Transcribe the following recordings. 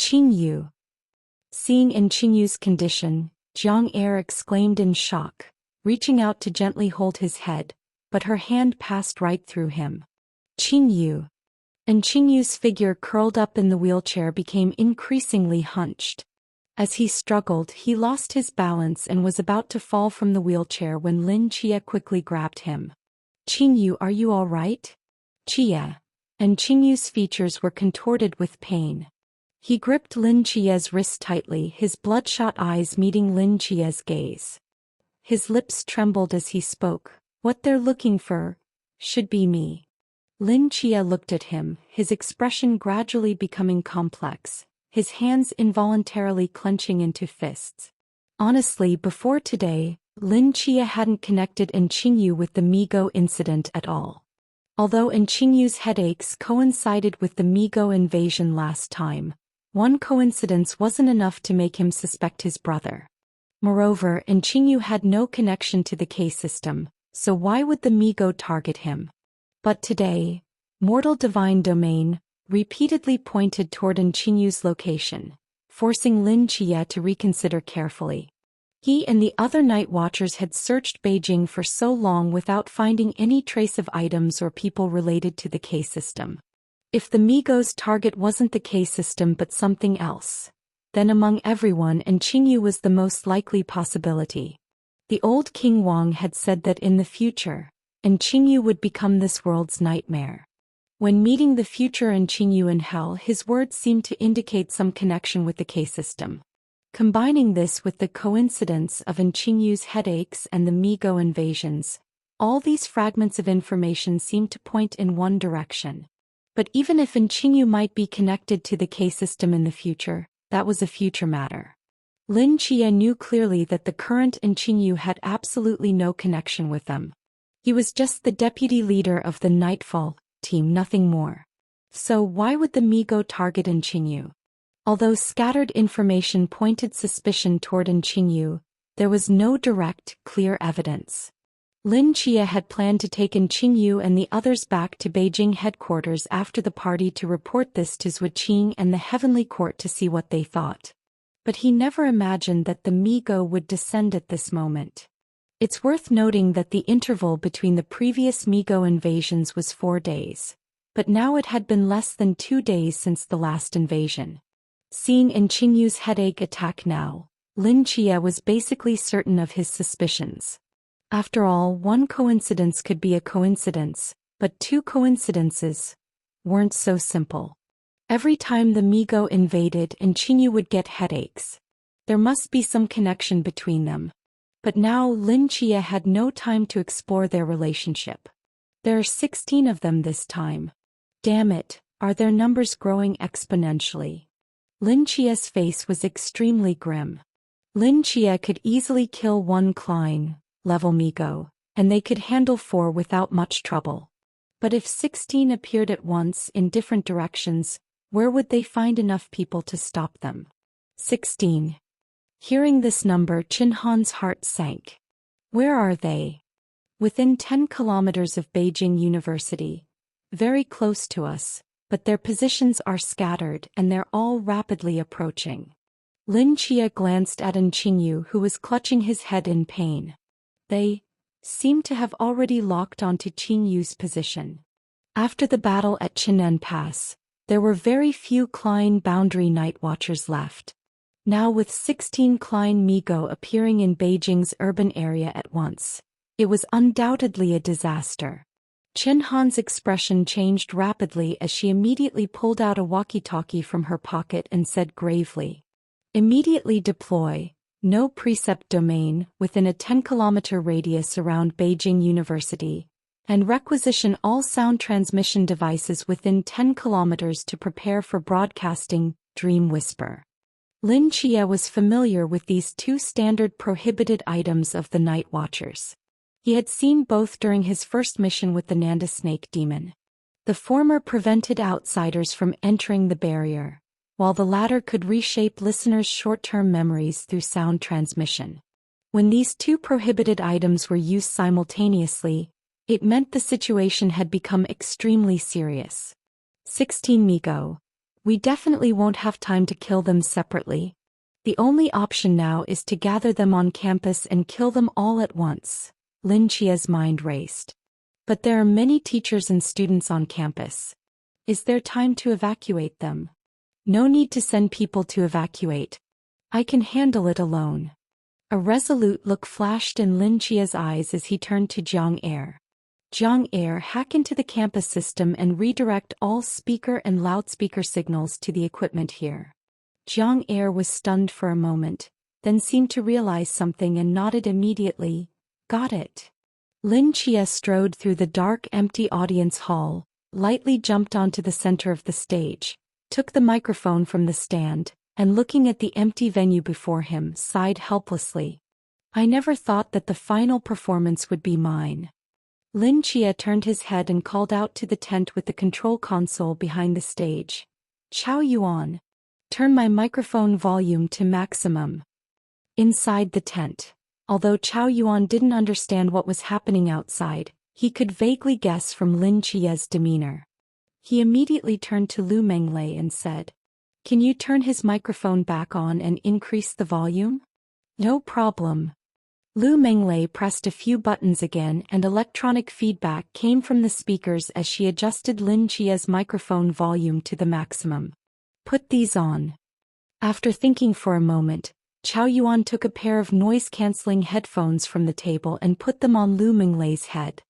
Qingyu. Seeing Qingyu's condition, Jiang Er exclaimed in shock, reaching out to gently hold his head, but her hand passed right through him. Qingyu. Qingyu's figure curled up in the wheelchair became increasingly hunched. As he struggled, he lost his balance and was about to fall from the wheelchair when Lin Chia quickly grabbed him. Qingyu, are you all right? Chia. Qingyu's features were contorted with pain. He gripped Lin Chia's wrist tightly, his bloodshot eyes meeting Lin Chia's gaze. His lips trembled as he spoke. What they're looking for should be me. Lin Chia looked at him, his expression gradually becoming complex, his hands involuntarily clenching into fists. Honestly, before today, Lin Chia hadn't connected Qingyu with the Migo incident at all. Although Qingyu's headaches coincided with the Migo invasion last time, one coincidence wasn't enough to make him suspect his brother. Moreover, Qingyu had no connection to the K system, so why would the Migo target him? But today, Mortal Divine Domain repeatedly pointed toward Qingyu's location, forcing Lin Chia to reconsider carefully. He and the other night watchers had searched Beijing for so long without finding any trace of items or people related to the K system. If the Migo's target wasn't the K system but something else, then among everyone Qingyu was the most likely possibility. The old King Wang had said that in the future, Qingyu would become this world's nightmare. When meeting the future Qingyu in hell, his words seemed to indicate some connection with the K system. Combining this with the coincidence of Qingyu's headaches and the Migo invasions, all these fragments of information seemed to point in one direction. But even if Qingyu might be connected to the K system in the future, that was a future matter. Lin Chia knew clearly that the current Qingyu had absolutely no connection with them. He was just the deputy leader of the Nightfall team, nothing more. So why would the Migo target Qingyu? Although scattered information pointed suspicion toward Qingyu, there was no direct, clear evidence. Lin Chia had planned to take Qingyu and the others back to Beijing headquarters after the party to report this to Zuoqing and the Heavenly Court to see what they thought. But he never imagined that the Migo would descend at this moment. It's worth noting that the interval between the previous Migo invasions was 4 days, but now it had been less than 2 days since the last invasion. Seeing Qingyu's headache attack now, Lin Chia was basically certain of his suspicions. After all, one coincidence could be a coincidence, but 2 coincidences weren't so simple. Every time the Migo invaded, Qingyu would get headaches. There must be some connection between them. But now Lin Chia had no time to explore their relationship. There are 16 of them this time. Damn it, are their numbers growing exponentially? Lin Chia's face was extremely grim. Lin Chia could easily kill 1 Klein-level Migo, and they could handle 4 without much trouble. But if 16 appeared at once in different directions, where would they find enough people to stop them? 16. Hearing this number, Qin Han's heart sank. Where are they? Within 10 kilometers of Beijing University. Very close to us, but their positions are scattered and they're all rapidly approaching. Lin Chia glanced at Qingyu, who was clutching his head in pain. They seemed to have already locked onto Qingyu's position. After the battle at Chinen Pass, there were very few Klein boundary night watchers left. Now with 16 Klein Migo appearing in Beijing's urban area at once, it was undoubtedly a disaster. Qin Han's expression changed rapidly as she immediately pulled out a walkie-talkie from her pocket and said gravely, "Immediately deploy, no precept domain, within a 10-kilometer radius around Beijing University, and requisition all sound transmission devices within 10 kilometers to prepare for broadcasting, Dream Whisper." Lin Chia was familiar with these 2 standard prohibited items of the Night Watchers. He had seen both during his first mission with the Nanda Snake Demon. The former prevented outsiders from entering the barrier, while the latter could reshape listeners' short-term memories through sound transmission. When these 2 prohibited items were used simultaneously, it meant the situation had become extremely serious. 16 Migo, We definitely won't have time to kill them separately. The only option now is to gather them on campus and kill them all at once. Lin Chia's mind raced. But there are many teachers and students on campus. Is there time to evacuate them? No need to send people to evacuate. I can handle it alone. A resolute look flashed in Lin Chia's eyes as he turned to Jiang Er. Jiang Er, hack into the campus system and redirect all speaker and loudspeaker signals to the equipment here. Jiang Er was stunned for a moment, then seemed to realize something and nodded immediately. Got it. Lin Chia strode through the dark, empty audience hall, lightly jumped onto the center of the stage, took the microphone from the stand, and looking at the empty venue before him, sighed helplessly. I never thought that the final performance would be mine. Lin Chia turned his head and called out to the tent with the control console behind the stage. Chao Yuan. Turn my microphone volume to maximum. Inside the tent. Although Chao Yuan didn't understand what was happening outside, he could vaguely guess from Lin Chia's demeanor. He immediately turned to Lu Menglei and said, Can you turn his microphone back on and increase the volume? No problem. Lu Menglei pressed a few buttons again and electronic feedback came from the speakers as she adjusted Lin Chia's microphone volume to the maximum. Put these on. After thinking for a moment, Chao Yuan took a pair of noise-canceling headphones from the table and put them on Lu Menglei's head.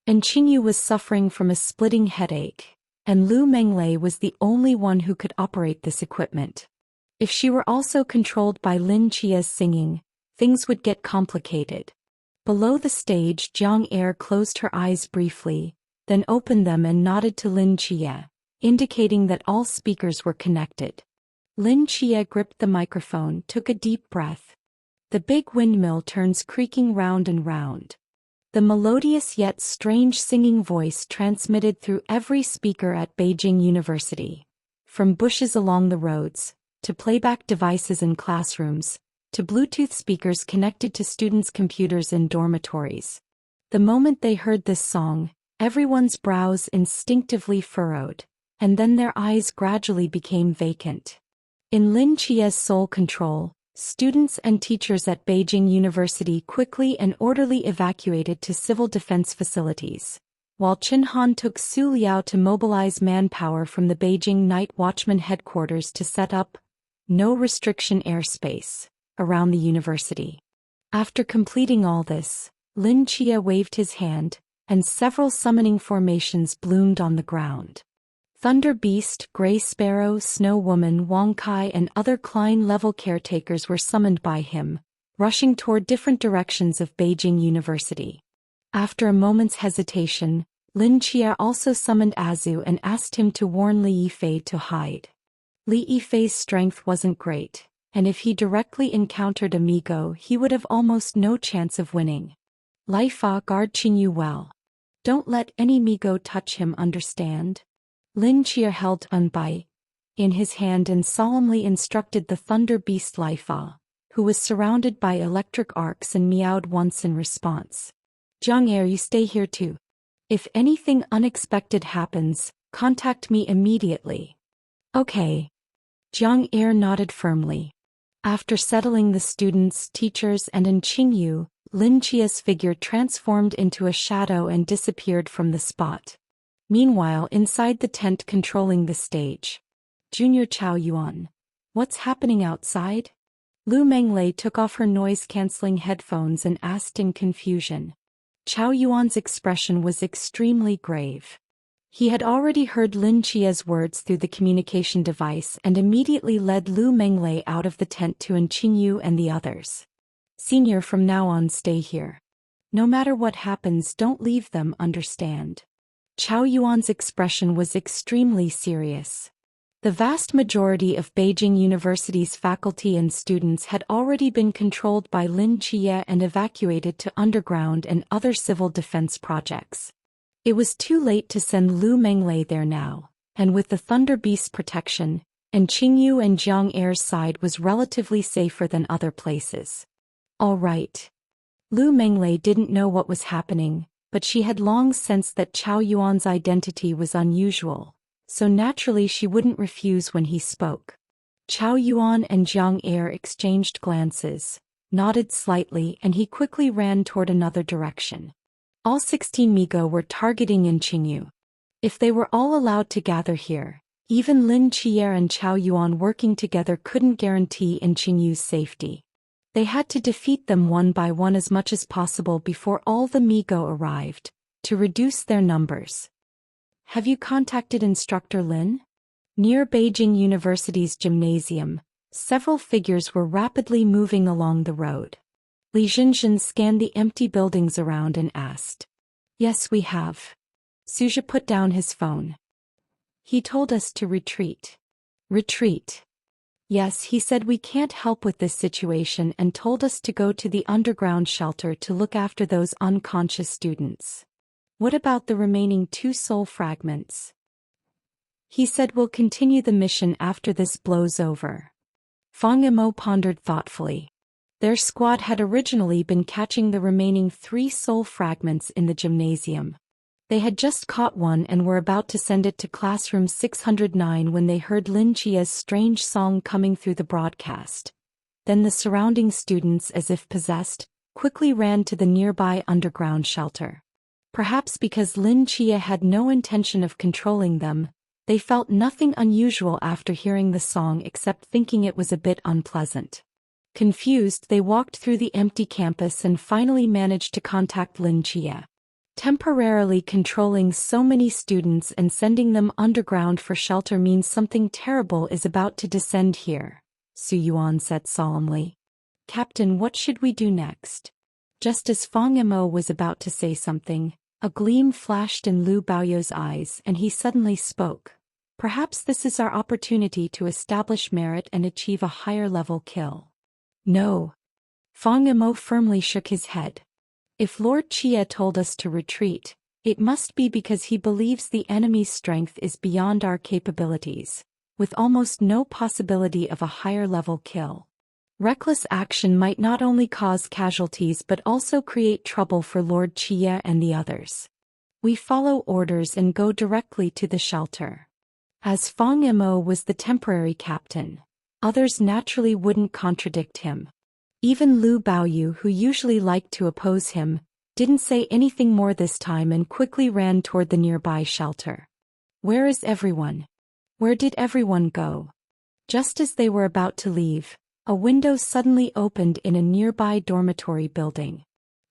And Qingyu was suffering from a splitting headache, and Lu Menglei was the only one who could operate this equipment. If she were also controlled by Lin Chia's singing, things would get complicated. Below the stage, Jiang Er closed her eyes briefly, then opened them and nodded to Lin Chia, indicating that all speakers were connected. Lin Chia gripped the microphone, took a deep breath. The big windmill turns creaking round and round. The melodious yet strange singing voice transmitted through every speaker at Beijing University. From bushes along the roads, to playback devices in classrooms, to Bluetooth speakers connected to students' computers in dormitories. The moment they heard this song, everyone's brows instinctively furrowed, and then their eyes gradually became vacant. In Lin Chia's sole control, students and teachers at Beijing University quickly and orderly evacuated to civil defense facilities, while Chen Han took Su Liao to mobilize manpower from the Beijing Night Watchman headquarters to set up no-restriction airspace around the university. After completing all this, Lin Chia waved his hand, and several summoning formations bloomed on the ground. Thunder Beast, Grey Sparrow, Snow Woman, Wang Kai and other Klein-level caretakers were summoned by him, rushing toward different directions of Beijing University. After a moment's hesitation, Lin Chia also summoned Azu and asked him to warn Li Yifei to hide. Li Yifei's strength wasn't great, and if he directly encountered Amigo he would have almost no chance of winning. Lai Fa, guard Qingyu well. Don't let any Migo touch him, understand? Lin Chia held Unbai in his hand and solemnly instructed the Thunder Beast Lai Fa, who was surrounded by electric arcs and meowed once in response. Jiang Er, you stay here too. If anything unexpected happens, contact me immediately. Okay. Jiang Er nodded firmly. After settling the students, teachers and Qingyu, Lin Chia's figure transformed into a shadow and disappeared from the spot. Meanwhile, inside the tent controlling the stage. Junior Chao Yuan. What's happening outside? Lu Menglei took off her noise-canceling headphones and asked in confusion. Chao Yuan's expression was extremely grave. He had already heard Lin Chia's words through the communication device and immediately led Lu Menglei out of the tent to Qingyu and the others. Senior, from now on stay here. No matter what happens, don't leave them, understand? Chao Yuan's expression was extremely serious. The vast majority of Beijing University's faculty and students had already been controlled by Lin Chia and evacuated to underground and other civil defense projects. It was too late to send Lu Menglei there now, and with the Thunder Beast protection, Qingyu and Jiang Er's side was relatively safer than other places. All right. Lu Menglei didn't know what was happening, but she had long sensed that Chao Yuan's identity was unusual, so naturally she wouldn't refuse when he spoke. Chao Yuan and Jiang Er exchanged glances, nodded slightly, and he quickly ran toward another direction. All 16 Migo were targeting in Qingyu. If they were all allowed to gather here, even Lin Qier and Chao Yuan working together couldn't guarantee in Qingyu's safety. They had to defeat them one by one as much as possible before all the Migo arrived, to reduce their numbers. Have you contacted Instructor Lin? Near Beijing University's gymnasium, several figures were rapidly moving along the road. Li Jinjin scanned the empty buildings around and asked. Yes, we have. Suja put down his phone. He told us to retreat. Retreat. Yes, he said we can't help with this situation and told us to go to the underground shelter to look after those unconscious students. What about the remaining 2 soul fragments? He said we'll continue the mission after this blows over. Fang Yimou pondered thoughtfully. Their squad had originally been catching the remaining 3 soul fragments in the gymnasium. They had just caught one and were about to send it to classroom 609 when they heard Lin Chia's strange song coming through the broadcast. Then the surrounding students, as if possessed, quickly ran to the nearby underground shelter. Perhaps because Lin Chia had no intention of controlling them, they felt nothing unusual after hearing the song except thinking it was a bit unpleasant. Confused, they walked through the empty campus and finally managed to contact Lin Chia. Temporarily controlling so many students and sending them underground for shelter means something terrible is about to descend here, Su Yuan said solemnly. Captain, what should we do next? Just as Fang Yimou was about to say something, a gleam flashed in Lu Baoyou's eyes and he suddenly spoke. Perhaps this is our opportunity to establish merit and achieve a higher level kill. No. Fang Yimou firmly shook his head. If Lord Chia told us to retreat, it must be because he believes the enemy's strength is beyond our capabilities, with almost no possibility of a higher level kill. Reckless action might not only cause casualties but also create trouble for Lord Chia and the others. We follow orders and go directly to the shelter. As Fang Yimou was the temporary captain, others naturally wouldn't contradict him. Even Lu Baoyou, who usually liked to oppose him, didn't say anything more this time and quickly ran toward the nearby shelter. Where is everyone? Where did everyone go? Just as they were about to leave, a window suddenly opened in a nearby dormitory building.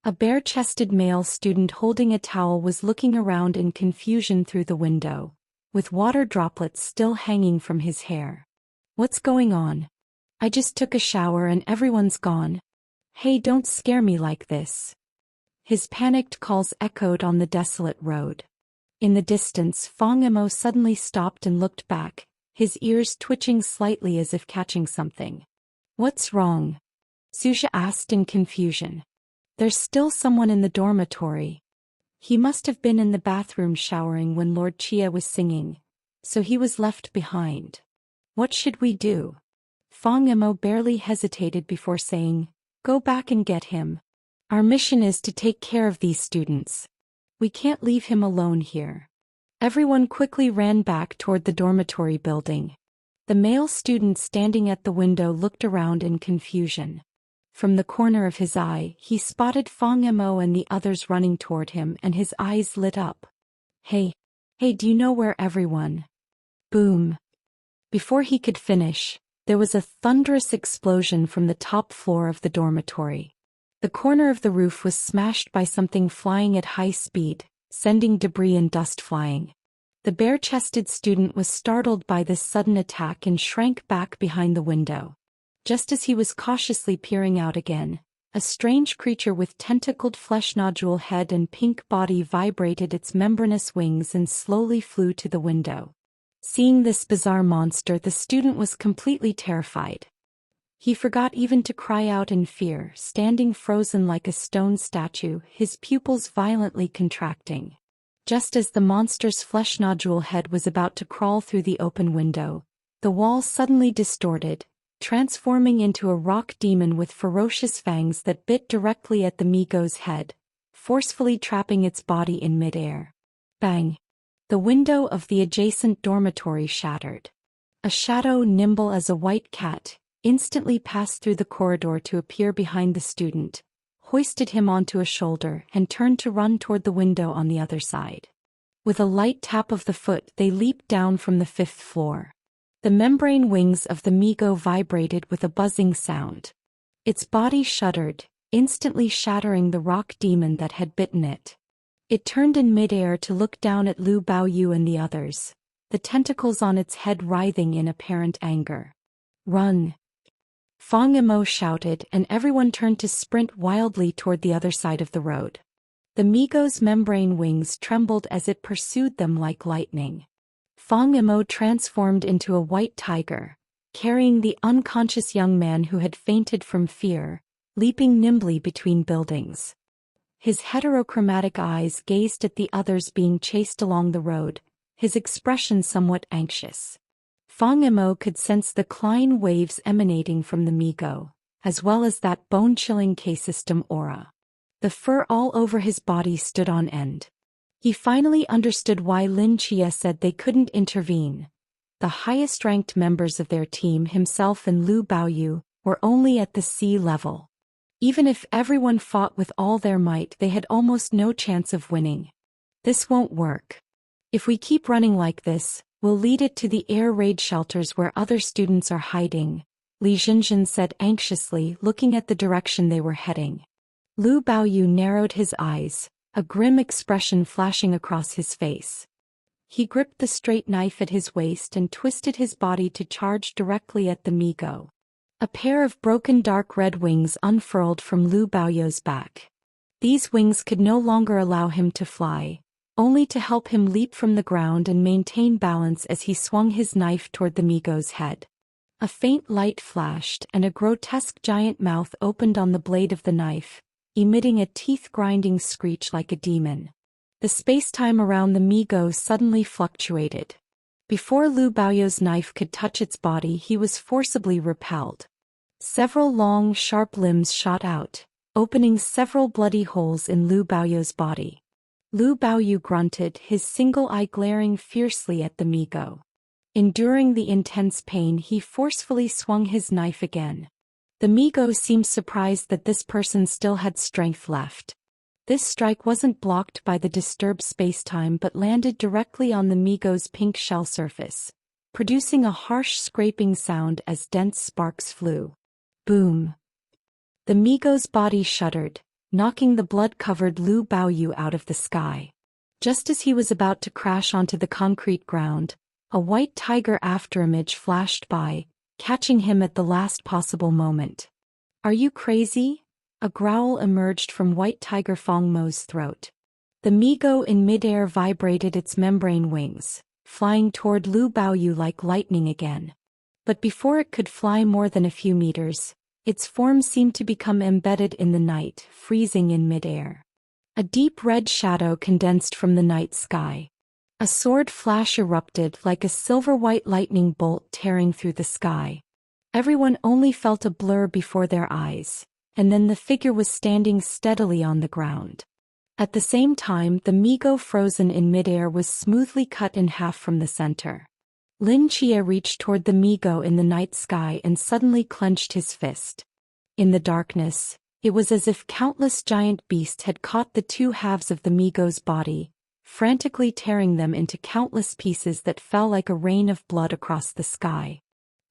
A bare-chested male student holding a towel was looking around in confusion through the window, with water droplets still hanging from his hair. What's going on? I just took a shower and everyone's gone. Hey, don't scare me like this. His panicked calls echoed on the desolate road. In the distance, Fang Yimou suddenly stopped and looked back, his ears twitching slightly as if catching something. What's wrong? Suja asked in confusion. There's still someone in the dormitory. He must have been in the bathroom showering when Lord Chia was singing, so he was left behind. What should we do? Fang Yimou barely hesitated before saying, Go back and get him. Our mission is to take care of these students. We can't leave him alone here. Everyone quickly ran back toward the dormitory building. The male student standing at the window looked around in confusion. From the corner of his eye, he spotted Fang Yimou and the others running toward him and his eyes lit up. Hey, do you know where everyone? Boom. Before he could finish, there was a thunderous explosion from the top floor of the dormitory. The corner of the roof was smashed by something flying at high speed, sending debris and dust flying. The bare-chested student was startled by this sudden attack and shrank back behind the window. Just as he was cautiously peering out again, a strange creature with tentacled flesh nodule head and pink body vibrated its membranous wings and slowly flew to the window. Seeing this bizarre monster, the student was completely terrified. He forgot even to cry out in fear, standing frozen like a stone statue, his pupils violently contracting. Just as the monster's flesh nodule head was about to crawl through the open window, the wall suddenly distorted, transforming into a rock demon with ferocious fangs that bit directly at the Migo's head, forcefully trapping its body in midair. Bang! The window of the adjacent dormitory shattered. A shadow nimble as a white cat instantly passed through the corridor to appear behind the student, hoisted him onto a shoulder and turned to run toward the window on the other side. With a light tap of the foot they leaped down from the 5th floor. The membrane wings of the Migo vibrated with a buzzing sound. Its body shuddered, instantly shattering the rock demon that had bitten it. It turned in midair to look down at Lu Baoyu and the others, the tentacles on its head writhing in apparent anger. "Run!" Fang Imo shouted, and everyone turned to sprint wildly toward the other side of the road. The Migo's membrane wings trembled as it pursued them like lightning. Fang Imo transformed into a white tiger, carrying the unconscious young man who had fainted from fear, leaping nimbly between buildings. His heterochromatic eyes gazed at the others being chased along the road, his expression somewhat anxious. Fang Imo could sense the Klein waves emanating from the Migo, as well as that bone-chilling K-system aura. The fur all over his body stood on end. He finally understood why Lin Chia said they couldn't intervene. The highest-ranked members of their team, himself and Lu Baoyu, were only at the sea level. Even if everyone fought with all their might, they had almost no chance of winning. "This won't work. If we keep running like this, we'll lead it to the air raid shelters where other students are hiding," Li Jinjin said anxiously, looking at the direction they were heading. Lu Baoyu narrowed his eyes, a grim expression flashing across his face. He gripped the straight knife at his waist and twisted his body to charge directly at the Migo. A pair of broken dark red wings unfurled from Lu Baoyu's back. These wings could no longer allow him to fly, only to help him leap from the ground and maintain balance as he swung his knife toward the Migo's head. A faint light flashed and a grotesque giant mouth opened on the blade of the knife, emitting a teeth-grinding screech like a demon. The space-time around the Migo suddenly fluctuated. Before Lu Baoyu's knife could touch its body, he was forcibly repelled. Several long, sharp limbs shot out, opening several bloody holes in Lu Baoyu's body. Lu Baoyu grunted, his single eye glaring fiercely at the Migo. Enduring the intense pain, he forcefully swung his knife again. The Migo seemed surprised that this person still had strength left. This strike wasn't blocked by the disturbed spacetime but landed directly on the Migo's pink shell surface, producing a harsh scraping sound as dense sparks flew. Boom! The Migo's body shuddered, knocking the blood-covered Lu Baoyu out of the sky. Just as he was about to crash onto the concrete ground, a white tiger afterimage flashed by, catching him at the last possible moment. "Are you crazy?" A growl emerged from White Tiger Fang Mo's throat. The Migo in midair vibrated its membrane wings, flying toward Lu Baoyu like lightning again. But before it could fly more than a few meters, its form seemed to become embedded in the night, freezing in midair. A deep red shadow condensed from the night sky. A sword flash erupted like a silver-white lightning bolt tearing through the sky. Everyone only felt a blur before their eyes, and then the figure was standing steadily on the ground. At the same time, the Migo frozen in midair was smoothly cut in half from the center. Lin Chia reached toward the Migo in the night sky and suddenly clenched his fist. In the darkness, it was as if countless giant beasts had caught the two halves of the Migo's body, frantically tearing them into countless pieces that fell like a rain of blood across the sky.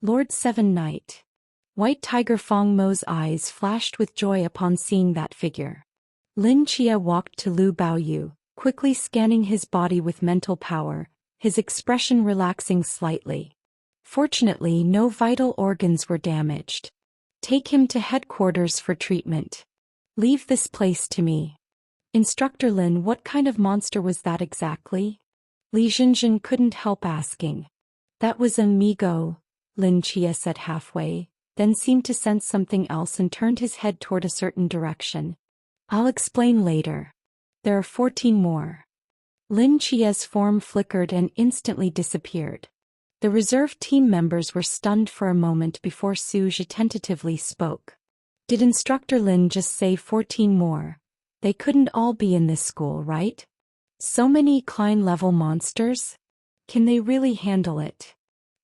Lord Seven Knight. White Tiger Fang Mo's eyes flashed with joy upon seeing that figure. Lin Chia walked to Lu Baoyu, quickly scanning his body with mental power, his expression relaxing slightly. Fortunately, no vital organs were damaged. "Take him to headquarters for treatment. Leave this place to me." "Instructor Lin, what kind of monster was that exactly?" Li Jinjin couldn't help asking. "That was a Migo," Lin Chia said halfway, then seemed to sense something else and turned his head toward a certain direction. "I'll explain later. There are 14 more." Lin Chia's form flickered and instantly disappeared. The reserve team members were stunned for a moment before Su Zhi tentatively spoke. "Did Instructor Lin just say 14 more? They couldn't all be in this school, right?" So many Klein-level monsters? Can they really handle it?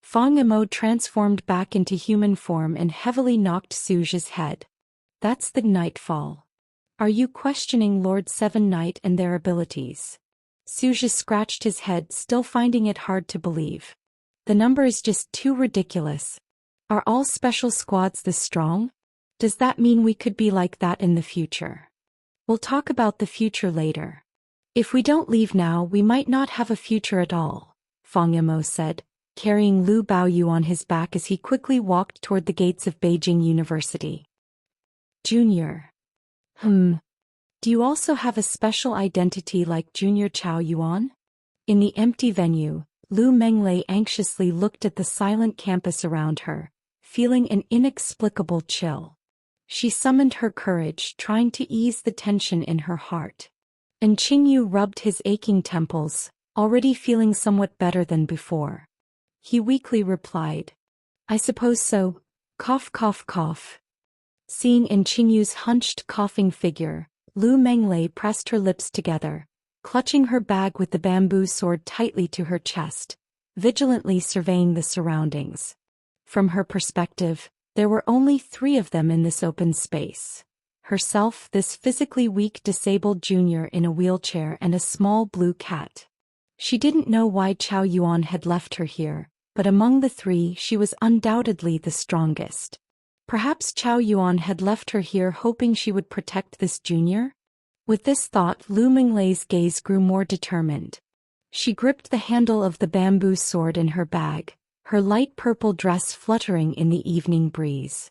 Fang Yimou transformed back into human form and heavily knocked Suju's head. That's the nightfall. Are you questioning Lord Seven Knight and their abilities? Suju scratched his head, still finding it hard to believe. The number is just too ridiculous. Are all special squads this strong? Does that mean we could be like that in the future? We'll talk about the future later. If we don't leave now, we might not have a future at all, Fang Yimou said, carrying Lu Baoyu on his back as he quickly walked toward the gates of Beijing University. Junior. Do you also have a special identity like Junior Chao Yuan? In the empty venue, Lu Menglei anxiously looked at the silent campus around her, feeling an inexplicable chill. She summoned her courage, trying to ease the tension in her heart. And Qingyu rubbed his aching temples, already feeling somewhat better than before. He weakly replied, I suppose so. Cough, cough, cough. Seeing in Qingyu's hunched, coughing figure, Lu Menglei pressed her lips together, clutching her bag with the bamboo sword tightly to her chest, vigilantly surveying the surroundings. From her perspective, there were only 3 of them in this open space. Herself, this physically weak disabled junior in a wheelchair, and a small blue cat. She didn't know why Chao Yuan had left her here, but among the 3 she was undoubtedly the strongest. Perhaps Chao Yuan had left her here hoping she would protect this junior? With this thought, Lu Minglei's gaze grew more determined. She gripped the handle of the bamboo sword in her bag, her light purple dress fluttering in the evening breeze.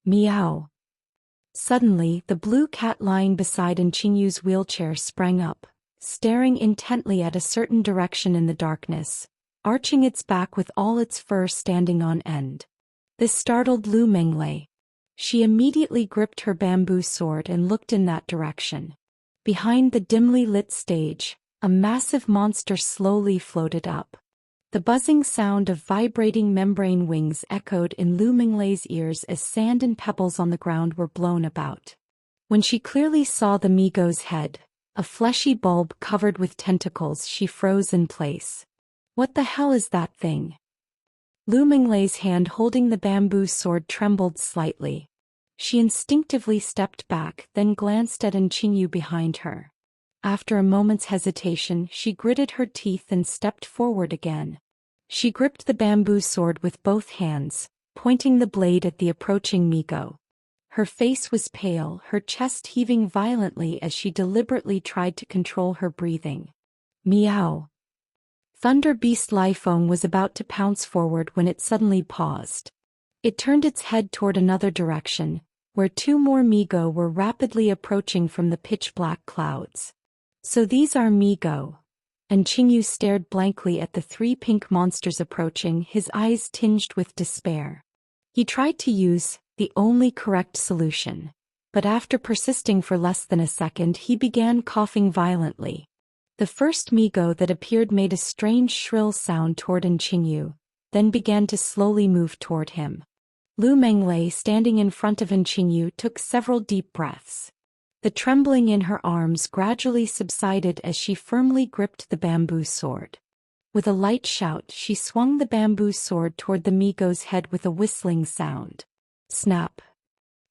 Meow. Suddenly, the blue cat lying beside Qingyu's wheelchair sprang up, staring intently at a certain direction in the darkness, arching its back with all its fur standing on end. This startled Lu Menglei. She immediately gripped her bamboo sword and looked in that direction. Behind the dimly lit stage, a massive monster slowly floated up. The buzzing sound of vibrating membrane wings echoed in Lu Minglei's ears as sand and pebbles on the ground were blown about. When she clearly saw the Migo's head, a fleshy bulb covered with tentacles, she froze in place. What the hell is that thing? Lu Minglei's hand holding the bamboo sword trembled slightly. She instinctively stepped back, then glanced at Qingyu behind her. After a moment's hesitation, she gritted her teeth and stepped forward again. She gripped the bamboo sword with both hands, pointing the blade at the approaching Migo. Her face was pale, her chest heaving violently as she deliberately tried to control her breathing. Meow. Thunder Beast Lifeng was about to pounce forward when it suddenly paused. It turned its head toward another direction, where 2 more Migo were rapidly approaching from the pitch-black clouds. So these are Migo. And Qingyu stared blankly at the 3 pink monsters approaching, his eyes tinged with despair. He tried to use the only correct solution, but after persisting for less than a second, he began coughing violently. The first Migo that appeared made a strange shrill sound toward Qingyu, then began to slowly move toward him. Lu Menglei, standing in front of Qingyu, took several deep breaths. The trembling in her arms gradually subsided as she firmly gripped the bamboo sword. With a light shout, she swung the bamboo sword toward the Migo's head with a whistling sound. Snap!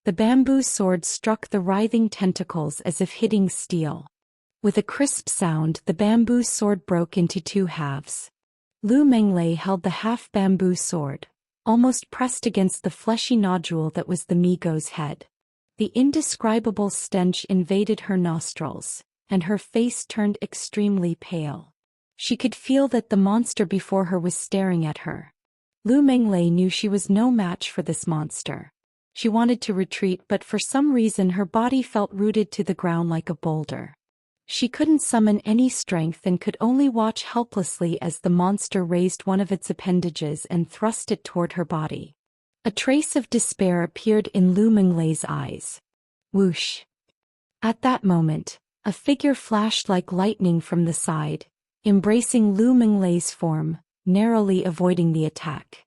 The bamboo sword struck the writhing tentacles as if hitting steel. With a crisp sound, the bamboo sword broke into 2 halves. Lu Menglei held the half-bamboo sword, almost pressed against the fleshy nodule that was the Migo's head. The indescribable stench invaded her nostrils, and her face turned extremely pale. She could feel that the monster before her was staring at her. Lu Menglei knew she was no match for this monster. She wanted to retreat, but for some reason her body felt rooted to the ground like a boulder. She couldn't summon any strength and could only watch helplessly as the monster raised one of its appendages and thrust it toward her body. A trace of despair appeared in Lu Minglei's eyes. Whoosh! At that moment, a figure flashed like lightning from the side, embracing Lu Minglei's form, narrowly avoiding the attack.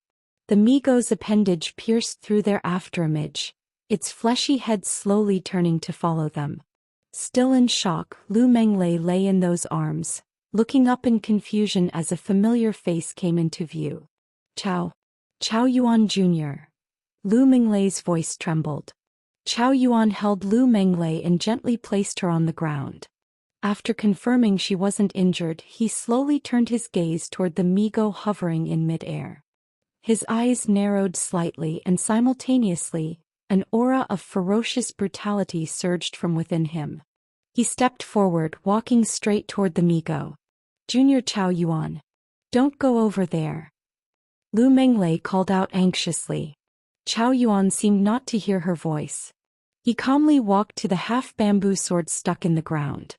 The Migo's appendage pierced through their afterimage, its fleshy head slowly turning to follow them. Still in shock, Lu Menglei lay in those arms, looking up in confusion as a familiar face came into view. Chao. Chao Yuan Jr. Lu Menglei's voice trembled. Chao Yuan held Lu Menglei and gently placed her on the ground. After confirming she wasn't injured, he slowly turned his gaze toward the Migo hovering in mid-air. His eyes narrowed slightly and simultaneously, an aura of ferocious brutality surged from within him. He stepped forward, walking straight toward the Migo. Junior Chao Yuan. Don't go over there. Lu Menglei called out anxiously. Chao Yuan seemed not to hear her voice. He calmly walked to the half-bamboo sword stuck in the ground.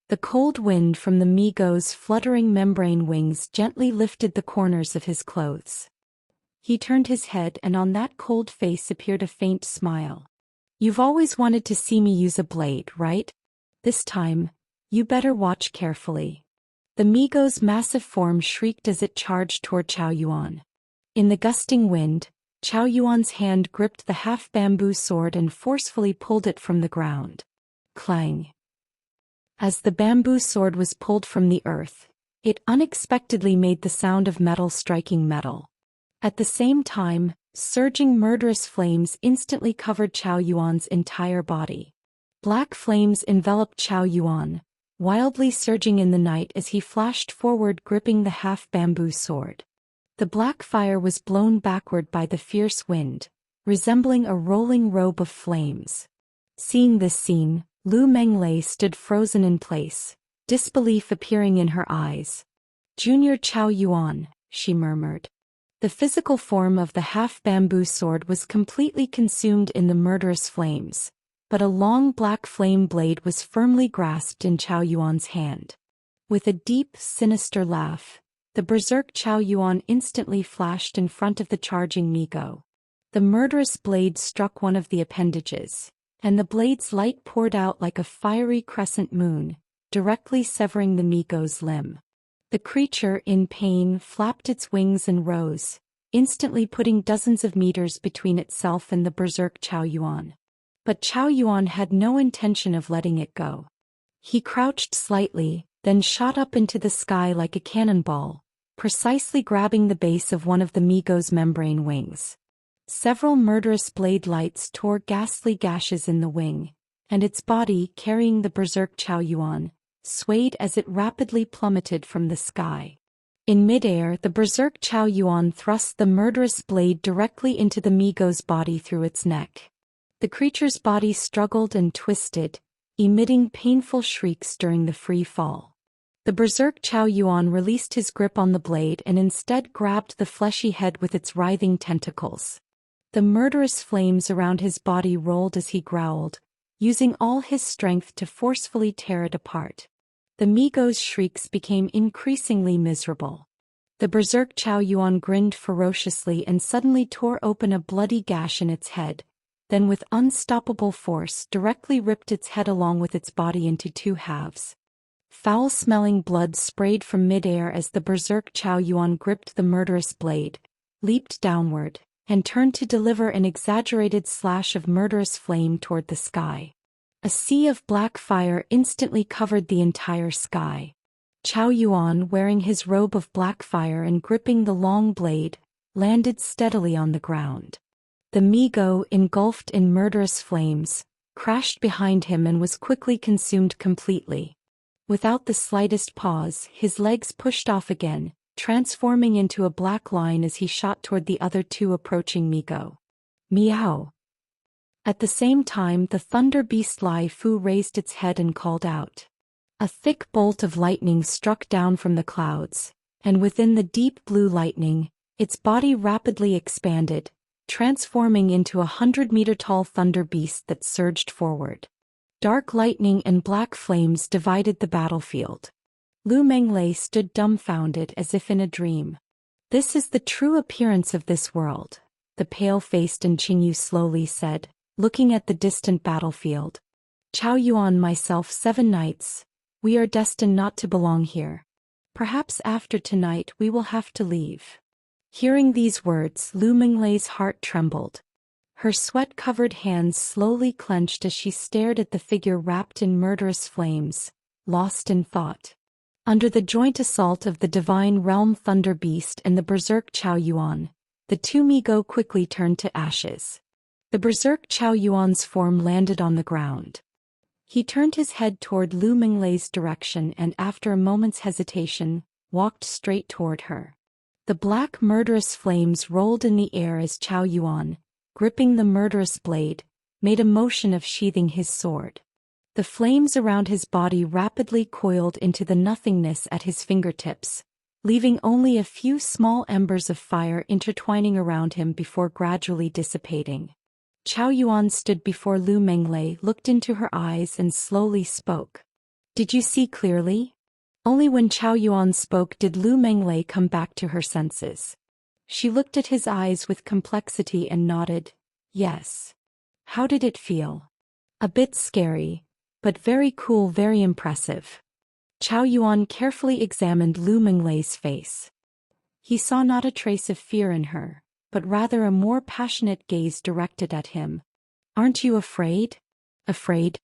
The cold wind from the Migo's fluttering membrane wings gently lifted the corners of his clothes. He turned his head and on that cold face appeared a faint smile. You've always wanted to see me use a blade, right? This time, you better watch carefully. The Migo's massive form shrieked as it charged toward Chao Yuan. In the gusting wind, Chao Yuan's hand gripped the half-bamboo sword and forcefully pulled it from the ground. Clang. As the bamboo sword was pulled from the earth, it unexpectedly made the sound of metal striking metal. At the same time, surging murderous flames instantly covered Chao Yuan's entire body. Black flames enveloped Chao Yuan, wildly surging in the night as he flashed forward gripping the half-bamboo sword. The black fire was blown backward by the fierce wind, resembling a rolling robe of flames. Seeing this scene, Lu Menglei stood frozen in place, disbelief appearing in her eyes. Junior Chao Yuan, she murmured. The physical form of the half-bamboo sword was completely consumed in the murderous flames, but a long black flame blade was firmly grasped in Chao Yuan's hand. With a deep, sinister laugh, the berserk Chao Yuan instantly flashed in front of the charging Migo. The murderous blade struck one of the appendages, and the blade's light poured out like a fiery crescent moon, directly severing the Migo's limb. The creature, in pain, flapped its wings and rose, instantly putting dozens of meters between itself and the berserk Chao Yuan. But Chao Yuan had no intention of letting it go. He crouched slightly, then shot up into the sky like a cannonball, precisely grabbing the base of one of the Migo's membrane wings. Several murderous blade lights tore ghastly gashes in the wing, and its body, carrying the berserk Chao Yuan, swayed as it rapidly plummeted from the sky. In midair, the berserk Chao Yuan thrust the murderous blade directly into the Migo's body through its neck. The creature's body struggled and twisted, emitting painful shrieks during the free fall. The berserk Chao Yuan released his grip on the blade and instead grabbed the fleshy head with its writhing tentacles. The murderous flames around his body rolled as he growled, using all his strength to forcefully tear it apart. The Migo's shrieks became increasingly miserable. The berserk Chao Yuan grinned ferociously and suddenly tore open a bloody gash in its head, then with unstoppable force directly ripped its head along with its body into two halves. Foul-smelling blood sprayed from midair as the berserk Chao Yuan gripped the murderous blade, leaped downward, and turned to deliver an exaggerated slash of murderous flame toward the sky. A sea of black fire instantly covered the entire sky. Chao Yuan, wearing his robe of black fire and gripping the long blade, landed steadily on the ground. The Migo, engulfed in murderous flames, crashed behind him and was quickly consumed completely. Without the slightest pause, his legs pushed off again, transforming into a black line as he shot toward the other two approaching Migo. Meow! At the same time, the thunder beast Lai Fu raised its head and called out. A thick bolt of lightning struck down from the clouds, and within the deep blue lightning, its body rapidly expanded, transforming into a 100-meter-tall thunder beast that surged forward. Dark lightning and black flames divided the battlefield. Lu Menglei stood dumbfounded as if in a dream. This is the true appearance of this world, the pale-faced Qingyu slowly said, looking at the distant battlefield. Chao Yuan, myself, 7 knights. We are destined not to belong here. Perhaps after tonight we will have to leave. Hearing these words, Lu Menglei's heart trembled. Her sweat-covered hands slowly clenched as she stared at the figure wrapped in murderous flames, lost in thought. Under the joint assault of the Divine Realm Thunder Beast and the Berserk Chao Yuan, the two Mi-Go quickly turned to ashes. The Berserk Chao Yuan's form landed on the ground. He turned his head toward Lu Minglei's direction and after a moment's hesitation, walked straight toward her. The black murderous flames rolled in the air as Chao Yuan, gripping the murderous blade, made a motion of sheathing his sword. The flames around his body rapidly coiled into the nothingness at his fingertips, leaving only a few small embers of fire intertwining around him before gradually dissipating. Chao Yuan stood before Lu Menglei, looked into her eyes and slowly spoke. "Did you see clearly?" Only when Chao Yuan spoke did Lu Menglei come back to her senses. She looked at his eyes with complexity and nodded, "Yes." "How did it feel?" "A bit scary, but very cool, very impressive." Chao Yuan carefully examined Lu Minglei's face. He saw not a trace of fear in her, but rather a more passionate gaze directed at him. "Aren't you afraid?" "Afraid?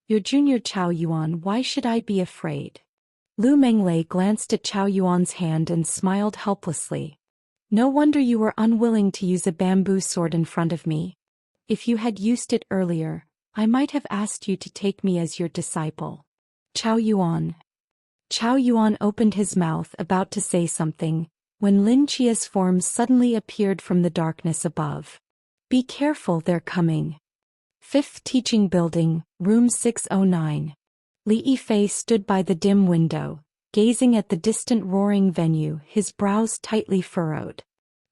You're Junior Chao Yuan, why should I be afraid?" Lu Menglei glanced at Chao Yuan's hand and smiled helplessly. "No wonder you were unwilling to use a bamboo sword in front of me. If you had used it earlier, I might have asked you to take me as your disciple." "Chao Yuan." Chao Yuan opened his mouth about to say something, when Lin Chia's form suddenly appeared from the darkness above. "Be careful, they're coming." 5th Teaching Building, Room 609. Li Yifei stood by the dim window, gazing at the distant roaring venue, his brows tightly furrowed.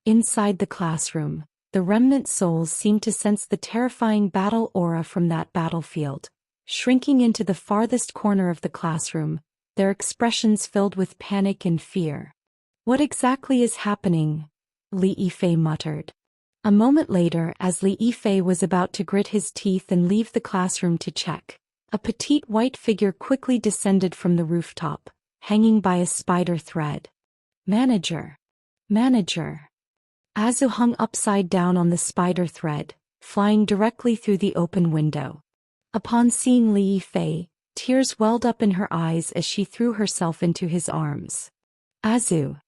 Inside the classroom, the remnant souls seemed to sense the terrifying battle aura from that battlefield. Shrinking into the farthest corner of the classroom, their expressions filled with panic and fear. "What exactly is happening?" Li Yifei muttered. A moment later, as Li Yifei was about to grit his teeth and leave the classroom to check, a petite white figure quickly descended from the rooftop, hanging by a spider thread. "Manager! Manager!" Azu hung upside down on the spider thread, flying directly through the open window. Upon seeing Li Yifei, tears welled up in her eyes as she threw herself into his arms. "Azu."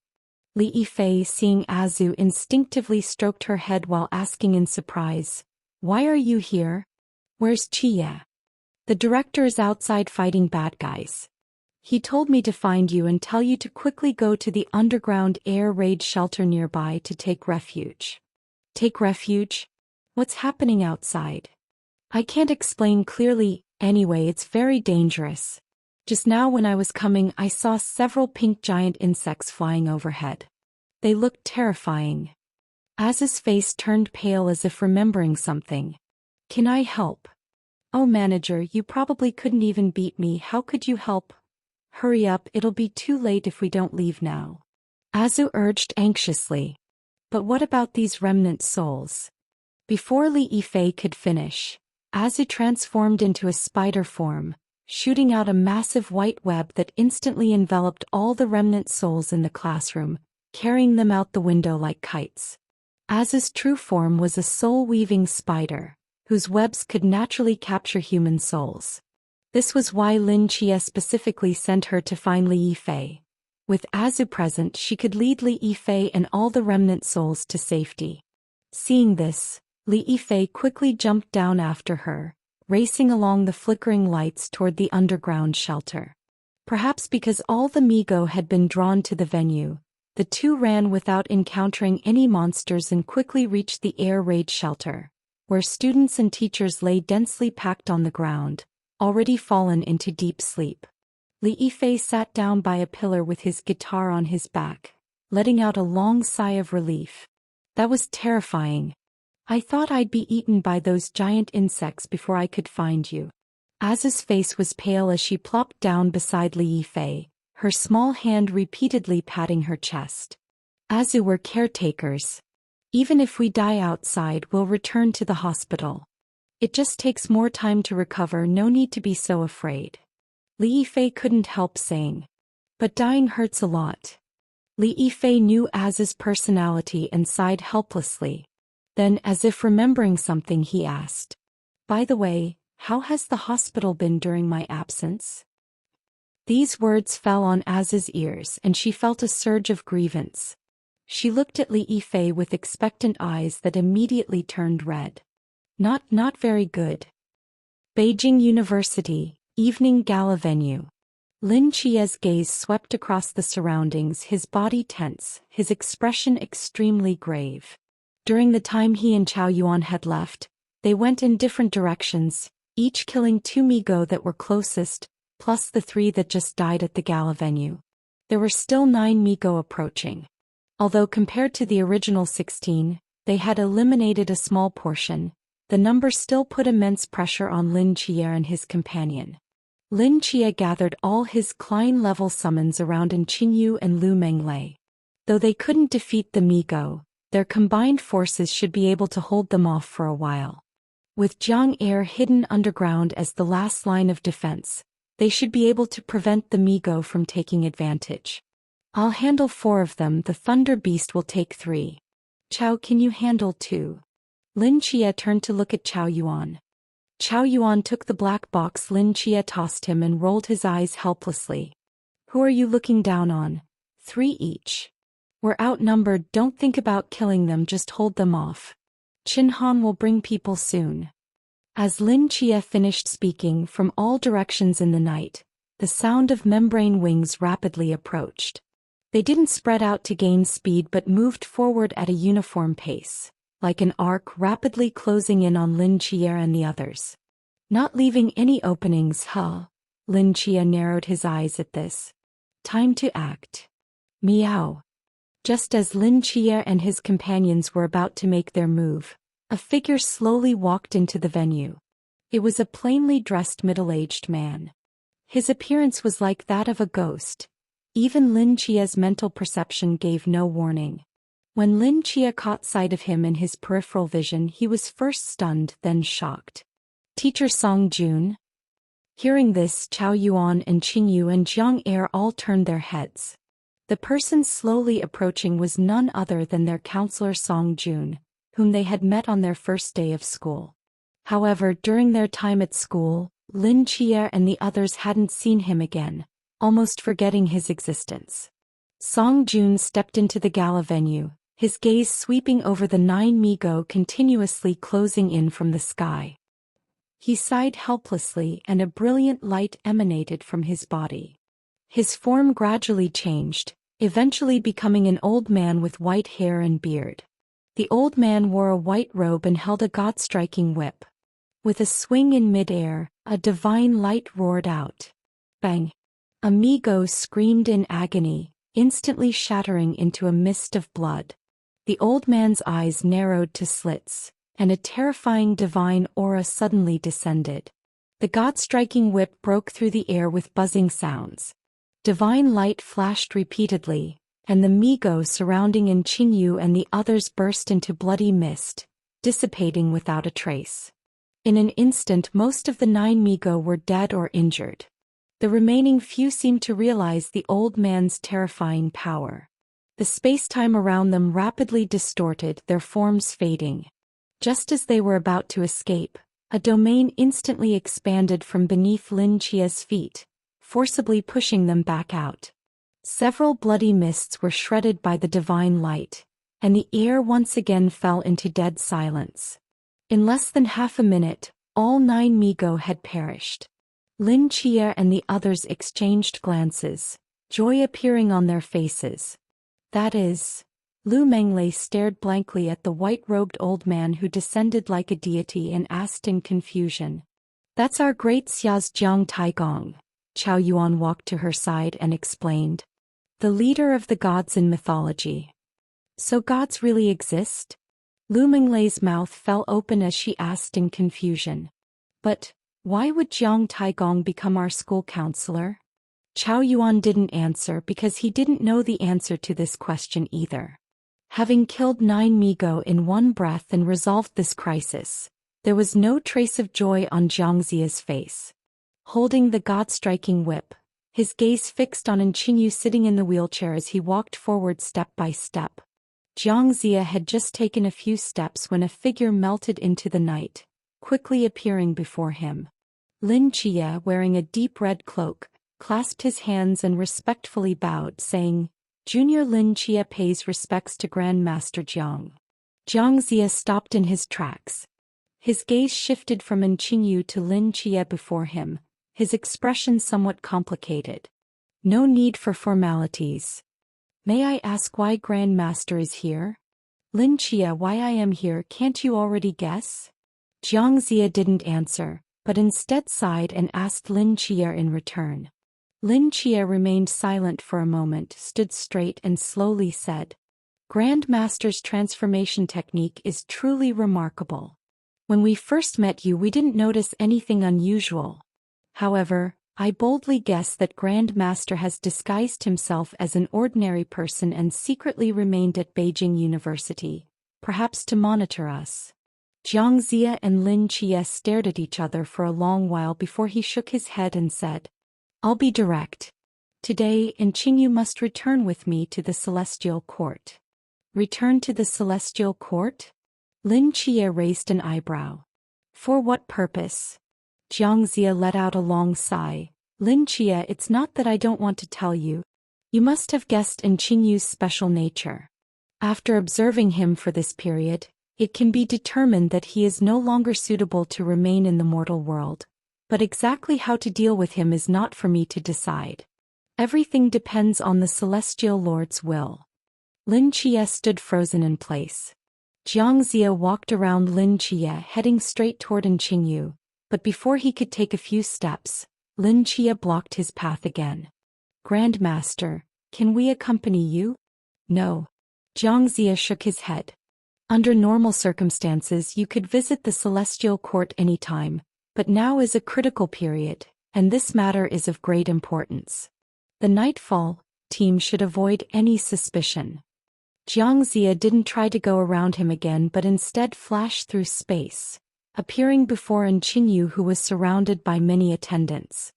Li Yifei, seeing Azu, instinctively stroked her head while asking in surprise, "Why are you here? Where's Chia?" "The director is outside fighting bad guys. He told me to find you and tell you to quickly go to the underground air raid shelter nearby to take refuge." "Take refuge? What's happening outside?" "I can't explain clearly, anyway it's very dangerous. Just now when I was coming I saw several pink giant insects flying overhead. They looked terrifying." Azu's face turned pale as if remembering something. "Can I help?" "Oh manager, you probably couldn't even beat me, how could you help? Hurry up, it'll be too late if we don't leave now." Azu urged anxiously. "But what about these remnant souls?" Before Li Yifei could finish, Azu transformed into a spider form, shooting out a massive white web that instantly enveloped all the remnant souls in the classroom, carrying them out the window like kites. Azu's true form was a soul-weaving spider, whose webs could naturally capture human souls. This was why Lin Chia specifically sent her to find Li Yifei. With Azu present, she could lead Li Yifei and all the remnant souls to safety. Seeing this, Li Yifei quickly jumped down after her, racing along the flickering lights toward the underground shelter. Perhaps because all the Mi-Go had been drawn to the venue, the two ran without encountering any monsters and quickly reached the air raid shelter, where students and teachers lay densely packed on the ground, already fallen into deep sleep. Li Yifei sat down by a pillar with his guitar on his back, letting out a long sigh of relief. "That was terrifying. I thought I'd be eaten by those giant insects before I could find you." Azu's face was pale as she plopped down beside Li Yifei, her small hand repeatedly patting her chest. "Azu, we're caretakers. Even if we die outside, we'll return to the hospital. It just takes more time to recover, no need to be so afraid." Li Yifei couldn't help saying. "But dying hurts a lot." Li Yifei knew Azu's personality and sighed helplessly. Then, as if remembering something, he asked, "By the way, how has the hospital been during my absence?" These words fell on Az's ears and she felt a surge of grievance. She looked at Li Yifei with expectant eyes that immediately turned red. Not very good. Beijing University, Evening Gala Venue. Lin Chia's gaze swept across the surroundings, his body tense, his expression extremely grave. During the time he and Chao Yuan had left, they went in different directions, each killing 2 Migo that were closest, plus the 3 that just died at the gala venue. There were still 9 Migo approaching. Although compared to the original 16, they had eliminated a small portion, the number still put immense pressure on Lin Chia and his companion. Lin Chia gathered all his Klein-level summons around Qingyu and Lu Menglei. Though they couldn't defeat the Migo, their combined forces should be able to hold them off for a while. With Jiang Air hidden underground as the last line of defense, they should be able to prevent the Migo from taking advantage. I'll handle 4 of them, the Thunder Beast will take 3. Chao, can you handle 2? Lin Chia turned to look at Chao Yuan. Chao Yuan took the black box Lin Chia tossed him and rolled his eyes helplessly. Who are you looking down on? 3 each. We're outnumbered, don't think about killing them, just hold them off. Qin Han will bring people soon. As Lin Chia finished speaking, from all directions in the night, the sound of membrane wings rapidly approached. They didn't spread out to gain speed but moved forward at a uniform pace, like an arc rapidly closing in on Lin Chia and the others. Not leaving any openings, huh? Lin Chia narrowed his eyes at this. Time to act. Meow. Just as Lin Chia and his companions were about to make their move, a figure slowly walked into the venue. It was a plainly dressed middle-aged man. His appearance was like that of a ghost. Even Lin Chia's mental perception gave no warning. When Lin Chia caught sight of him in his peripheral vision, he was first stunned, then shocked. Teacher Song Jun. Hearing this, Chao Yuan and Qingyu and Jiang Air all turned their heads. The person slowly approaching was none other than their counselor Song Jun, whom they had met on their first day of school. However, during their time at school, Lin Chia and the others hadn't seen him again, almost forgetting his existence. Song Jun stepped into the gala venue, his gaze sweeping over the 9 Migo continuously closing in from the sky. He sighed helplessly and a brilliant light emanated from his body. His form gradually changed, eventually becoming an old man with white hair and beard. The old man wore a white robe and held a god-striking whip. With a swing in mid-air, a divine light roared out. Bang! A Migo screamed in agony, instantly shattering into a mist of blood. The old man's eyes narrowed to slits, and a terrifying divine aura suddenly descended. The god-striking whip broke through the air with buzzing sounds. Divine light flashed repeatedly, and the Migo surrounding Qingyu and the others burst into bloody mist, dissipating without a trace. In an instant, most of the 9 Migo were dead or injured. The remaining few seemed to realize the old man's terrifying power. The space-time around them rapidly distorted, their forms fading. Just as they were about to escape, a domain instantly expanded from beneath Lin Chia's feet, forcibly pushing them back out. Several bloody mists were shredded by the divine light, and the air once again fell into dead silence. In less than half a minute, all 9 Migo had perished. Lin Chia and the others exchanged glances, joy appearing on their faces. That is, Lu Menglei stared blankly at the white-robed old man who descended like a deity and asked in confusion. That's our great Xia's Jiang Taigong. Chao Yuan walked to her side and explained. The leader of the gods in mythology. So gods really exist? Lu Menglei's mouth fell open as she asked in confusion. But why would Jiang Taigong become our school counselor? Chao Yuan didn't answer because he didn't know the answer to this question either. Having killed 9 Migo in one breath and resolved this crisis, there was no trace of joy on Jiang Zia's face. Holding the god-striking whip, his gaze fixed on Qingyu sitting in the wheelchair as he walked forward step by step. Jiang Zia had just taken a few steps when a figure melted into the night, quickly appearing before him. Lin Chia, wearing a deep red cloak, clasped his hands and respectfully bowed, saying, "Junior Lin Chia pays respects to Grand Master Jiang." Jiang Zia stopped in his tracks. His gaze shifted from Qingyu to Lin Chia before him, his expression somewhat complicated. "No need for formalities. May I ask why Grand Master is here?" "Lin Chia, why I am here, can't you already guess?" Jiang Zia didn't answer, but instead sighed and asked Lin Chia in return. Lin Chia remained silent for a moment, stood straight and slowly said, "Grand Master's transformation technique is truly remarkable. When we first met you, we didn't notice anything unusual. However, I boldly guess that Grand Master has disguised himself as an ordinary person and secretly remained at Beijing University, perhaps to monitor us." Jiang Zia and Lin Chia stared at each other for a long while before he shook his head and said, "I'll be direct. Today, Qingyu must return with me to the Celestial Court." "Return to the Celestial Court?" Lin Chia raised an eyebrow. "For what purpose?" Jiang Zia let out a long sigh. "Lin Chia, it's not that I don't want to tell you. You must have guessed Qingyu's special nature. After observing him for this period, it can be determined that he is no longer suitable to remain in the mortal world. But exactly how to deal with him is not for me to decide. Everything depends on the Celestial Lord's will." Lin Chia stood frozen in place. Jiang Zia walked around Lin Chia, heading straight toward Qingyu, but before he could take a few steps, Lin Chia blocked his path again. "Grand Master, can we accompany you?" "No." Jiang Zia shook his head. "Under normal circumstances you could visit the Celestial Court anytime, but now is a critical period, and this matter is of great importance. The Nightfall team should avoid any suspicion." Jiang Zia didn't try to go around him again but instead flashed through space, appearing before Qingyu, who was surrounded by many attendants.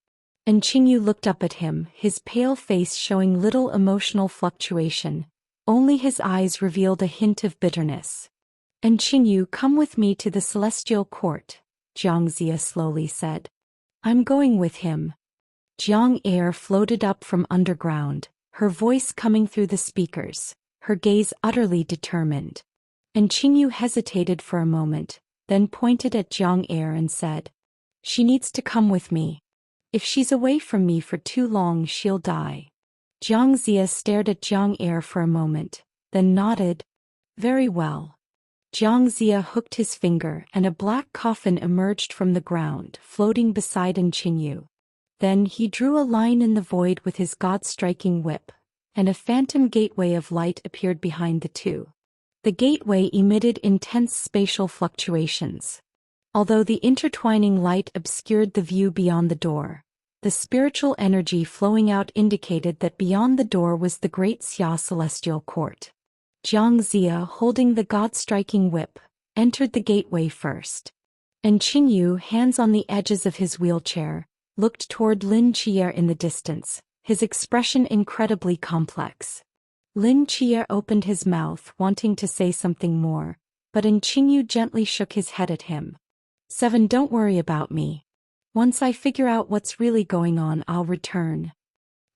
Qingyu looked up at him, his pale face showing little emotional fluctuation, only his eyes revealed a hint of bitterness. "Qingyu, come with me to the Celestial Court," Jiang Zia slowly said. "I'm going with him." Jiang Air floated up from underground, her voice coming through the speakers, her gaze utterly determined. Qingyu hesitated for a moment, then pointed at Jiang Air and said, "She needs to come with me. If she's away from me for too long, she'll die." Jiang Zia stared at Jiang Air for a moment, then nodded. "Very well." Jiang Zia hooked his finger and a black coffin emerged from the ground, floating beside Qingyu. Then he drew a line in the void with his god-striking whip, and a phantom gateway of light appeared behind the two. The gateway emitted intense spatial fluctuations. Although the intertwining light obscured the view beyond the door, the spiritual energy flowing out indicated that beyond the door was the Great Xia Celestial Court. Jiang Zia, holding the god-striking whip, entered the gateway first. Qingyu, hands on the edges of his wheelchair, looked toward Lin Chia in the distance, his expression incredibly complex. Lin Chia opened his mouth, wanting to say something more, but Qingyu gently shook his head at him. "7, don't worry about me. Once I figure out what's really going on, I'll return."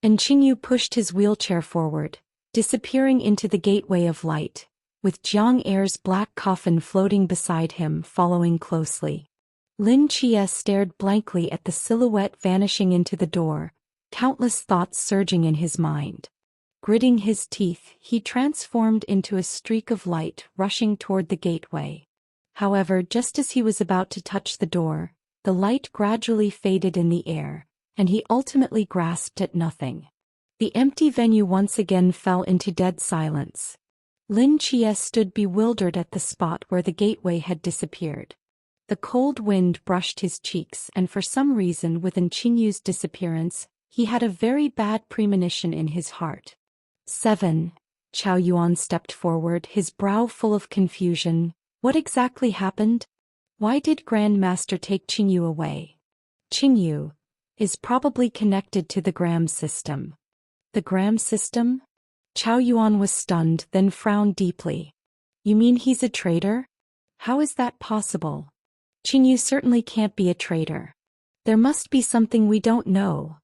Qingyu pushed his wheelchair forward, disappearing into the gateway of light, with Jiang Air's black coffin floating beside him, following closely. Lin Chia stared blankly at the silhouette vanishing into the door, countless thoughts surging in his mind. Gritting his teeth, he transformed into a streak of light rushing toward the gateway. However, just as he was about to touch the door, the light gradually faded in the air, and he ultimately grasped at nothing. The empty venue once again fell into dead silence. Lin Chia stood bewildered at the spot where the gateway had disappeared. The cold wind brushed his cheeks, and for some reason within Qingyu's disappearance, he had a very bad premonition in his heart. 7. Chao Yuan stepped forward, his brow full of confusion. What exactly happened? Why did Grand Master take Qingyu away? Qingyu is probably connected to the Gram system. The Gram system? Chao Yuan was stunned, then frowned deeply. You mean he's a traitor? How is that possible? Qingyu certainly can't be a traitor. There must be something we don't know.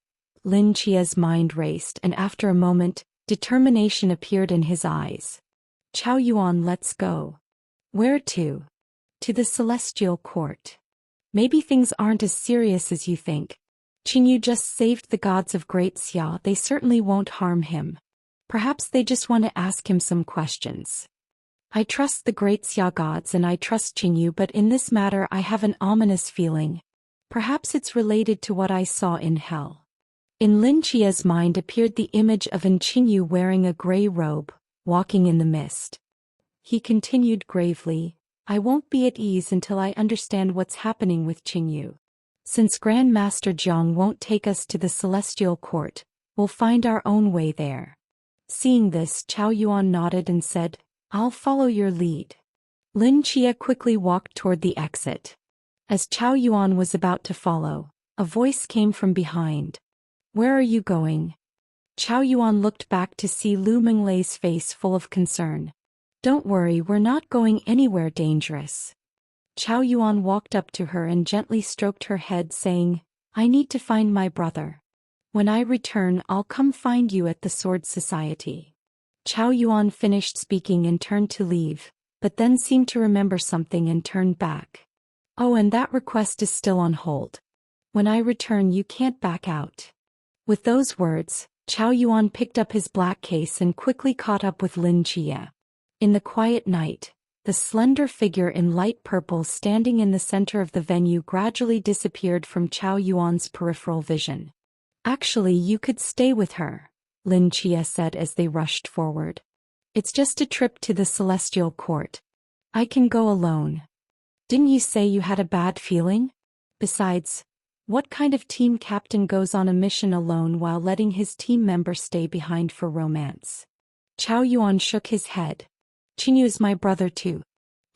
Lin Chia's mind raced, and after a moment, determination appeared in his eyes. Chao Yuan, let's go. Where to? To the Celestial Court. Maybe things aren't as serious as you think. Qingyu just saved the gods of Great Xia, they certainly won't harm him. Perhaps they just want to ask him some questions. I trust the Great Xia gods and I trust Qingyu, but in this matter I have an ominous feeling. Perhaps it's related to what I saw in hell. In Lin Chia's mind appeared the image of an Qingyu wearing a gray robe, walking in the mist. He continued gravely, I won't be at ease until I understand what's happening with Qingyu. Since Grand Master Jiang won't take us to the Celestial Court, we'll find our own way there. Seeing this, Chao Yuan nodded and said, I'll follow your lead. Lin Chia quickly walked toward the exit. As Chao Yuan was about to follow, a voice came from behind. Where are you going? Chao Yuan looked back to see Lu Minglei's face full of concern. Don't worry, we're not going anywhere dangerous. Chao Yuan walked up to her and gently stroked her head, saying, I need to find my brother. When I return, I'll come find you at the Sword Society. Chao Yuan finished speaking and turned to leave, but then seemed to remember something and turned back. Oh, and that request is still on hold. When I return, you can't back out. With those words, Chao Yuan picked up his black case and quickly caught up with Lin Chia. In the quiet night, the slender figure in light purple standing in the center of the venue gradually disappeared from Chao Yuan's peripheral vision. Actually, you could stay with her, Lin Chia said as they rushed forward. It's just a trip to the Celestial Court. I can go alone. Didn't you say you had a bad feeling? Besides, what kind of team captain goes on a mission alone while letting his team member stay behind for romance? Chao Yuan shook his head. Qingyu is my brother too.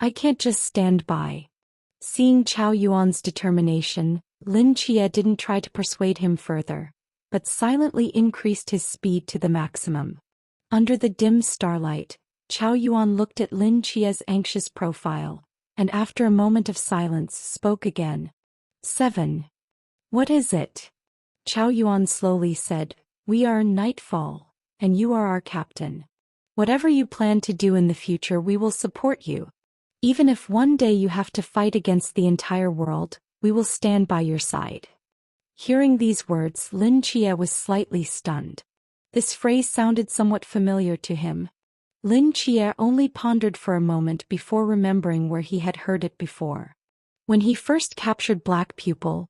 I can't just stand by. Seeing Chao Yuan's determination, Lin Chia didn't try to persuade him further, but silently increased his speed to the maximum. Under the dim starlight, Chao Yuan looked at Lin Chia's anxious profile, and after a moment of silence spoke again. 7. What is it? Chao Yuan slowly said, We are Nightfall, and you are our captain. Whatever you plan to do in the future, we will support you. Even if one day you have to fight against the entire world, we will stand by your side. Hearing these words, Lin Chia was slightly stunned. This phrase sounded somewhat familiar to him. Lin Chia only pondered for a moment before remembering where he had heard it before. When he first captured Black Pupil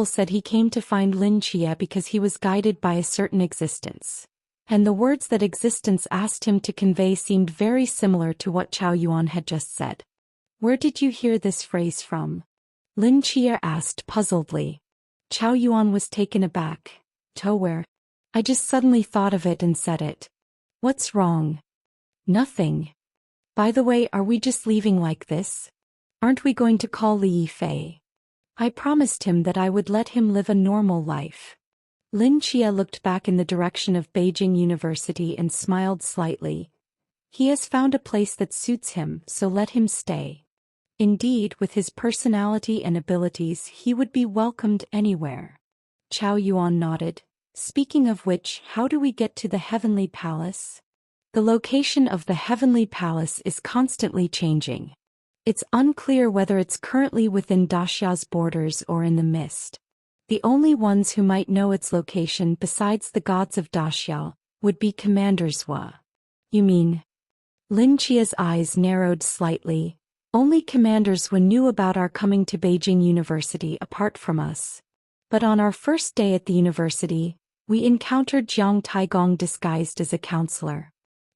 said he came to find Lin Chia because he was guided by a certain existence. And the words that existence asked him to convey seemed very similar to what Chao Yuan had just said. Where did you hear this phrase from? Lin Chia asked puzzledly. Chao Yuan was taken aback. Where? I just suddenly thought of it and said it. What's wrong? Nothing. By the way, are we just leaving like this? Aren't we going to call Li Yifei? I promised him that I would let him live a normal life. Lin Chia looked back in the direction of Beijing University and smiled slightly. He has found a place that suits him, so let him stay. Indeed, with his personality and abilities, he would be welcomed anywhere. Chao Yuan nodded. Speaking of which, how do we get to the Heavenly Palace? The location of the Heavenly Palace is constantly changing. It's unclear whether it's currently within Daxia's borders or in the mist. The only ones who might know its location besides the gods of Daxia would be Commander Zhua. You mean? Lin Chia's eyes narrowed slightly. Only Commander Zhua knew about our coming to Beijing University apart from us. But on our first day at the university, we encountered Jiang Taigong disguised as a counselor.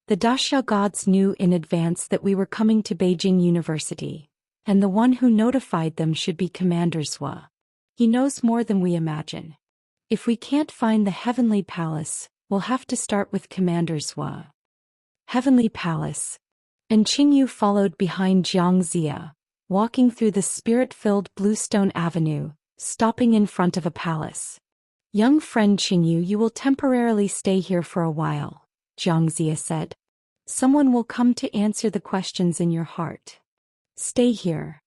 The Daxia gods knew in advance that we were coming to Beijing University, and the one who notified them should be Commander Zhua. He knows more than we imagine. If we can't find the Heavenly Palace, we'll have to start with Commander Zhua. Heavenly Palace. And Qingyu followed behind Jiang Zia, walking through the spirit-filled Bluestone Avenue, stopping in front of a palace. Young friend Qingyu, you will temporarily stay here for a while, Jiang Zia said. Someone will come to answer the questions in your heart. Stay here.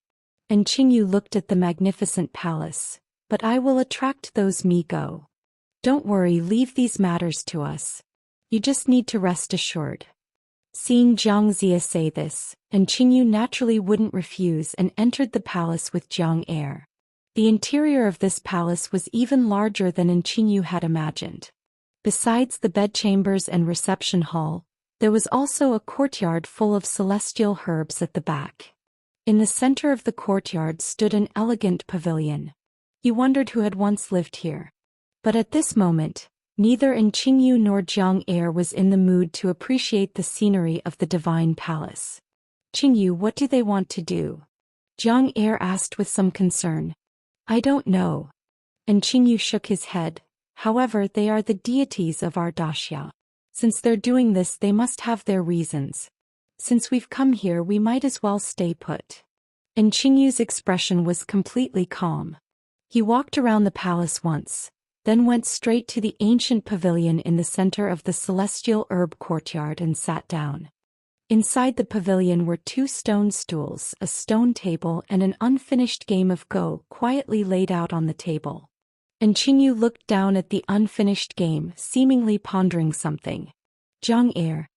And Qingyu looked at the magnificent palace. But I will attract those Mi Go. Don't worry, leave these matters to us. You just need to rest assured. Seeing Jiang Zia say this, and Qingyu naturally wouldn't refuse and entered the palace with Jiang Er. The interior of this palace was even larger than Qingyu had imagined. Besides the bedchambers and reception hall, there was also a courtyard full of celestial herbs at the back. In the center of the courtyard stood an elegant pavilion. He wondered who had once lived here. But at this moment, neither Qingyu nor Jiang Er was in the mood to appreciate the scenery of the divine palace. Qingyu, what do they want to do? Jiang Er asked with some concern. I don't know. And Qingyu shook his head. However, they are the deities of our Daxia. Since they're doing this, they must have their reasons. Since we've come here, we might as well stay put. And Qingyu's expression was completely calm. He walked around the palace once, then went straight to the ancient pavilion in the center of the celestial herb courtyard and sat down. Inside the pavilion were 2 stone stools, a stone table and an unfinished game of Go quietly laid out on the table. And Qingyu looked down at the unfinished game, seemingly pondering something. Jiang Er,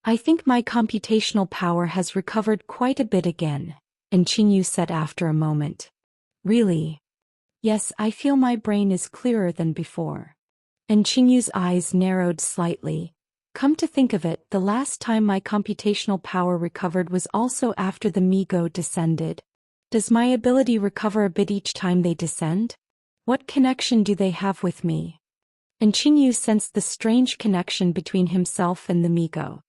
I think my computational power has recovered quite a bit again, and Qingyu said after a moment. Really? Yes, I feel my brain is clearer than before. And Qingyu's eyes narrowed slightly. Come to think of it, the last time my computational power recovered was also after the Mi-Go descended. Does my ability recover a bit each time they descend? What connection do they have with me? And Qingyu sensed the strange connection between himself and the Mi-Go.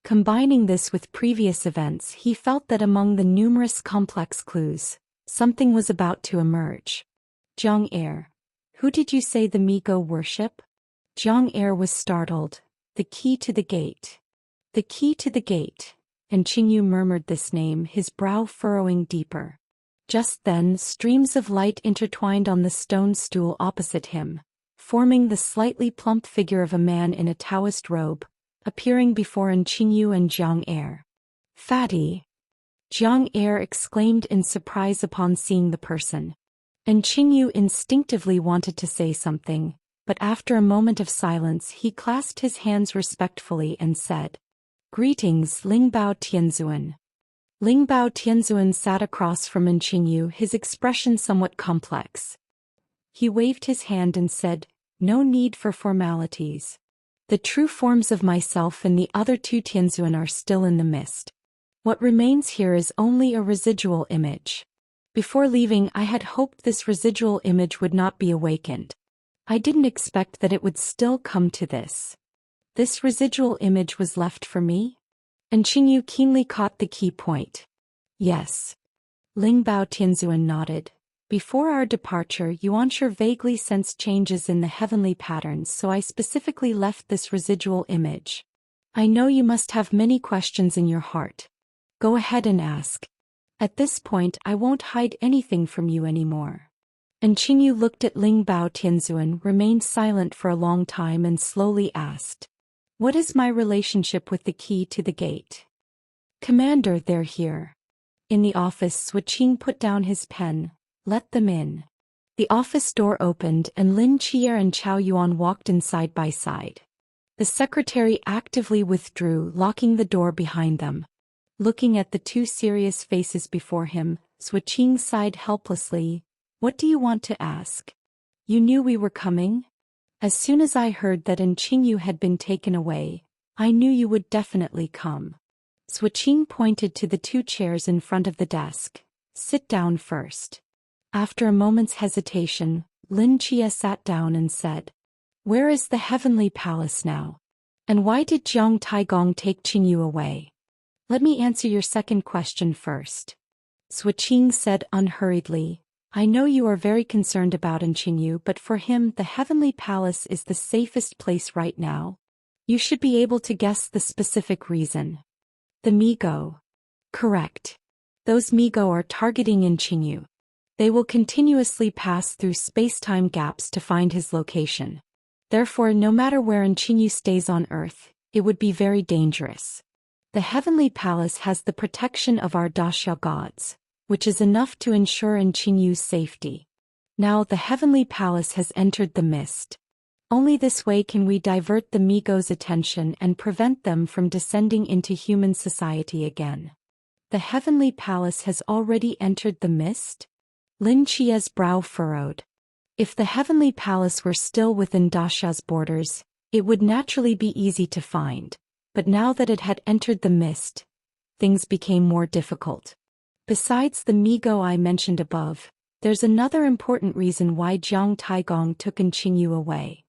Combining this with previous events, he felt that among the numerous complex clues, something was about to emerge. Jiang Er, who did you say the Mi-Go worship? Jiang Er was startled. The key to the gate. The key to the gate. And Qingyu murmured this name, his brow furrowing deeper. Just then, streams of light intertwined on the stone stool opposite him, forming the slightly plump figure of a man in a Taoist robe, appearing before Qingyu and Jiang Er. Fatty! Jiang Er exclaimed in surprise upon seeing the person. And Qingyu instinctively wanted to say something, but after a moment of silence he clasped his hands respectfully and said, Greetings, Lingbao Tianzuan. Lingbao Tianzuan sat across from Qingyu, his expression somewhat complex. He waved his hand and said, No need for formalities. The true forms of myself and the other 2 Tianzuan are still in the mist. What remains here is only a residual image. Before leaving, I had hoped this residual image would not be awakened. I didn't expect that it would still come to this. This residual image was left for me? And Qingyu keenly caught the key point. Yes. Lingbao Tianzuan nodded. Before our departure, Yuanshi vaguely sensed changes in the heavenly patterns, so I specifically left this residual image. I know you must have many questions in your heart. Go ahead and ask. At this point, I won't hide anything from you anymore. And Qingyu looked at Lingbao Tianzuan, remained silent for a long time and slowly asked, What is my relationship with the key to the gate? Commander, they're here. In the office, Suqing put down his pen. Let them in. The office door opened and Lin Qier and Chao Yuan walked in side by side. The secretary actively withdrew, locking the door behind them. Looking at the 2 serious faces before him, Suqing sighed helplessly. What do you want to ask? You knew we were coming? As soon as I heard that Qingyu had been taken away, I knew you would definitely come. Suqing pointed to the 2 chairs in front of the desk. Sit down first. After a moment's hesitation, Lin Qier sat down and said, Where is the heavenly palace now? And why did Jiang Taigong take Qingyu away? Let me answer your second question first. Suqing said unhurriedly, I know you are very concerned about Qingyu, but for him the heavenly palace is the safest place right now. You should be able to guess the specific reason. The Mi-Go. Correct. Those Mi-Go are targeting Qingyu. They will continuously pass through space-time gaps to find his location. Therefore, no matter where Qingyu stays on Earth, it would be very dangerous. The heavenly palace has the protection of our Daxia gods, which is enough to ensure Qingyu's safety. Now the heavenly palace has entered the mist. Only this way can we divert the Migos' attention and prevent them from descending into human society again. The heavenly palace has already entered the mist? Lin Chia's brow furrowed. If the heavenly palace were still within Dasha's borders, it would naturally be easy to find, but now that it had entered the mist, things became more difficult. Besides the Migo I mentioned above, there's another important reason why Jiang Taigong took Qingyu away.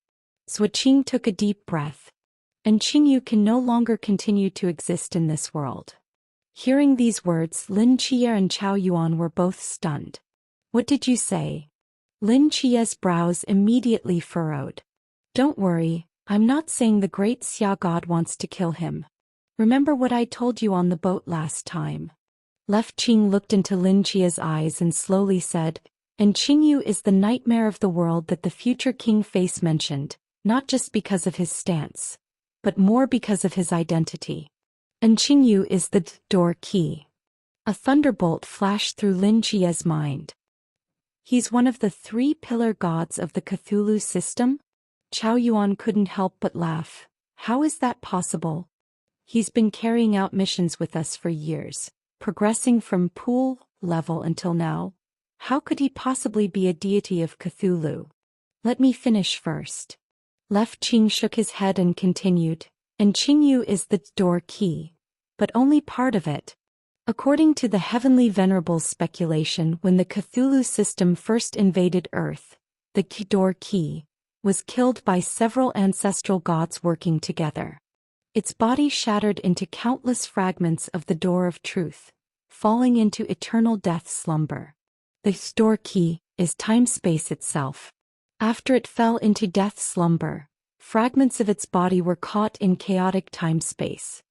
Suoqing took a deep breath. And Qingyu can no longer continue to exist in this world. Hearing these words, Lin Chia and Chao Yuan were both stunned. What did you say? Lin Chia's brows immediately furrowed. Don't worry, I'm not saying the great Xia god wants to kill him. Remember what I told you on the boat last time. Left Qing looked into Lin Chia's eyes and slowly said, and Qingyu is the nightmare of the world that the future king face mentioned, not just because of his stance, but more because of his identity. And Qingyu is the door key. A thunderbolt flashed through Lin Chia's mind. He's one of the 3 pillar gods of the Cthulhu system? Chao Yuan couldn't help but laugh. How is that possible? He's been carrying out missions with us for years, progressing from pool level until now. How could he possibly be a deity of Cthulhu? Let me finish first. Left Qing shook his head and continued, and Qingyu is the door key, but only part of it. According to the Heavenly Venerable's speculation, when the Cthulhu system first invaded Earth, the door key was killed by several ancestral gods working together. Its body shattered into countless fragments of the door of truth, falling into eternal death slumber. The door key is time-space itself. After it fell into death slumber, fragments of its body were caught in chaotic time-space.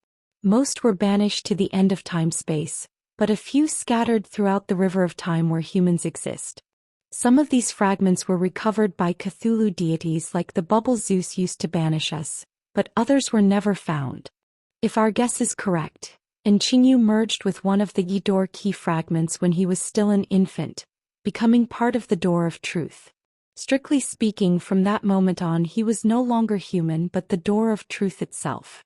Most were banished to the end of time-space, but a few scattered throughout the river of time where humans exist. Some of these fragments were recovered by Cthulhu deities like the bubble Zeus used to banish us, but others were never found. If our guess is correct, and Qingyu merged with one of the door key fragments when he was still an infant, becoming part of the door of truth. Strictly speaking, from that moment on he was no longer human but the door of truth itself.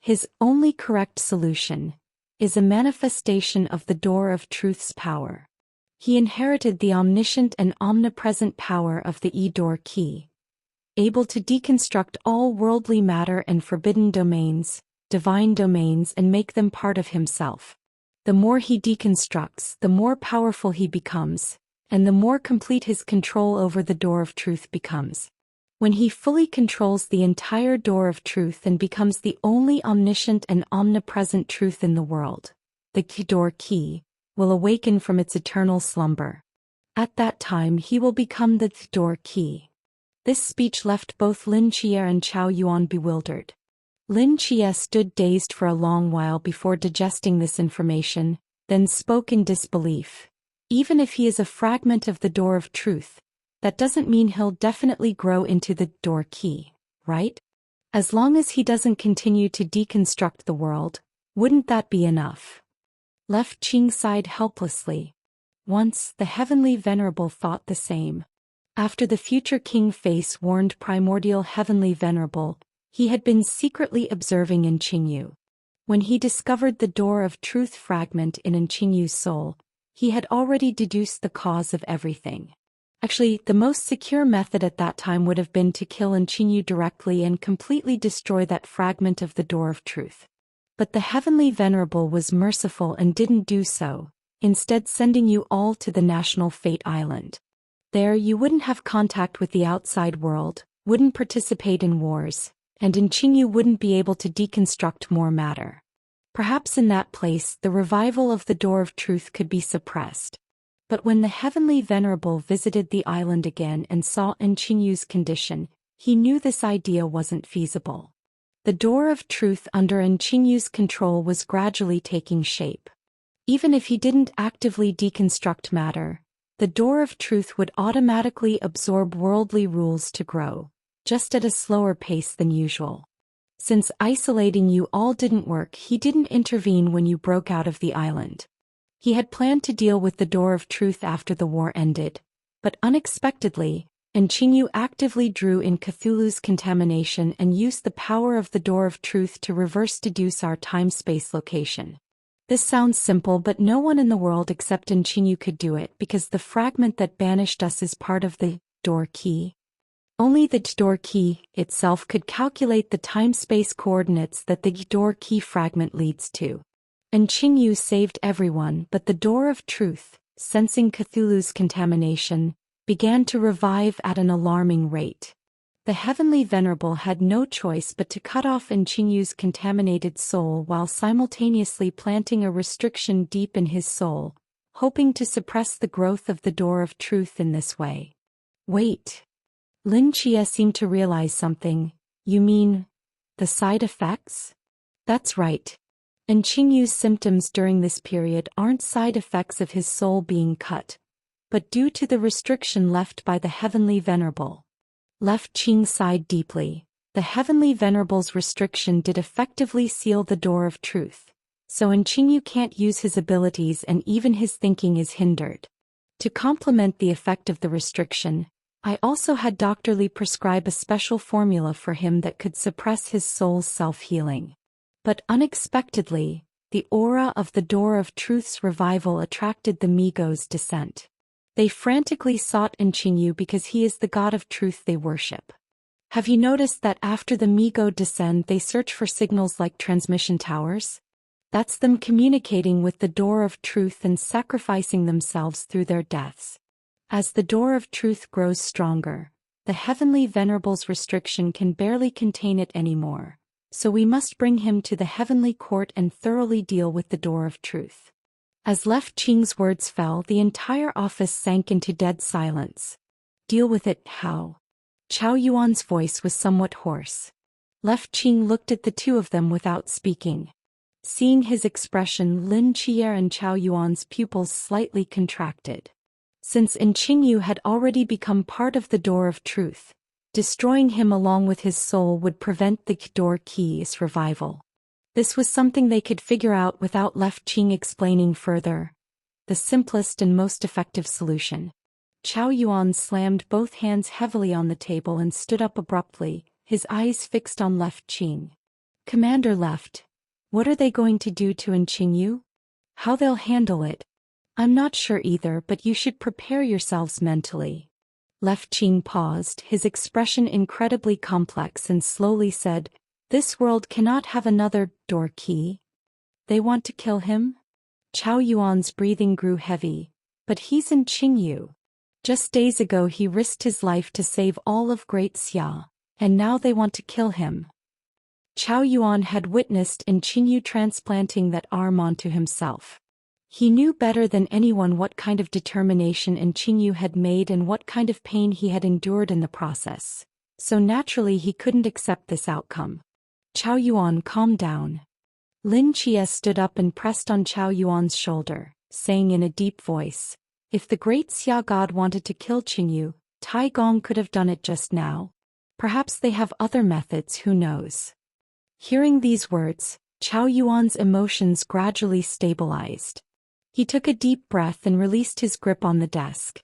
His only correct solution is a manifestation of the door of truth's power. He inherited the omniscient and omnipresent power of the door key, able to deconstruct all worldly matter and forbidden domains, divine domains, and make them part of himself. The more he deconstructs, the more powerful he becomes, and the more complete his control over the door of truth becomes. When he fully controls the entire door of truth and becomes the only omniscient and omnipresent truth in the world, the door key will awaken from its eternal slumber. At that time he will become the door key. This speech left both Lin Chia and Chao Yuan bewildered. Lin Chia stood dazed for a long while before digesting this information, then spoke in disbelief. Even if he is a fragment of the door of truth, that doesn't mean he'll definitely grow into the door key, right? As long as he doesn't continue to deconstruct the world, wouldn't that be enough? Left Qing sighed helplessly. Once, the Heavenly Venerable thought the same. After the future King Face warned Primordial Heavenly Venerable, he had been secretly observing in Qingyu. When he discovered the door of truth fragment in Qingyu's soul, he had already deduced the cause of everything. Actually, the most secure method at that time would have been to kill Qingyu directly and completely destroy that fragment of the door of truth. But the Heavenly Venerable was merciful and didn't do so, instead sending you all to the National Fate Island. There you wouldn't have contact with the outside world, wouldn't participate in wars, and Qingyu wouldn't be able to deconstruct more matter. Perhaps in that place the revival of the door of truth could be suppressed. But when the Heavenly Venerable visited the island again and saw Qingyu's condition, he knew this idea wasn't feasible. The door of truth under Qingyu's control was gradually taking shape. Even if he didn't actively deconstruct matter, the door of truth would automatically absorb worldly rules to grow, just at a slower pace than usual. Since isolating you all didn't work, he didn't intervene when you broke out of the island. He had planned to deal with the door of truth after the war ended, but unexpectedly, and Qingyu actively drew in Cthulhu's contamination and used the power of the Door of Truth to reverse deduce our time-space location. This sounds simple, but no one in the world except Qingyu could do it because the fragment that banished us is part of the door key. Only the door key itself could calculate the time-space coordinates that the door key fragment leads to. And Qingyu saved everyone, but the Door of Truth, sensing Cthulhu's contamination, began to revive at an alarming rate. The Heavenly Venerable had no choice but to cut off Qingyu's contaminated soul while simultaneously planting a restriction deep in his soul, hoping to suppress the growth of the Door of Truth in this way. Wait. Lin Chia seemed to realize something. You mean the side effects? That's right. And Qingyu's symptoms during this period aren't side effects of his soul being cut, but due to the restriction left by the Heavenly Venerable. Left Qing sighed deeply. The Heavenly Venerable's restriction did effectively seal the Door of Truth, so Qingyu can't use his abilities and even his thinking is hindered. To complement the effect of the restriction, I also had Dr. Li prescribe a special formula for him that could suppress his soul's self-healing. But unexpectedly, the aura of the Door of Truth's revival attracted the Migo's descent. They frantically sought Qingyu because he is the God of Truth they worship. Have you noticed that after the Migo descend they search for signals like transmission towers? That's them communicating with the Door of Truth and sacrificing themselves through their deaths. As the Door of Truth grows stronger, the Heavenly Venerable's restriction can barely contain it anymore, so we must bring him to the Heavenly Court and thoroughly deal with the Door of Truth. As Left Qing's words fell, the entire office sank into dead silence. Deal with it, how? Chao Yuan's voice was somewhat hoarse. Left Qing looked at the two of them without speaking. Seeing his expression, Lin Chia and Chao Yuan's pupils slightly contracted. Since Qingyu had already become part of the Door of Truth, destroying him along with his soul would prevent the door key's revival. This was something they could figure out without Left Qing explaining further. The simplest and most effective solution. Chao Yuan slammed both hands heavily on the table and stood up abruptly, his eyes fixed on Left Qing. Commander Left, what are they going to do to Qingyu? How they'll handle it? I'm not sure either, but you should prepare yourselves mentally. Left Qing paused, his expression incredibly complex, and slowly said, This world cannot have another door key. They want to kill him? Chao Yuan's breathing grew heavy. But he's Qingyu. Just days ago he risked his life to save all of Great Xia, and now they want to kill him. Chao Yuan had witnessed Qingyu transplanting that arm onto himself. He knew better than anyone what kind of determination Qingyu had made and what kind of pain he had endured in the process, so naturally he couldn't accept this outcome. Chao Yuan, calm down. Lin Chia stood up and pressed on Chao Yuan's shoulder, saying in a deep voice, If the great Xia god wanted to kill Qingyu, Tai Gong could have done it just now. Perhaps they have other methods, who knows. Hearing these words, Chao Yuan's emotions gradually stabilized. He took a deep breath and released his grip on the desk.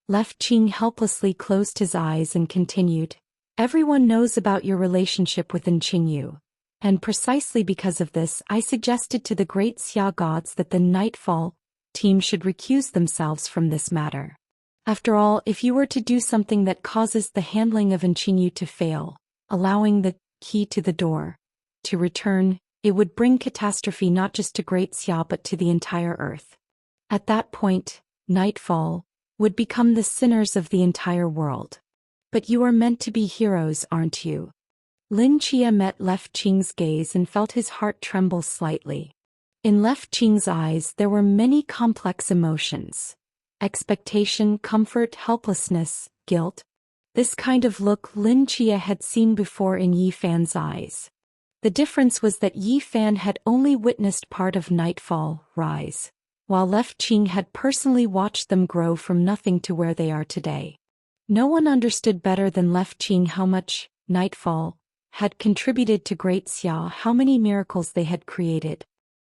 Left Qing helplessly closed his eyes and continued, Everyone knows about your relationship with Qingyu. And precisely because of this, I suggested to the great Xia gods that the Nightfall team should recuse themselves from this matter. After all, if you were to do something that causes the handling of Qingyu to fail, allowing the key to the door to return, it would bring catastrophe not just to Great Xia but to the entire earth. At that point, Nightfall would become the sinners of the entire world. But you are meant to be heroes, aren't you? Lin Chia met Left Qing's gaze and felt his heart tremble slightly. In Left Qing's eyes there were many complex emotions. Expectation, comfort, helplessness, guilt. This kind of look Lin Chia had seen before in Yi Fan's eyes. The difference was that Yi Fan had only witnessed part of Nightfall rise, while Left Qing had personally watched them grow from nothing to where they are today. No one understood better than Left Qing how much Nightfall had contributed to Great Xia, how many miracles they had created.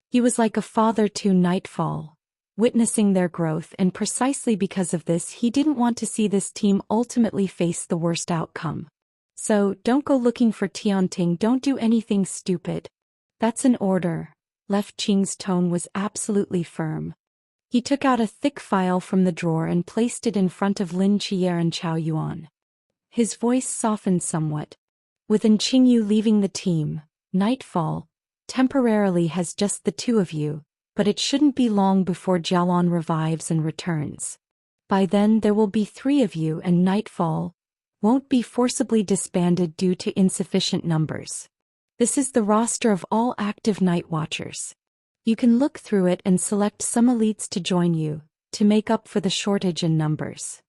He was like a father to Nightfall, witnessing their growth, and precisely because of this he didn't want to see this team ultimately face the worst outcome. So, don't go looking for Tianting, don't do anything stupid. That's an order. Left Qing's tone was absolutely firm. He took out a thick file from the drawer and placed it in front of Lin Qier and Chao Yuan. His voice softened somewhat. With Qingyu leaving the team, Nightfall temporarily has just the two of you, but it shouldn't be long before Jialan revives and returns. By then there will be three of you and Nightfall won't be forcibly disbanded due to insufficient numbers. This is the roster of all active Night Watchers. You can look through it and select some elites to join you, to make up for the shortage in numbers.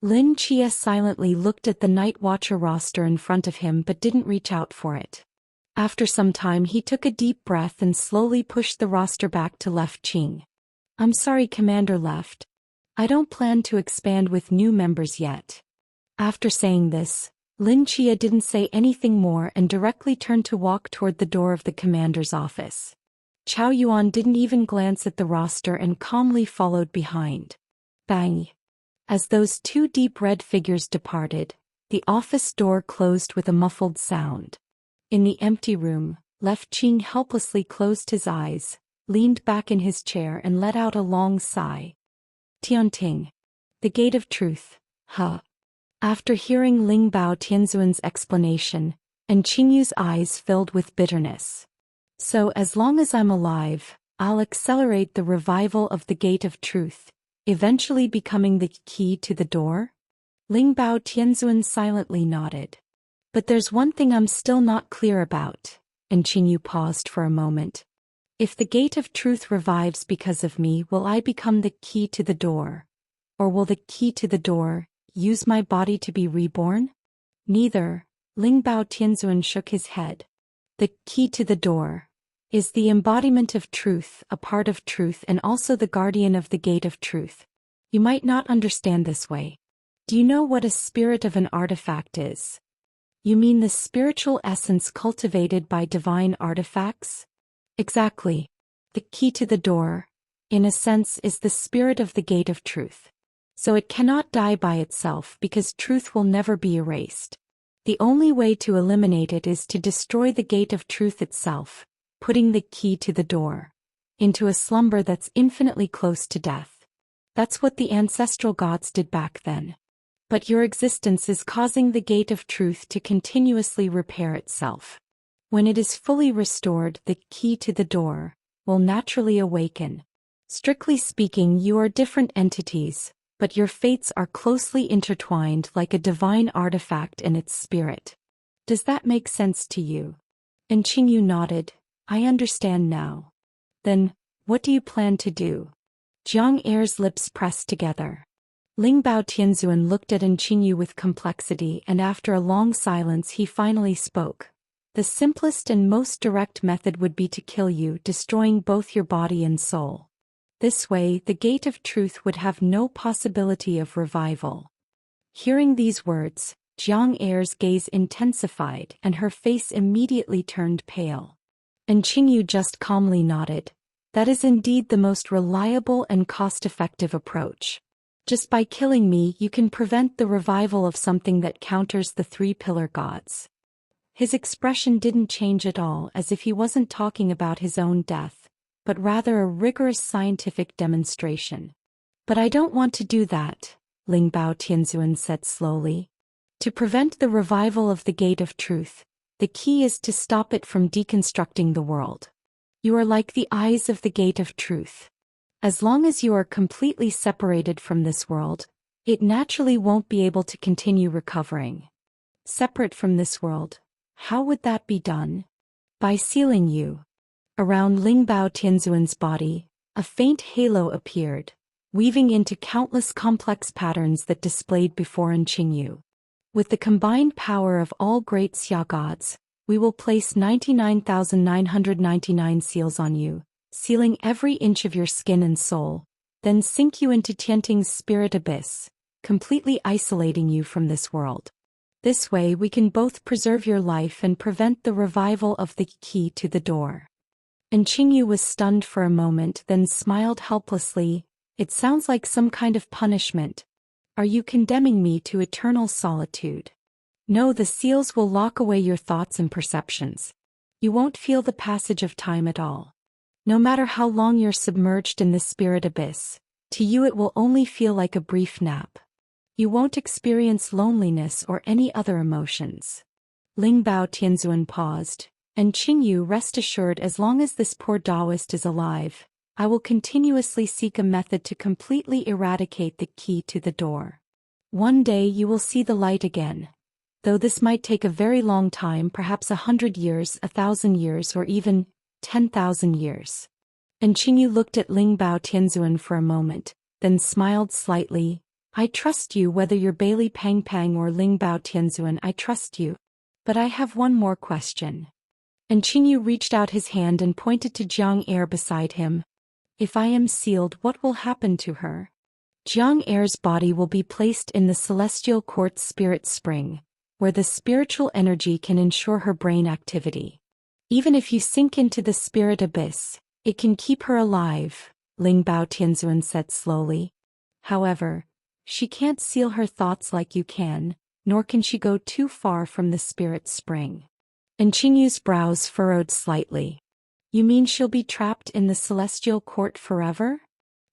Lin Qier silently looked at the Night Watcher roster in front of him but didn't reach out for it. After some time he took a deep breath and slowly pushed the roster back to Left Qing. I'm sorry, Commander Left. I don't plan to expand with new members yet. After saying this, Lin Qier didn't say anything more and directly turned to walk toward the door of the commander's office. Chao Yuan didn't even glance at the roster and calmly followed behind. Bang! As those two deep red figures departed, the office door closed with a muffled sound. In the empty room, Left Qing helplessly closed his eyes, leaned back in his chair and let out a long sigh. Tianting. The Gate of Truth, huh? After hearing Ling Bao Tianzuan's explanation, Qingyu's eyes filled with bitterness. So as long as I'm alive, I'll accelerate the revival of the Gate of Truth, eventually becoming the key to the door? Ling Bao Tianzuan silently nodded. But there's one thing I'm still not clear about, Qingyu paused for a moment. If the Gate of Truth revives because of me, will I become the key to the door? Or will the key to the door use my body to be reborn? Neither. Ling Bao Tianzuan shook his head. The key to the door is the embodiment of truth, a part of truth, and also the guardian of the Gate of Truth. You might not understand this way. Do you know what a spirit of an artifact is? You mean the spiritual essence cultivated by divine artifacts? Exactly. The key to the door, in a sense, is the spirit of the Gate of Truth. So it cannot die by itself because truth will never be erased. The only way to eliminate it is to destroy the Gate of Truth itself, putting the key to the door into a slumber that's infinitely close to death. That's what the ancestral gods did back then. But your existence is causing the Gate of Truth to continuously repair itself. When it is fully restored, the key to the door will naturally awaken. Strictly speaking, you are different entities, but your fates are closely intertwined like a divine artifact and its spirit. Does that make sense to you? Qingyu nodded. I understand now. Then, what do you plan to do? Jiang Er's lips pressed together. Ling Bao Tianzuan looked at Qingyu with complexity, and after a long silence he finally spoke. The simplest and most direct method would be to kill you, destroying both your body and soul. This way, the Gate of Truth would have no possibility of revival. Hearing these words, Jiang Er's gaze intensified and her face immediately turned pale. Qingyu just calmly nodded. That is indeed the most reliable and cost-effective approach. Just by killing me, you can prevent the revival of something that counters the three pillar gods. His expression didn't change at all, as if he wasn't talking about his own death, but rather a rigorous scientific demonstration. But I don't want to do that, Ling Bao Tianzuan said slowly. To prevent the revival of the Gate of Truth, the key is to stop it from deconstructing the world. You are like the eyes of the Gate of Truth. As long as you are completely separated from this world, it naturally won't be able to continue recovering. Separate from this world, how would that be done? By sealing you. Around Ling Bao Tianzuan's body, a faint halo appeared, weaving into countless complex patterns that displayed before Qingyu. With the combined power of all great Xia gods, we will place 99,999 seals on you, sealing every inch of your skin and soul, then sink you into Tianting's spirit abyss, completely isolating you from this world. This way we can both preserve your life and prevent the revival of the key to the door. Qingyu was stunned for a moment, then smiled helplessly. It sounds like some kind of punishment. Are you condemning me to eternal solitude? No, the seals will lock away your thoughts and perceptions. You won't feel the passage of time at all. No matter how long you're submerged in the spirit abyss, to you it will only feel like a brief nap. You won't experience loneliness or any other emotions. Ling Bao Tianzuan paused, and Qingyu, rest assured, as long as this poor Taoist is alive, I will continuously seek a method to completely eradicate the key to the door. One day you will see the light again. Though this might take a very long time, perhaps 100 years, 1,000 years, or even 10,000 years. And Qingyu looked at Ling Bao Tianzuan for a moment, then smiled slightly. I trust you whether you're Bailey Pang Pang or Ling Bao Tianzuan, I trust you. But I have one more question. And Qingyu reached out his hand and pointed to Jiang Er beside him. If I am sealed, what will happen to her? Jiang Er's body will be placed in the Celestial Court's spirit spring, where the spiritual energy can ensure her brain activity. Even if you sink into the spirit abyss, it can keep her alive, Ling Bao Tianzuan said slowly. However, she can't seal her thoughts like you can, nor can she go too far from the spirit spring. And Qingyu's brows furrowed slightly. You mean she'll be trapped in the Celestial Court forever?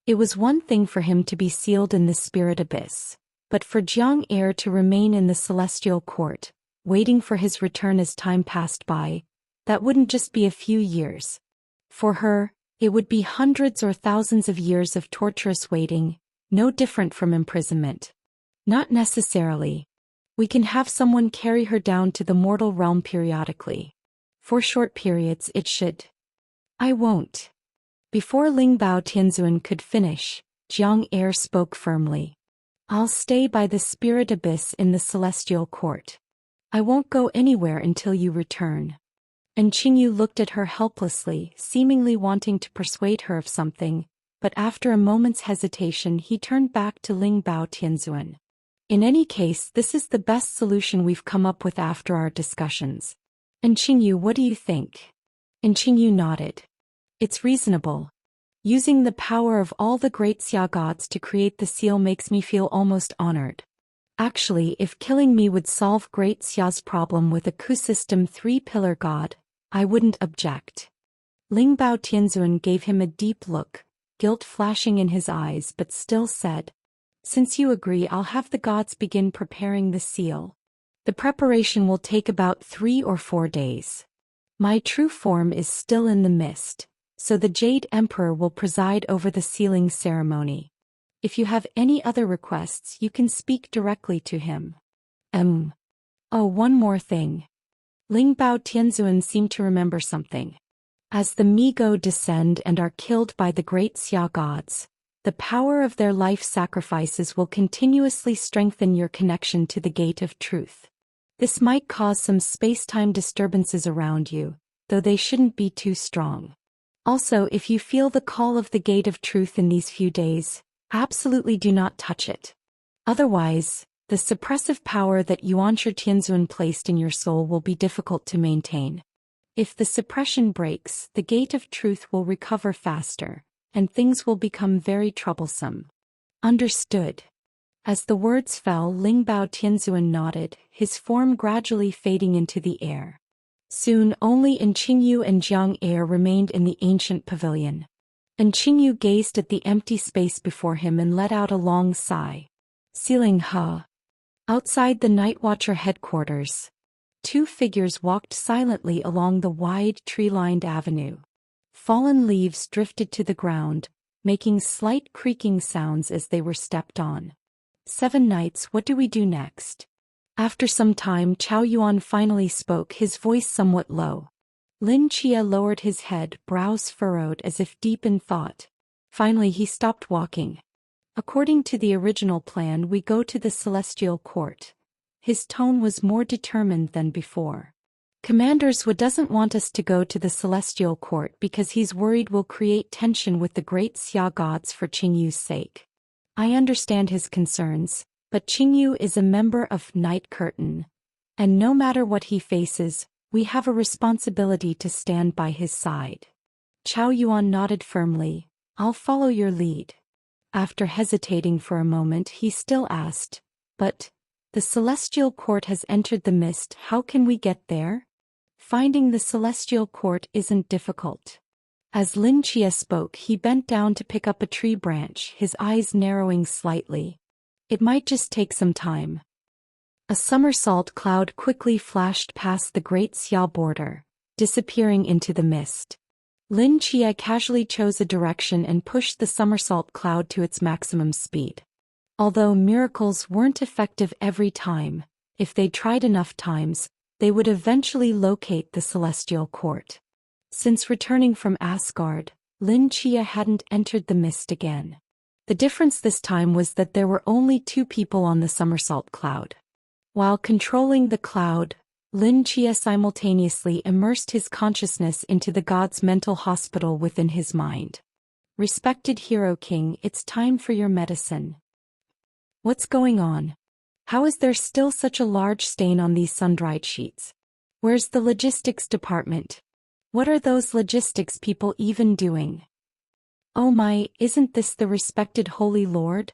It was one thing for him to be sealed in the spirit abyss, but for Jiang Er to remain in the Celestial Court, waiting for his return as time passed by, that wouldn't just be a few years. For her, it would be hundreds or thousands of years of torturous waiting, no different from imprisonment. Not necessarily. We can have someone carry her down to the mortal realm periodically. For short periods it should. I won't. Before Ling Bao Tianzuan could finish, Jiang Er spoke firmly. I'll stay by the spirit abyss in the Celestial Court. I won't go anywhere until you return. And Qingyu looked at her helplessly, seemingly wanting to persuade her of something, but after a moment's hesitation he turned back to Ling Bao Tianzuan. In any case, this is the best solution we've come up with after our discussions. And Qingyu, what do you think? And Qingyu nodded. It's reasonable. Using the power of all the great Xia gods to create the seal makes me feel almost honored. Actually, if killing me would solve Great Xia's problem with a Ku system 3-pillar god, I wouldn't object. Ling Bao Tianzuan gave him a deep look, guilt flashing in his eyes, but still said, Since you agree, I'll have the gods begin preparing the seal. The preparation will take about 3 or 4 days. My true form is still in the mist, so the Jade Emperor will preside over the sealing ceremony. If you have any other requests, you can speak directly to him. Oh, one more thing. Ling Bao Tianzuan seemed to remember something. As the Mi-Go descend and are killed by the great Xia gods, the power of their life sacrifices will continuously strengthen your connection to the gate of truth. This might cause some space-time disturbances around you, though they shouldn't be too strong. Also, if you feel the call of the gate of truth in these few days, absolutely do not touch it. Otherwise, the suppressive power that Yuanshi Tianzuan placed in your soul will be difficult to maintain. If the suppression breaks, the gate of truth will recover faster, and things will become very troublesome. Understood. As the words fell, Ling Bao Tianzuan nodded, his form gradually fading into the air. Soon only Qingyu and Jiang Er remained in the ancient pavilion. And Qingyu gazed at the empty space before him and let out a long sigh. Sealing Ha. Outside the Nightwatcher headquarters, 2 figures walked silently along the wide tree-lined avenue. Fallen leaves drifted to the ground, making slight creaking sounds as they were stepped on. 7 Knights, what do we do next? After some time, Chao Yuan finally spoke, his voice somewhat low. Lin Chia lowered his head, brows furrowed as if deep in thought. Finally he stopped walking. According to the original plan, we go to the Celestial Court. His tone was more determined than before. Commander Zhou doesn't want us to go to the Celestial Court because he's worried we'll create tension with the great Xia gods for Qingyu's sake. I understand his concerns, but Qingyu is a member of Night Curtain, and no matter what he faces, we have a responsibility to stand by his side. Chao Yuan nodded firmly. I'll follow your lead. After hesitating for a moment, he still asked, "But, the celestial court has entered the mist, how can we get there?" Finding the celestial court isn't difficult. As Lin Chia spoke, he bent down to pick up a tree branch, his eyes narrowing slightly. It might just take some time. A somersault cloud quickly flashed past the Great Xia border, disappearing into the mist. Lin Chia casually chose a direction and pushed the somersault cloud to its maximum speed. Although miracles weren't effective every time, if they tried enough times, they would eventually locate the celestial court. Since returning from Asgard, Lin Chia hadn't entered the mist again. The difference this time was that there were only 2 people on the somersault cloud. While controlling the cloud, Lin Chia simultaneously immersed his consciousness into the god's mental hospital within his mind. "Respected Hero King, it's time for your medicine." "What's going on? How is there still such a large stain on these sun-dried sheets? Where's the logistics department? What are those logistics people even doing? Oh my, isn't this the respected Holy Lord?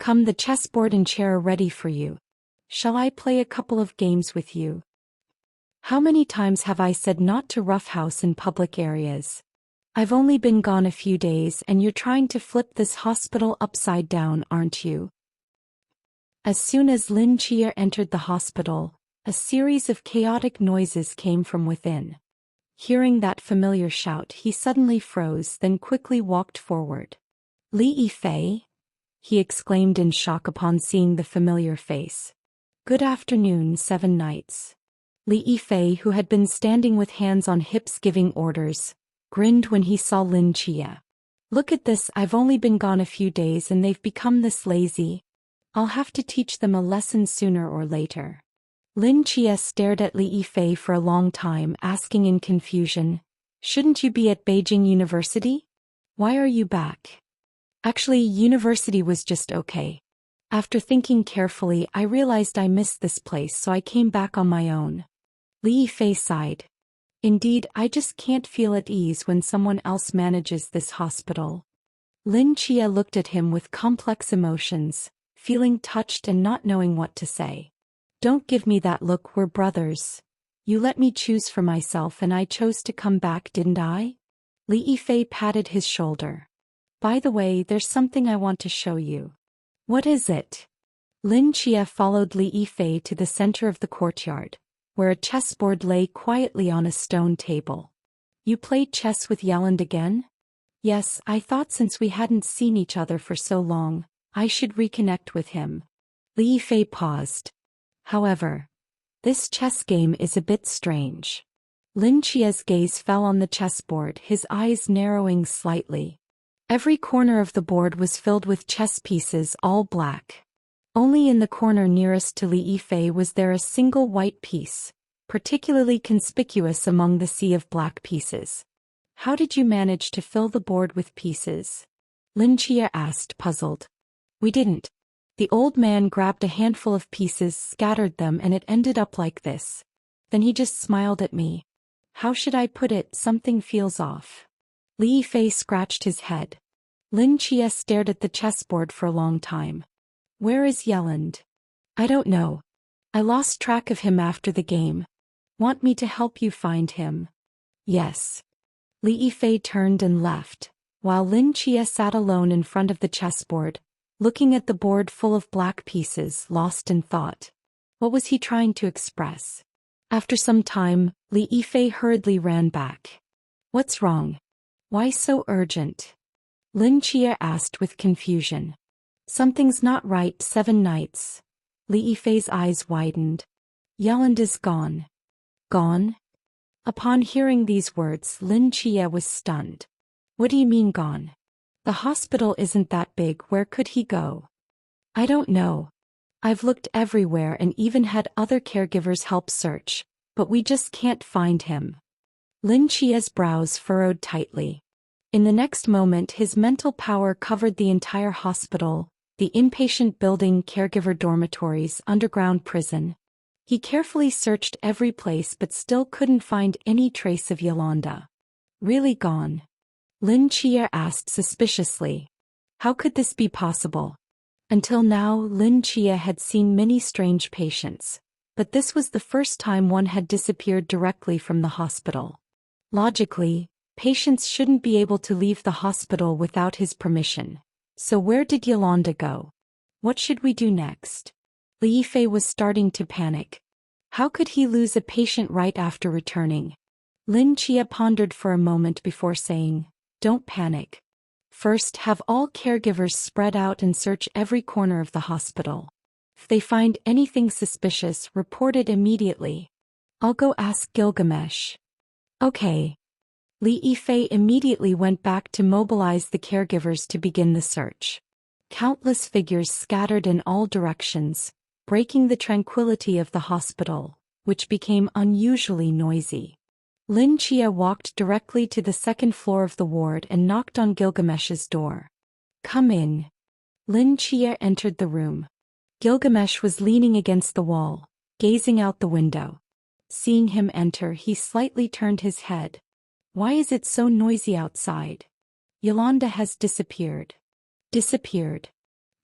Come, the chessboard and chair are ready for you. Shall I play a couple of games with you? How many times have I said not to roughhouse in public areas? I've only been gone a few days and you're trying to flip this hospital upside down, aren't you?" As soon as Lin Chia entered the hospital, a series of chaotic noises came from within. Hearing that familiar shout, he suddenly froze, then quickly walked forward. "Li Yifei?" he exclaimed in shock upon seeing the familiar face. "Good afternoon, 7 Knights." Li Yifei, who had been standing with hands on hips giving orders, grinned when he saw Lin Chia. "Look at this, I've only been gone a few days and they've become this lazy. I'll have to teach them a lesson sooner or later." Lin Chia stared at Li Yifei for a long time, asking in confusion, "Shouldn't you be at Beijing University? Why are you back?" "Actually, university was just okay. After thinking carefully, I realized I missed this place, so I came back on my own." Li Yifei sighed. "Indeed, I just can't feel at ease when someone else manages this hospital." Lin Chia looked at him with complex emotions, feeling touched and not knowing what to say. "Don't give me that look, we're brothers. You let me choose for myself and I chose to come back, didn't I?" Li Yifei patted his shoulder. "By the way, there's something I want to show you." "What is it?" Lin Chia followed Li Yifei to the center of the courtyard, where a chessboard lay quietly on a stone table. "You played chess with Yelland again?" "Yes, I thought since we hadn't seen each other for so long, I should reconnect with him." Li Yifei paused. "However, this chess game is a bit strange." Lin Chia's gaze fell on the chessboard, his eyes narrowing slightly. Every corner of the board was filled with chess pieces, all black. Only in the corner nearest to Li Yifei was there a single white piece, particularly conspicuous among the sea of black pieces. "How did you manage to fill the board with pieces?" Lin Chia asked, puzzled. "We didn't. The old man grabbed a handful of pieces, scattered them, and it ended up like this. Then he just smiled at me. How should I put it, something feels off." Li Yifei scratched his head. Lin Chia stared at the chessboard for a long time. "Where is Yelland?" "I don't know. I lost track of him after the game. Want me to help you find him?" "Yes." Li Yifei turned and left, while Lin Chia sat alone in front of the chessboard, looking at the board full of black pieces, lost in thought. What was he trying to express? After some time, Li Yifei hurriedly ran back. "What's wrong? Why so urgent?" Lin Chia asked with confusion. "Something's not right, 7 Knights." Li Yifei's eyes widened. "Yelland is gone." "Gone?" Upon hearing these words, Lin Chia was stunned. "What do you mean gone? The hospital isn't that big, where could he go?" "I don't know. I've looked everywhere and even had other caregivers help search, but we just can't find him." Lin Chia's brows furrowed tightly. In the next moment, his mental power covered the entire hospital, the inpatient building, caregiver dormitories, underground prison. He carefully searched every place but still couldn't find any trace of Yolanda. "Really gone?" Lin Chia asked suspiciously. How could this be possible? Until now, Lin Chia had seen many strange patients, but this was the first time one had disappeared directly from the hospital. Logically, patients shouldn't be able to leave the hospital without his permission. So where did Yolanda go? What should we do next? Li Yifei was starting to panic. How could he lose a patient right after returning? Lin Chia pondered for a moment before saying, "Don't panic. First, have all caregivers spread out and search every corner of the hospital. If they find anything suspicious, report it immediately. I'll go ask Gilgamesh." Okay. Li Yifei immediately went back to mobilize the caregivers to begin the search. Countless figures scattered in all directions, breaking the tranquility of the hospital, which became unusually noisy. Lin Chia walked directly to the second floor of the ward and knocked on Gilgamesh's door. "Come in." Lin Chia entered the room. Gilgamesh was leaning against the wall, gazing out the window. Seeing him enter, he slightly turned his head. "Why is it so noisy outside?" "Yolanda has disappeared." "Disappeared?"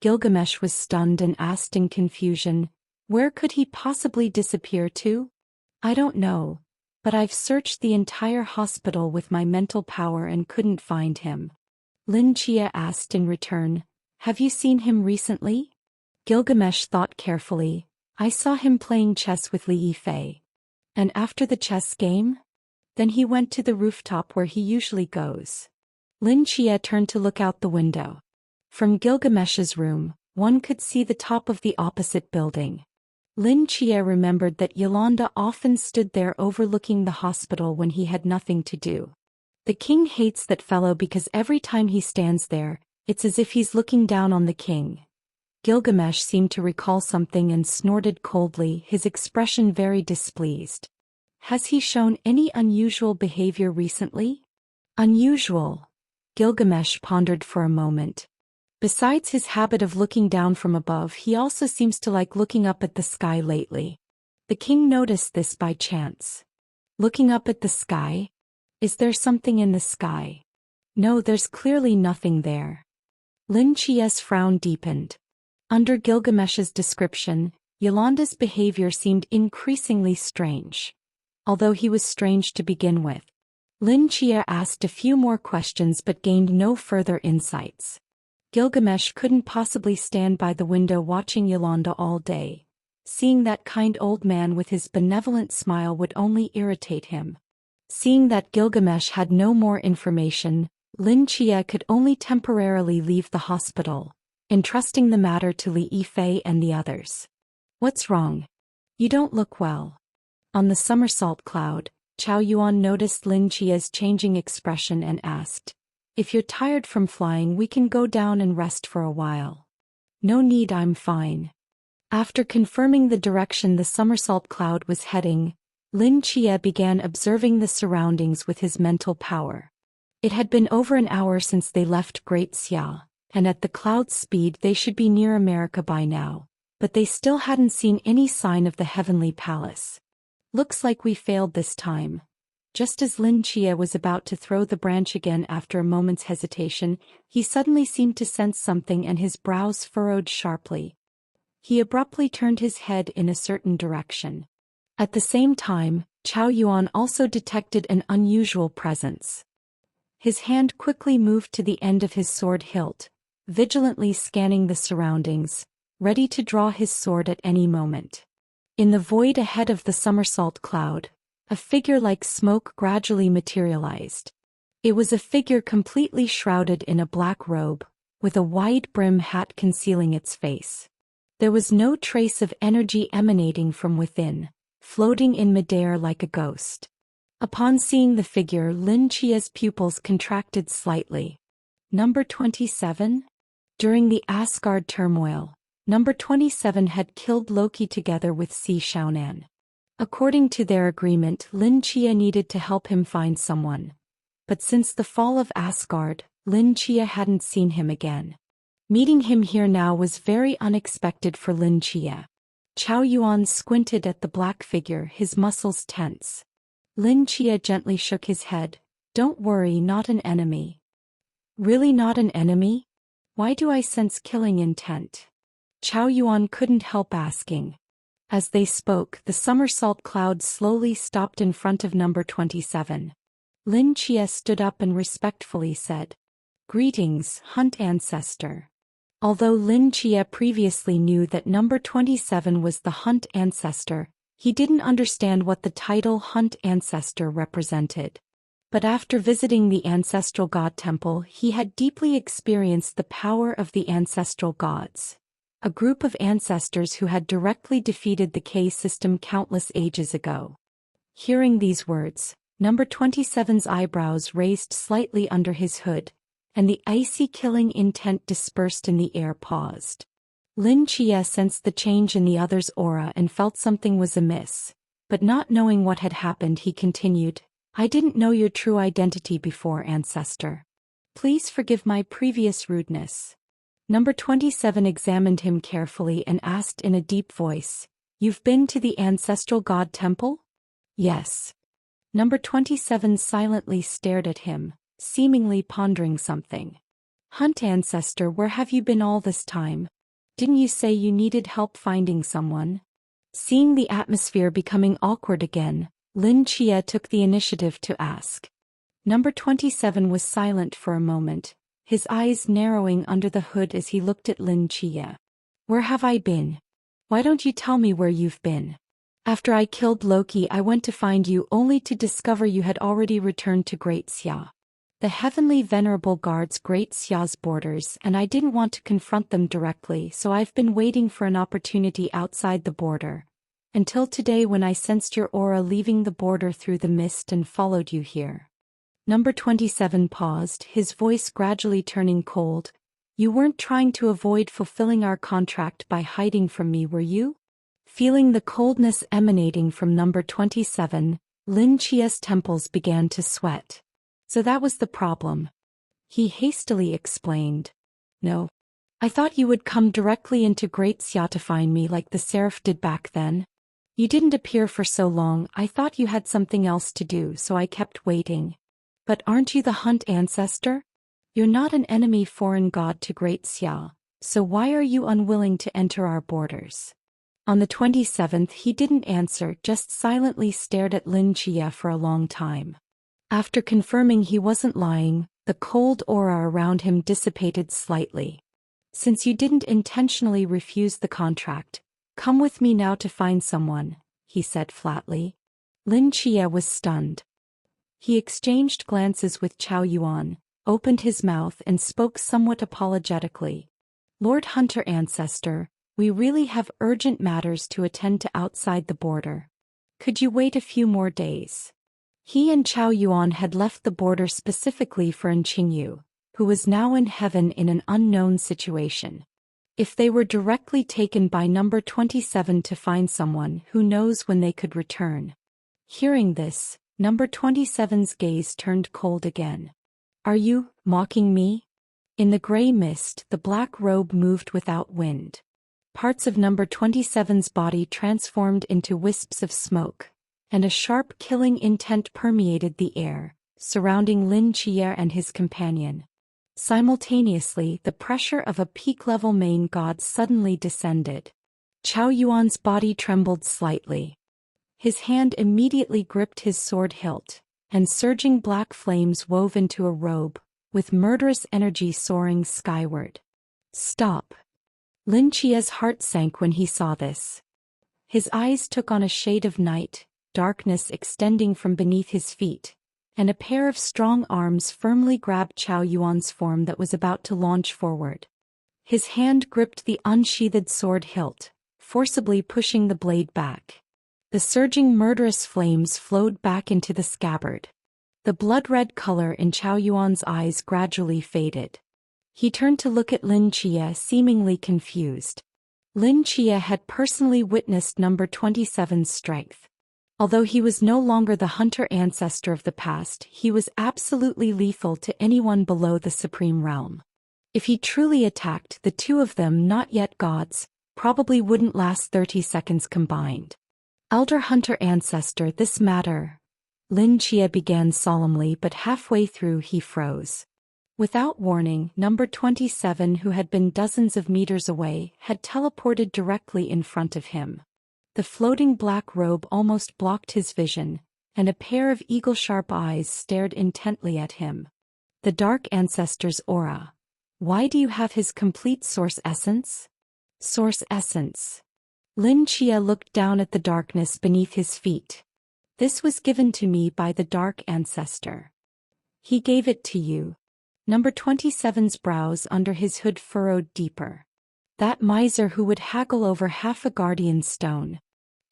Gilgamesh was stunned and asked in confusion, "Where could he possibly disappear to?" "I don't know, but I've searched the entire hospital with my mental power and couldn't find him." Lin Chia asked in return, "Have you seen him recently?" Gilgamesh thought carefully. "I saw him playing chess with Li Yifei." "And after the chess game?" "Then he went to the rooftop where he usually goes." Lin Chia turned to look out the window. From Gilgamesh's room, one could see the top of the opposite building. Lin Chia remembered that Yolanda often stood there overlooking the hospital when he had nothing to do. The king hates that fellow because every time he stands there, it's as if he's looking down on the king. Gilgamesh seemed to recall something and snorted coldly, his expression very displeased. "Has he shown any unusual behavior recently?" "Unusual?" Gilgamesh pondered for a moment. "Besides his habit of looking down from above, he also seems to like looking up at the sky lately." The king noticed this by chance. "Looking up at the sky? Is there something in the sky?" "No, there's clearly nothing there." Lin Chia's frown deepened. Under Gilgamesh's description, Yolanda's behavior seemed increasingly strange. Although he was strange to begin with. Lin Chia asked a few more questions but gained no further insights. Gilgamesh couldn't possibly stand by the window watching Yolanda all day. Seeing that kind old man with his benevolent smile would only irritate him. Seeing that Gilgamesh had no more information, Lin Chia could only temporarily leave the hospital, entrusting the matter to Li Yifei and the others. "What's wrong? You don't look well." On the somersault cloud, Chao Yuan noticed Lin Chia's changing expression and asked, "If you're tired from flying, we can go down and rest for a while." "No need, I'm fine." After confirming the direction the somersault cloud was heading, Lin Chia began observing the surroundings with his mental power. It had been over an hour since they left Great Xia, and at the cloud's speed they should be near America by now, but they still hadn't seen any sign of the heavenly palace. "Looks like we failed this time." Just as Lin Chia was about to throw the branch again after a moment's hesitation, he suddenly seemed to sense something and his brows furrowed sharply. He abruptly turned his head in a certain direction. At the same time, Chao Yuan also detected an unusual presence. His hand quickly moved to the end of his sword hilt, vigilantly scanning the surroundings, ready to draw his sword at any moment. In the void ahead of the somersault cloud, a figure like smoke gradually materialized. It was a figure completely shrouded in a black robe, with a wide brim hat concealing its face. There was no trace of energy emanating from within, floating in midair like a ghost. Upon seeing the figure, Lin Chia's pupils contracted slightly. Number 27? During the Asgard turmoil, Number 27 had killed Loki together with Si Xiaonan. According to their agreement, Lin Chia needed to help him find someone. But since the fall of Asgard, Lin Chia hadn't seen him again. Meeting him here now was very unexpected for Lin Chia. Chao Yuan squinted at the black figure, his muscles tense. Lin Chia gently shook his head. "Don't worry, not an enemy." "Really not an enemy?" Why do I sense killing intent? Chao Yuan couldn't help asking. As they spoke, the somersault cloud slowly stopped in front of number 27. Lin Chia stood up and respectfully said, "Greetings, Hunt Ancestor." Although Lin Chia previously knew that number 27 was the Hunt Ancestor, he didn't understand what the title Hunt Ancestor represented. But after visiting the ancestral god temple, he had deeply experienced the power of the ancestral gods, a group of ancestors who had directly defeated the K system countless ages ago. Hearing these words, number 27's eyebrows raised slightly under his hood, and the icy killing intent dispersed in the air paused. Lin Chia sensed the change in the other's aura and felt something was amiss, but not knowing what had happened, he continued, "I didn't know your true identity before, Ancestor. Please forgive my previous rudeness." Number 27 examined him carefully and asked in a deep voice, "You've been to the ancestral god temple?" "Yes." Number 27 silently stared at him, seemingly pondering something. "Hunt Ancestor, where have you been all this time? Didn't you say you needed help finding someone?" Seeing the atmosphere becoming awkward again, Lin Chia took the initiative to ask. Number 27 was silent for a moment, his eyes narrowing under the hood as he looked at Lin Chia. "Where have I been? Why don't you tell me where you've been? After I killed Loki, I went to find you only to discover you had already returned to Great Xia. The heavenly venerable guards Great Xia's borders, and I didn't want to confront them directly, so I've been waiting for an opportunity outside the border. Until today, when I sensed your aura leaving the border through the mist and followed you here." Number 27 paused, his voice gradually turning cold. "You weren't trying to avoid fulfilling our contract by hiding from me, were you?" Feeling the coldness emanating from number 27, Lin Chia's temples began to sweat. "So that was the problem," he hastily explained. "No. I thought you would come directly into Great Xia to find me like the Seraph did back then. You didn't appear for so long, I thought you had something else to do, so I kept waiting. But aren't you the Hunt Ancestor? You're not an enemy foreign god to Great Xia, so why are you unwilling to enter our borders?" On the 27th he didn't answer, just silently stared at Lin Chia for a long time. After confirming he wasn't lying, the cold aura around him dissipated slightly. "Since you didn't intentionally refuse the contract, come with me now to find someone," he said flatly. Lin Chia was stunned. He exchanged glances with Chao Yuan, opened his mouth and spoke somewhat apologetically. "Lord Hunter Ancestor, we really have urgent matters to attend to outside the border. Could you wait a few more days?" He and Chao Yuan had left the border specifically for Qingyu, who was now in heaven in an unknown situation. If they were directly taken by number 27 to find someone, who knows when they could return. Hearing this, number 27's gaze turned cold again. "Are you mocking me?" In the gray mist, the black robe moved without wind. Parts of number 27's body transformed into wisps of smoke, and a sharp killing intent permeated the air, surrounding Lin Chia and his companion. Simultaneously, the pressure of a peak-level main god suddenly descended. Chao Yuan's body trembled slightly. His hand immediately gripped his sword hilt, and surging black flames wove into a robe, with murderous energy soaring skyward. "Stop!" Lin Chia's heart sank when he saw this. His eyes took on a shade of night, darkness extending from beneath his feet, and a pair of strong arms firmly grabbed Chao Yuan's form that was about to launch forward. His hand gripped the unsheathed sword hilt, forcibly pushing the blade back. The surging murderous flames flowed back into the scabbard. The blood-red color in Chao Yuan's eyes gradually faded. He turned to look at Lin Chia, seemingly confused. Lin Chia had personally witnessed number 27's strength. Although he was no longer the Hunter Ancestor of the past, he was absolutely lethal to anyone below the Supreme Realm. If he truly attacked, the two of them, not yet gods, probably wouldn't last 30 seconds combined. "Elder Hunter Ancestor, this matter," Lin Chia began solemnly, but halfway through he froze. Without warning, number 27, who had been dozens of meters away, had teleported directly in front of him. The floating black robe almost blocked his vision, and a pair of eagle-sharp eyes stared intently at him. The Dark Ancestor's aura. Why do you have his complete source essence? Source essence. Lin Chia looked down at the darkness beneath his feet. This was given to me by the Dark Ancestor. He gave it to you. Number 27's brows under his hood furrowed deeper. That miser who would haggle over half a guardian stone.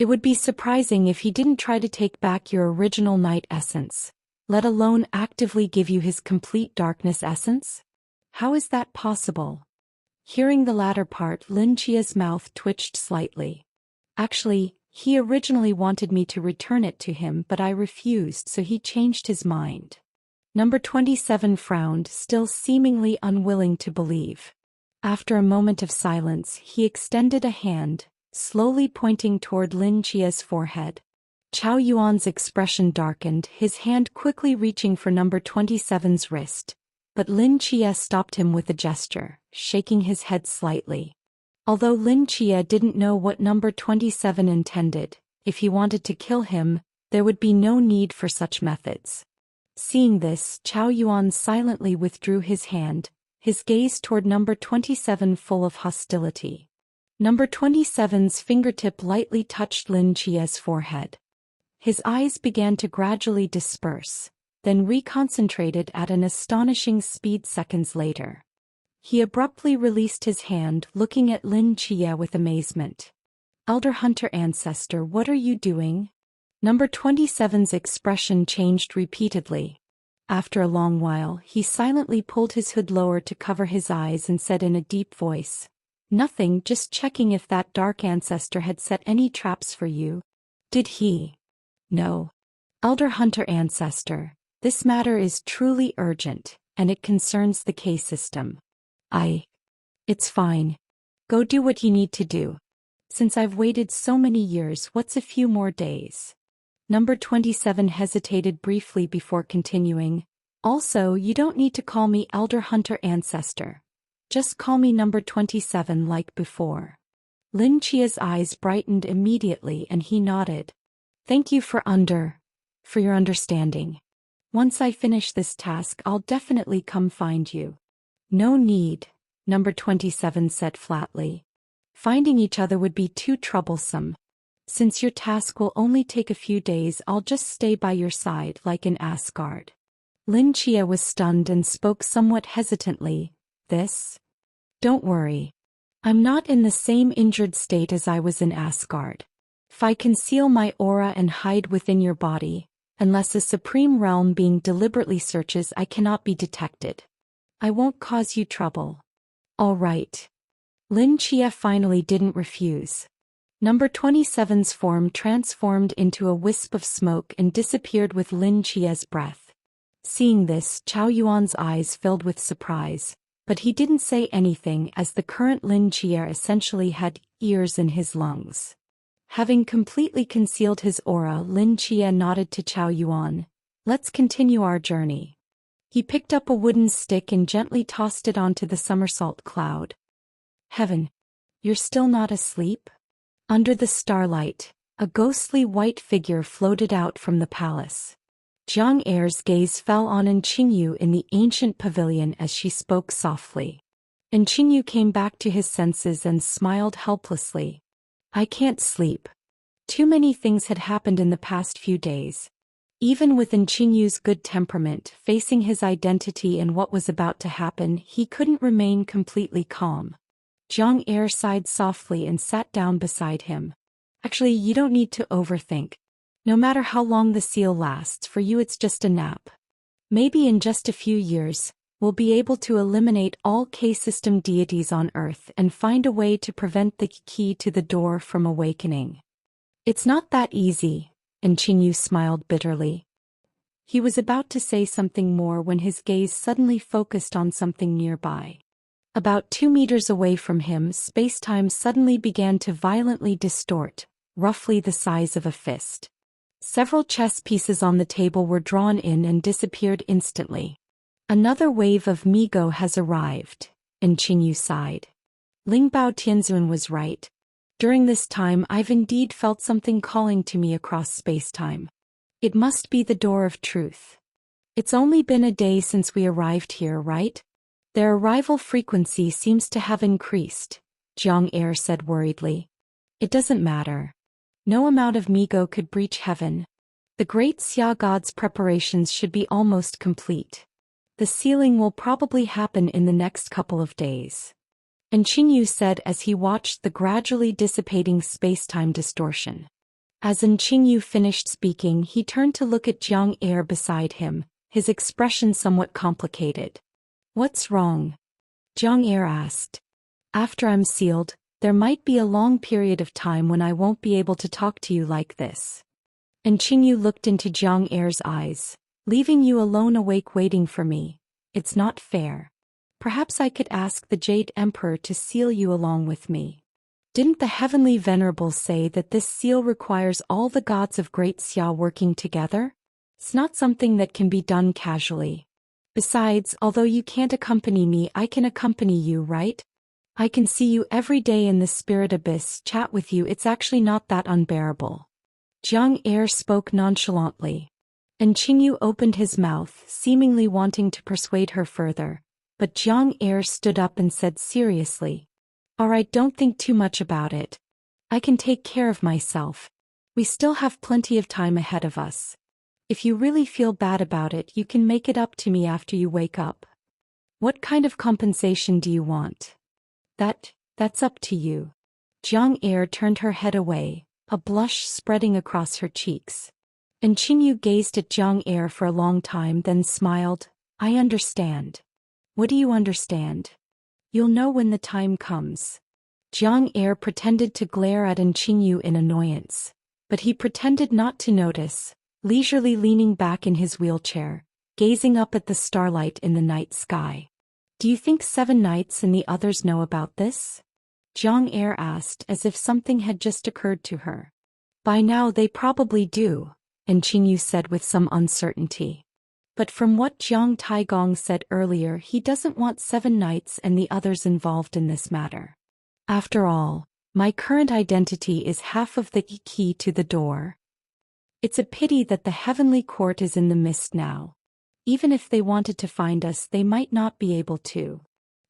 It would be surprising if he didn't try to take back your original night essence, let alone actively give you his complete darkness essence? How is that possible? Hearing the latter part, Lin Chia's mouth twitched slightly. Actually, he originally wanted me to return it to him, but I refused, so he changed his mind. Number 27 frowned, still seemingly unwilling to believe. After a moment of silence, he extended a hand, slowly pointing toward Lin Chia's forehead. Chao Yuan's expression darkened, his hand quickly reaching for number 27's wrist. But Lin Chia stopped him with a gesture, shaking his head slightly. Although Lin Chia didn't know what number 27 intended, if he wanted to kill him, there would be no need for such methods. Seeing this, Chao Yuan silently withdrew his hand, his gaze toward number 27 full of hostility. Number 27's fingertip lightly touched Lin Chia's forehead. His eyes began to gradually disperse, then reconcentrated at an astonishing speed seconds later. He abruptly released his hand, looking at Lin Chia with amazement. Elder Hunter Ancestor, what are you doing? Number 27's expression changed repeatedly. After a long while, he silently pulled his hood lower to cover his eyes and said in a deep voice, "Nothing, just checking if that Dark Ancestor had set any traps for you." Did he? No. Elder Hunter Ancestor, this matter is truly urgent, and it concerns the K system. It's fine. Go do what you need to do. Since I've waited so many years, what's a few more days? Number 27 hesitated briefly before continuing. Also, you don't need to call me Elder Hunter Ancestor. Just call me number 27 like before. Lin Chia's eyes brightened immediately and he nodded. Thank you for your understanding. Once I finish this task, I'll definitely come find you. No need, number 27 said flatly. Finding each other would be too troublesome. Since your task will only take a few days, I'll just stay by your side like in Asgard. Lin Chia was stunned and spoke somewhat hesitantly. Don't worry. I'm not in the same injured state as I was in Asgard. If I conceal my aura and hide within your body, unless a supreme realm being deliberately searches, I cannot be detected. I won't cause you trouble. All right. Lin Chia finally didn't refuse. Number 27's form transformed into a wisp of smoke and disappeared with Lin Chia's breath. Seeing this, Chao Yuan's eyes filled with surprise, but he didn't say anything as the current Lin Chia essentially had ears in his lungs. Having completely concealed his aura, Lin Chia nodded to Chao Yuan. Let's continue our journey. He picked up a wooden stick and gently tossed it onto the somersault cloud. Heaven! You're still not asleep? Under the starlight, a ghostly white figure floated out from the palace. Jiang Er's gaze fell on Qingyu in the ancient pavilion as she spoke softly. Qingyu came back to his senses and smiled helplessly. I can't sleep. Too many things had happened in the past few days. Even with Qingyu's good temperament, facing his identity and what was about to happen, he couldn't remain completely calm. Jiang Er sighed softly and sat down beside him. Actually, you don't need to overthink. No matter how long the seal lasts, for you it's just a nap. Maybe in just a few years, we'll be able to eliminate all K-system deities on Earth and find a way to prevent the key to the door from awakening. It's not that easy, and Qingyu smiled bitterly. He was about to say something more when his gaze suddenly focused on something nearby. About 2 meters away from him, space-time suddenly began to violently distort, roughly the size of a fist. Several chess pieces on the table were drawn in and disappeared instantly. Another wave of Migo has arrived, and Qingyu sighed. Lingbao Tianzun was right. During this time I've indeed felt something calling to me across space-time. It must be the door of truth. It's only been a day since we arrived here, right? Their arrival frequency seems to have increased, Jiang Er said worriedly. It doesn't matter. No amount of Migo could breach heaven. The great Xia god's preparations should be almost complete. The sealing will probably happen in the next couple of days. And Qingyu said as he watched the gradually dissipating space-time distortion. As Qingyu finished speaking, he turned to look at Jiang Er beside him, his expression somewhat complicated. What's wrong? Jiang Er asked. After I'm sealed, there might be a long period of time when I won't be able to talk to you like this. And Qingyu looked into Jiang Er's eyes. Leaving you alone awake waiting for me. It's not fair. Perhaps I could ask the Jade Emperor to seal you along with me. Didn't the Heavenly Venerables say that this seal requires all the gods of Great Xia working together? It's not something that can be done casually. Besides, although you can't accompany me, I can accompany you, right? I can see you every day in the spirit abyss, chat with you. It's actually not that unbearable. Jiang Er spoke nonchalantly. And Qingyu opened his mouth, seemingly wanting to persuade her further. But Jiang Er stood up and said seriously, "All right, don't think too much about it. I can take care of myself. We still have plenty of time ahead of us. If you really feel bad about it, you can make it up to me after you wake up. What kind of compensation do you want? That's up to you." Jiang Er turned her head away, a blush spreading across her cheeks. And Qingyu gazed at Jiang Er for a long time, then smiled. "I understand." "What do you understand?" "You'll know when the time comes." Jiang Er pretended to glare at Qingyu in annoyance. But he pretended not to notice, leisurely leaning back in his wheelchair, gazing up at the starlight in the night sky. "Do you think 7 Knights and the others know about this?" Jiang Er asked as if something had just occurred to her. "By now they probably do," and Qingyu said with some uncertainty. But from what Jiang Taigong said earlier, he doesn't want 7 Knights and the others involved in this matter. "After all, my current identity is half of the key to the door. It's a pity that the heavenly court is in the mist now. Even if they wanted to find us, they might not be able to."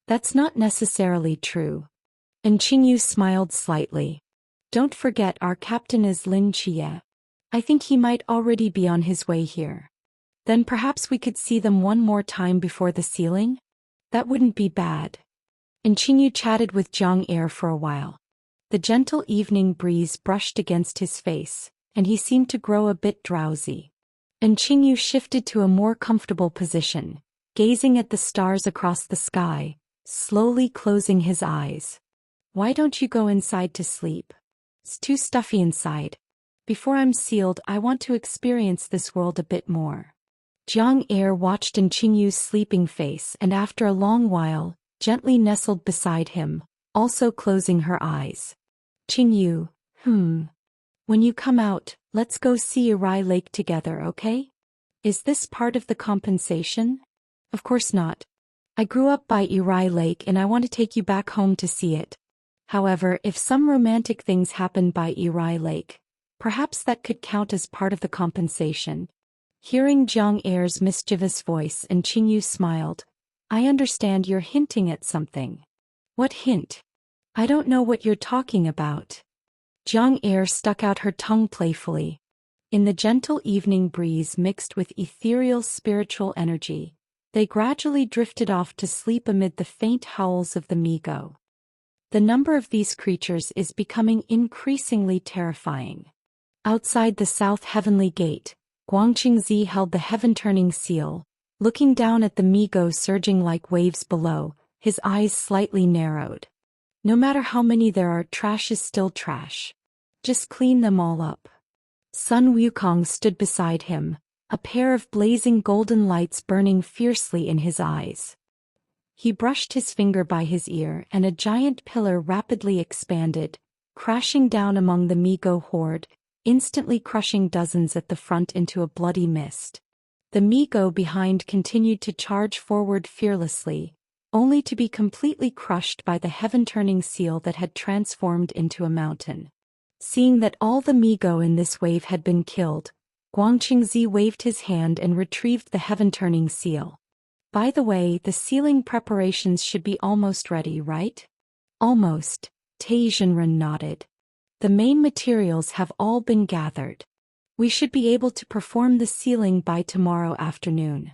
"That's not necessarily true." And Qingyu smiled slightly. "Don't forget our captain is Lin Jie. I think he might already be on his way here. Then perhaps we could see them one more time before the sealing? That wouldn't be bad." And Qingyu chatted with Jiang Er for a while. The gentle evening breeze brushed against his face, and he seemed to grow a bit drowsy. And Qingyu shifted to a more comfortable position, gazing at the stars across the sky, slowly closing his eyes. "Why don't you go inside to sleep? It's too stuffy inside. Before I'm sealed, I want to experience this world a bit more." Jiang Er watched Qingyu's sleeping face and after a long while, gently nestled beside him, also closing her eyes. "Qingyu, when you come out, let's go see Irai Lake together, okay? Is this part of the compensation?" "Of course not. I grew up by Irai Lake and I want to take you back home to see it. However, if some romantic things happen by Irai Lake, perhaps that could count as part of the compensation." Hearing Jiang Er's mischievous voice, Qingyu smiled. "I understand you're hinting at something." "What hint? I don't know what you're talking about." Jiang Er stuck out her tongue playfully. In the gentle evening breeze mixed with ethereal spiritual energy, they gradually drifted off to sleep amid the faint howls of the Migo. The number of these creatures is becoming increasingly terrifying. Outside the South Heavenly Gate, Guangqingzi held the heaven-turning seal, looking down at the Migo surging like waves below, his eyes slightly narrowed. "No matter how many there are, trash is still trash. Just clean them all up." Sun Wukong stood beside him, a pair of blazing golden lights burning fiercely in his eyes. He brushed his finger by his ear and a giant pillar rapidly expanded, crashing down among the Migo horde, instantly crushing dozens at the front into a bloody mist. The Mi-Go behind continued to charge forward fearlessly, only to be completely crushed by the heaven-turning seal that had transformed into a mountain. Seeing that all the Mi-Go in this wave had been killed, Guangqingzi waved his hand and retrieved the heaven-turning seal. By the way, the sealing preparations should be almost ready, right? Almost, Taizhenren nodded. The main materials have all been gathered. We should be able to perform the sealing by tomorrow afternoon.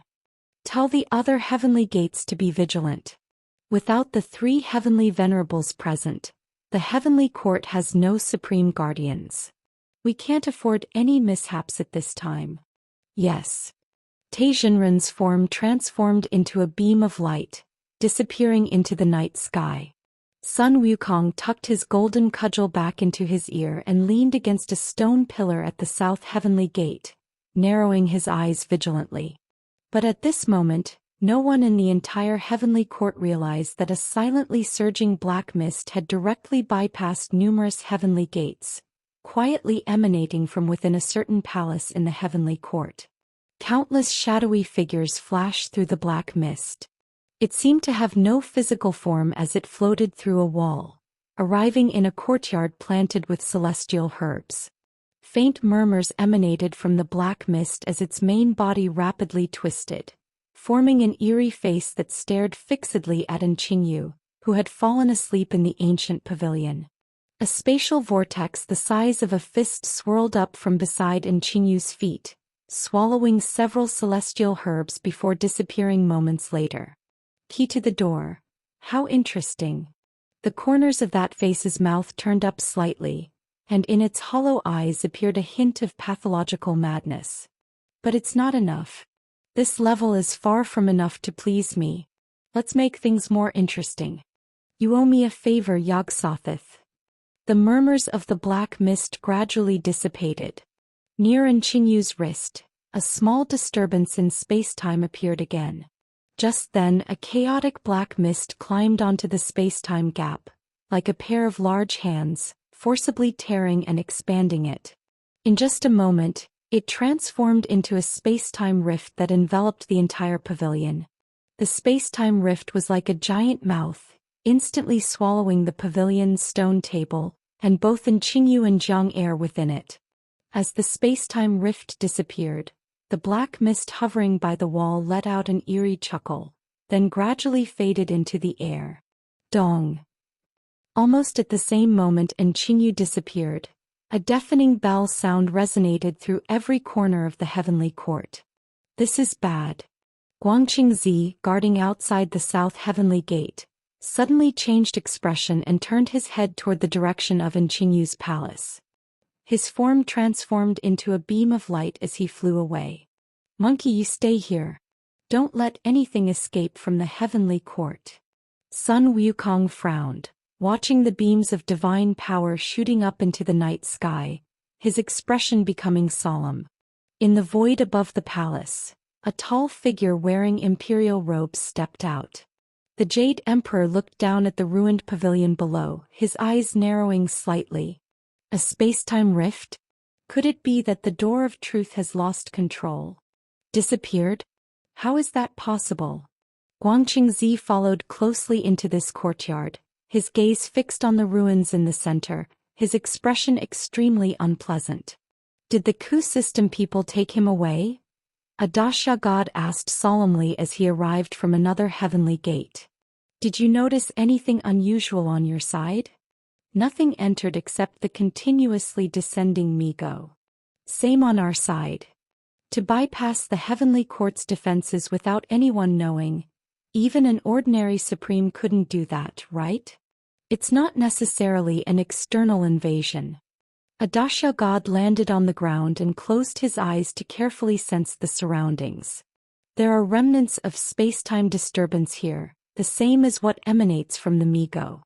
Tell the other heavenly gates to be vigilant. Without the 3 heavenly venerables present, the heavenly court has no supreme guardians. We can't afford any mishaps at this time. Yes. Taizhenren's form transformed into a beam of light, disappearing into the night sky. Sun Wukong tucked his golden cudgel back into his ear and leaned against a stone pillar at the south heavenly gate, narrowing his eyes vigilantly. But at this moment, no one in the entire heavenly court realized that a silently surging black mist had directly bypassed numerous heavenly gates, quietly emanating from within a certain palace in the heavenly court. Countless shadowy figures flashed through the black mist. It seemed to have no physical form as it floated through a wall, arriving in a courtyard planted with celestial herbs. Faint murmurs emanated from the black mist as its main body rapidly twisted, forming an eerie face that stared fixedly at Qingyu, who had fallen asleep in the ancient pavilion. A spatial vortex the size of a fist swirled up from beside Qingyu's feet, swallowing several celestial herbs before disappearing moments later. Key to the door. How interesting. The corners of that face's mouth turned up slightly, and in its hollow eyes appeared a hint of pathological madness. But it's not enough. This level is far from enough to please me. Let's make things more interesting. You owe me a favor, Yog-Sothoth. The murmurs of the black mist gradually dissipated. Near Qingyu's wrist, a small disturbance in space-time appeared again. Just then a chaotic black mist climbed onto the space-time gap, like a pair of large hands, forcibly tearing and expanding it. In just a moment, it transformed into a space-time rift that enveloped the entire pavilion. The space-time rift was like a giant mouth, instantly swallowing the pavilion's stone table, and both Qingyu and Jiang air within it. As the space-time rift disappeared, the black mist hovering by the wall let out an eerie chuckle, then gradually faded into the air. Dong! Almost at the same moment Qingyu disappeared, a deafening bell sound resonated through every corner of the heavenly court. This is bad. Guangqingzi, guarding outside the south heavenly gate, suddenly changed expression and turned his head toward the direction of Qingyu's palace. His form transformed into a beam of light as he flew away. Monkey, you stay here. Don't let anything escape from the heavenly court. Sun Wukong frowned, watching the beams of divine power shooting up into the night sky, his expression becoming solemn. In the void above the palace, a tall figure wearing imperial robes stepped out. The Jade Emperor looked down at the ruined pavilion below, his eyes narrowing slightly. A space-time rift? Could it be that the door of truth has lost control? Disappeared? How is that possible? Guangqingzi followed closely into this courtyard, his gaze fixed on the ruins in the center, his expression extremely unpleasant. Did the coup system people take him away? A Dasha god asked solemnly as he arrived from another heavenly gate. Did you notice anything unusual on your side? Nothing entered except the continuously descending Mi-Go. Same on our side. To bypass the heavenly court's defenses without anyone knowing, even an ordinary supreme couldn't do that, right? It's not necessarily an external invasion. A Dasha god landed on the ground and closed his eyes to carefully sense the surroundings. There are remnants of space-time disturbance here, the same as what emanates from the Mi-Go.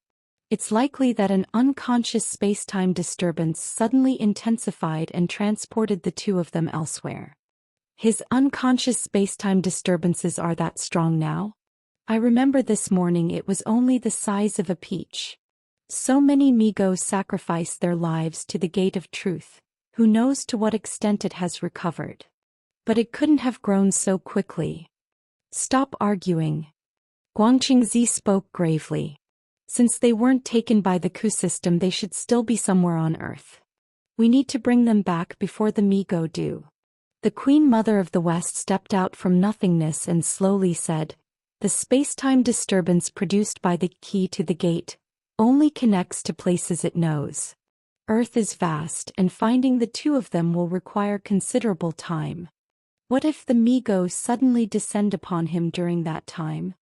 It's likely that an unconscious space-time disturbance suddenly intensified and transported the two of them elsewhere. His unconscious space-time disturbances are that strong now? I remember this morning it was only the size of a peach. So many Mi-Go sacrificed their lives to the gate of truth, who knows to what extent it has recovered. But it couldn't have grown so quickly. Stop arguing. Guangqingzi spoke gravely. Since they weren't taken by the Ku system, they should still be somewhere on Earth. We need to bring them back before the Mi-Go do. The Queen Mother of the West stepped out from nothingness and slowly said, "The space-time disturbance produced by the key to the gate only connects to places it knows. Earth is vast, and finding the two of them will require considerable time. What if the Mi-Go suddenly descend upon him during that time?"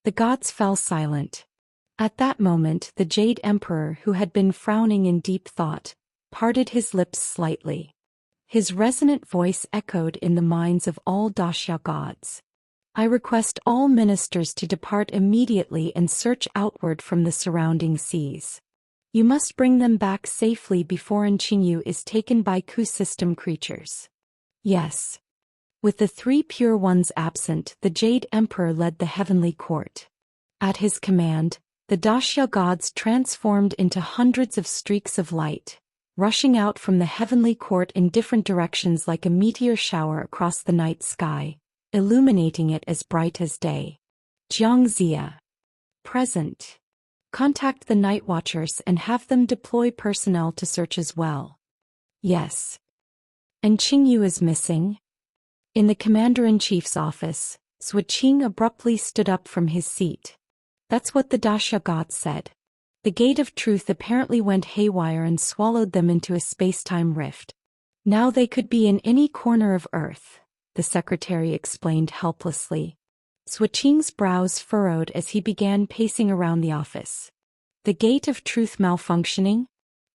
The gods fell silent. At that moment, the Jade Emperor, who had been frowning in deep thought, parted his lips slightly. His resonant voice echoed in the minds of all Daxia gods. "I request all ministers to depart immediately and search outward from the surrounding seas. You must bring them back safely before Qingyu is taken by Ku system creatures." Yes. With the three pure ones absent, the Jade Emperor led the heavenly court. At his command, the Daxia gods transformed into hundreds of streaks of light, rushing out from the heavenly court in different directions like a meteor shower across the night sky, illuminating it as bright as day. Jiangxia. Present. Contact the night watchers and have them deploy personnel to search as well. Yes. And Qingyu is missing? In the Commander-in-Chief's office, Suiqing abruptly stood up from his seat. That's what the Daxia gods said. The Gate of Truth apparently went haywire and swallowed them into a space-time rift. Now they could be in any corner of Earth, the secretary explained helplessly. Suiqing's brows furrowed as he began pacing around the office. The Gate of Truth malfunctioning?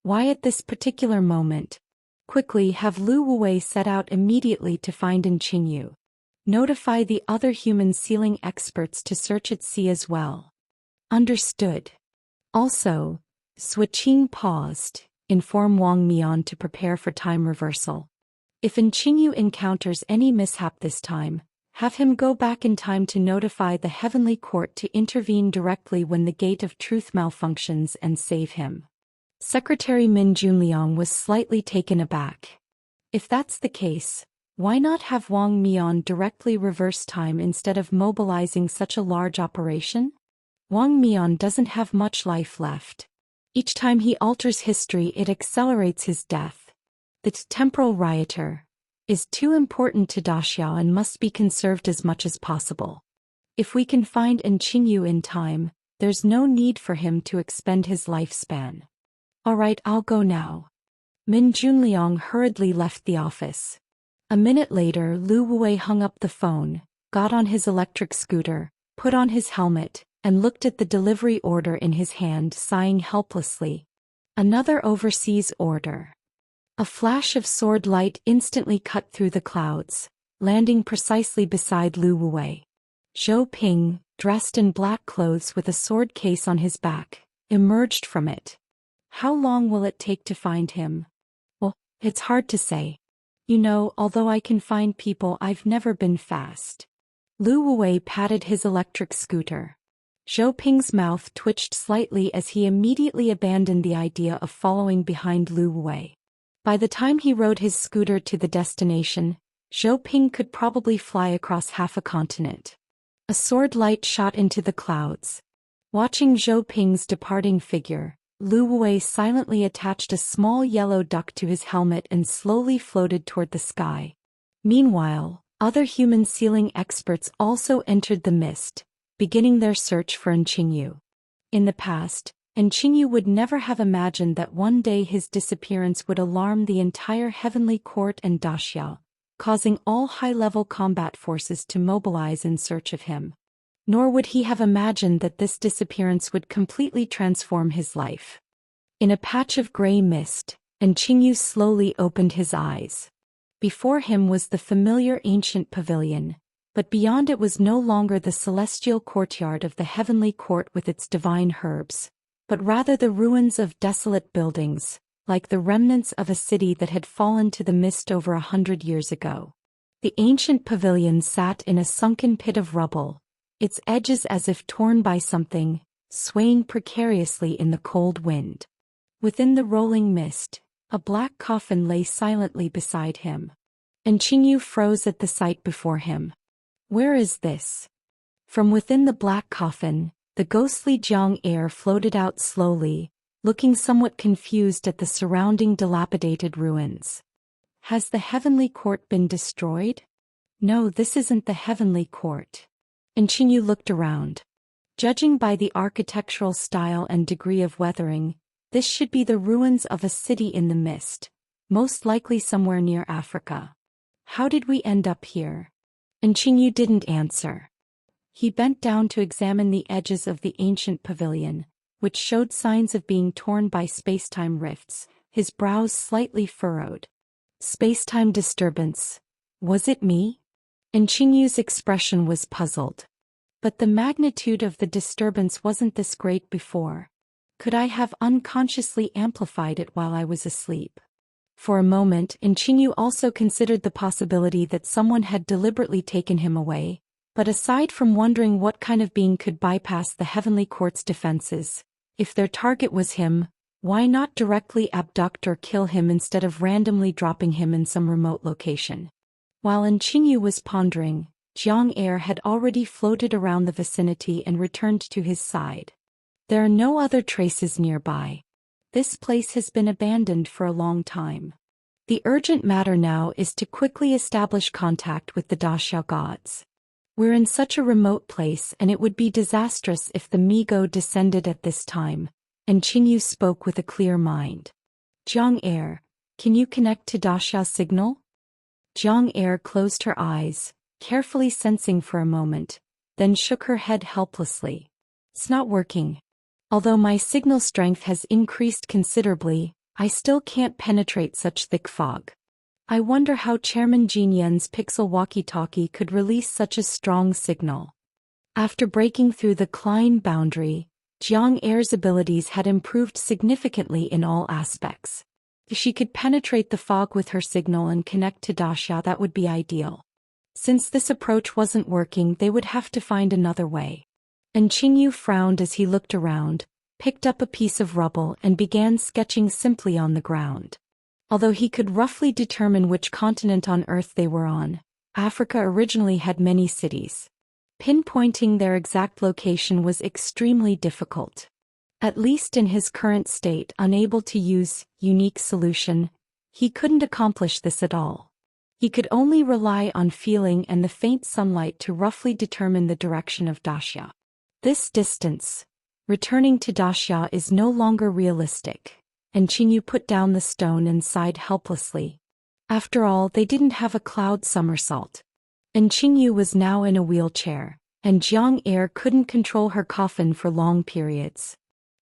Why at this particular moment? Quickly have Lu Wuwei set out immediately to find Qingyu. Notify the other human sealing experts to search at sea as well. Understood. Also, Suiqing paused, inform Wang Mian to prepare for time reversal. If Qingyu encounters any mishap this time, have him go back in time to notify the heavenly court to intervene directly when the Gate of Truth malfunctions and save him. Secretary Min Junliang was slightly taken aback. If that's the case, why not have Wang Mian directly reverse time instead of mobilizing such a large operation? Wang Mian doesn't have much life left. Each time he alters history, it accelerates his death. The temporal rioter is too important to Daxia and must be conserved as much as possible. If we can find Qingyu in time, there's no need for him to expend his lifespan. All right, I'll go now. Min Junliang hurriedly left the office. A minute later, Lu Wuwei hung up the phone, got on his electric scooter, put on his helmet, and looked at the delivery order in his hand, sighing helplessly. Another overseas order. A flash of sword light instantly cut through the clouds, landing precisely beside Lu Wuwei. Zhou Ping, dressed in black clothes with a sword case on his back, emerged from it. How long will it take to find him? Well, it's hard to say. You know, although I can find people, I've never been fast. Lu Wuwei patted his electric scooter. Zhou Ping's mouth twitched slightly as he immediately abandoned the idea of following behind Lu Wuwei. By the time he rode his scooter to the destination, Zhou Ping could probably fly across half a continent. A sword light shot into the clouds. Watching Zhou Ping's departing figure, Lu Wuwei silently attached a small yellow duck to his helmet and slowly floated toward the sky. Meanwhile, other human sealing experts also entered the mist, beginning their search for Qingyu. In the past, Qingyu would never have imagined that one day his disappearance would alarm the entire heavenly court and Daxia, causing all high-level combat forces to mobilize in search of him. Nor would he have imagined that this disappearance would completely transform his life. In a patch of gray mist, Qingyu slowly opened his eyes. Before him was the familiar ancient pavilion, but beyond it was no longer the celestial courtyard of the heavenly court with its divine herbs, but rather the ruins of desolate buildings, like the remnants of a city that had fallen to the mist over 100 years ago. The ancient pavilion sat in a sunken pit of rubble, its edges as if torn by something, swaying precariously in the cold wind. Within the rolling mist, a black coffin lay silently beside him. and Qingyu froze at the sight before him. Where is this? From within the black coffin, the ghostly Jiang heir floated out slowly, looking somewhat confused at the surrounding dilapidated ruins. Has the heavenly court been destroyed? No, this isn't the heavenly court. And Qingyu looked around. Judging by the architectural style and degree of weathering, this should be the ruins of a city in the mist, most likely somewhere near Africa. How did we end up here? And Qingyu didn't answer. He bent down to examine the edges of the ancient pavilion, which showed signs of being torn by space-time rifts, his brows slightly furrowed. Space-time disturbance. Was it me? And Qingyu's expression was puzzled. But the magnitude of the disturbance wasn't this great before. Could I have unconsciously amplified it while I was asleep? For a moment, Qingyu also considered the possibility that someone had deliberately taken him away, but aside from wondering what kind of being could bypass the heavenly court's defenses, if their target was him, why not directly abduct or kill him instead of randomly dropping him in some remote location? While Qingyu was pondering, Jiang heir had already floated around the vicinity and returned to his side. There are no other traces nearby. This place has been abandoned for a long time. The urgent matter now is to quickly establish contact with the Daxiao gods. We're in such a remote place and it would be disastrous if the Migo descended at this time, and Qingyu spoke with a clear mind. Jiang heir, can you connect to Daxiao's signal? Jiang heir closed her eyes, carefully sensing for a moment, then shook her head helplessly. It's not working. Although my signal strength has increased considerably, I still can't penetrate such thick fog. I wonder how Chairman Jin Yan's pixel walkie-talkie could release such a strong signal. After breaking through the Klein boundary, Jiang heir's abilities had improved significantly in all aspects. If she could penetrate the fog with her signal and connect to Daxia, that would be ideal. Since this approach wasn't working, they would have to find another way. And Qingyu frowned as he looked around, picked up a piece of rubble and began sketching simply on the ground. Although he could roughly determine which continent on Earth they were on, Africa originally had many cities. Pinpointing their exact location was extremely difficult. At least in his current state, unable to use unique solution, he couldn't accomplish this at all. He could only rely on feeling and the faint sunlight to roughly determine the direction of Daxia. This distance, returning to Daxia, is no longer realistic, and Qingyu put down the stone and sighed helplessly. After all, they didn't have a cloud somersault. And Qingyu was now in a wheelchair, and Jiang heir couldn't control her coffin for long periods.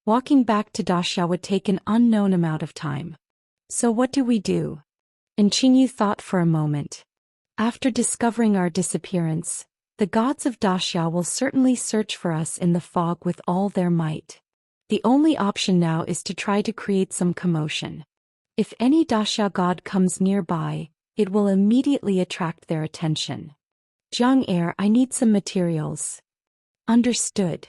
Walking back to Daxia would take an unknown amount of time. So what do we do? And Qingyu thought for a moment. After discovering our disappearance, the gods of Daxia will certainly search for us in the fog with all their might. The only option now is to try to create some commotion. If any Daxia god comes nearby, it will immediately attract their attention. Jiang heir, I need some materials. Understood.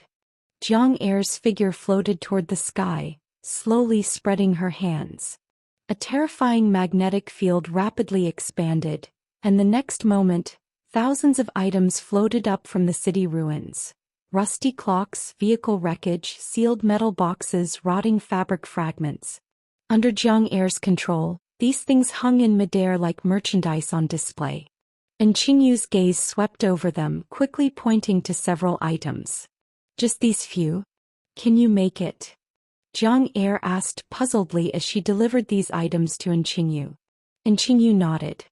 Jiang heir's figure floated toward the sky, slowly spreading her hands. A terrifying magnetic field rapidly expanded, and the next moment, thousands of items floated up from the city ruins. Rusty clocks, vehicle wreckage, sealed metal boxes, rotting fabric fragments. Under Jiang heir's control, these things hung in midair like merchandise on display. And Qingyu's gaze swept over them, quickly pointing to several items. Just these few? Can you make it? Jiang heir asked puzzledly as she delivered these items to Qingyu. And Qingyu nodded.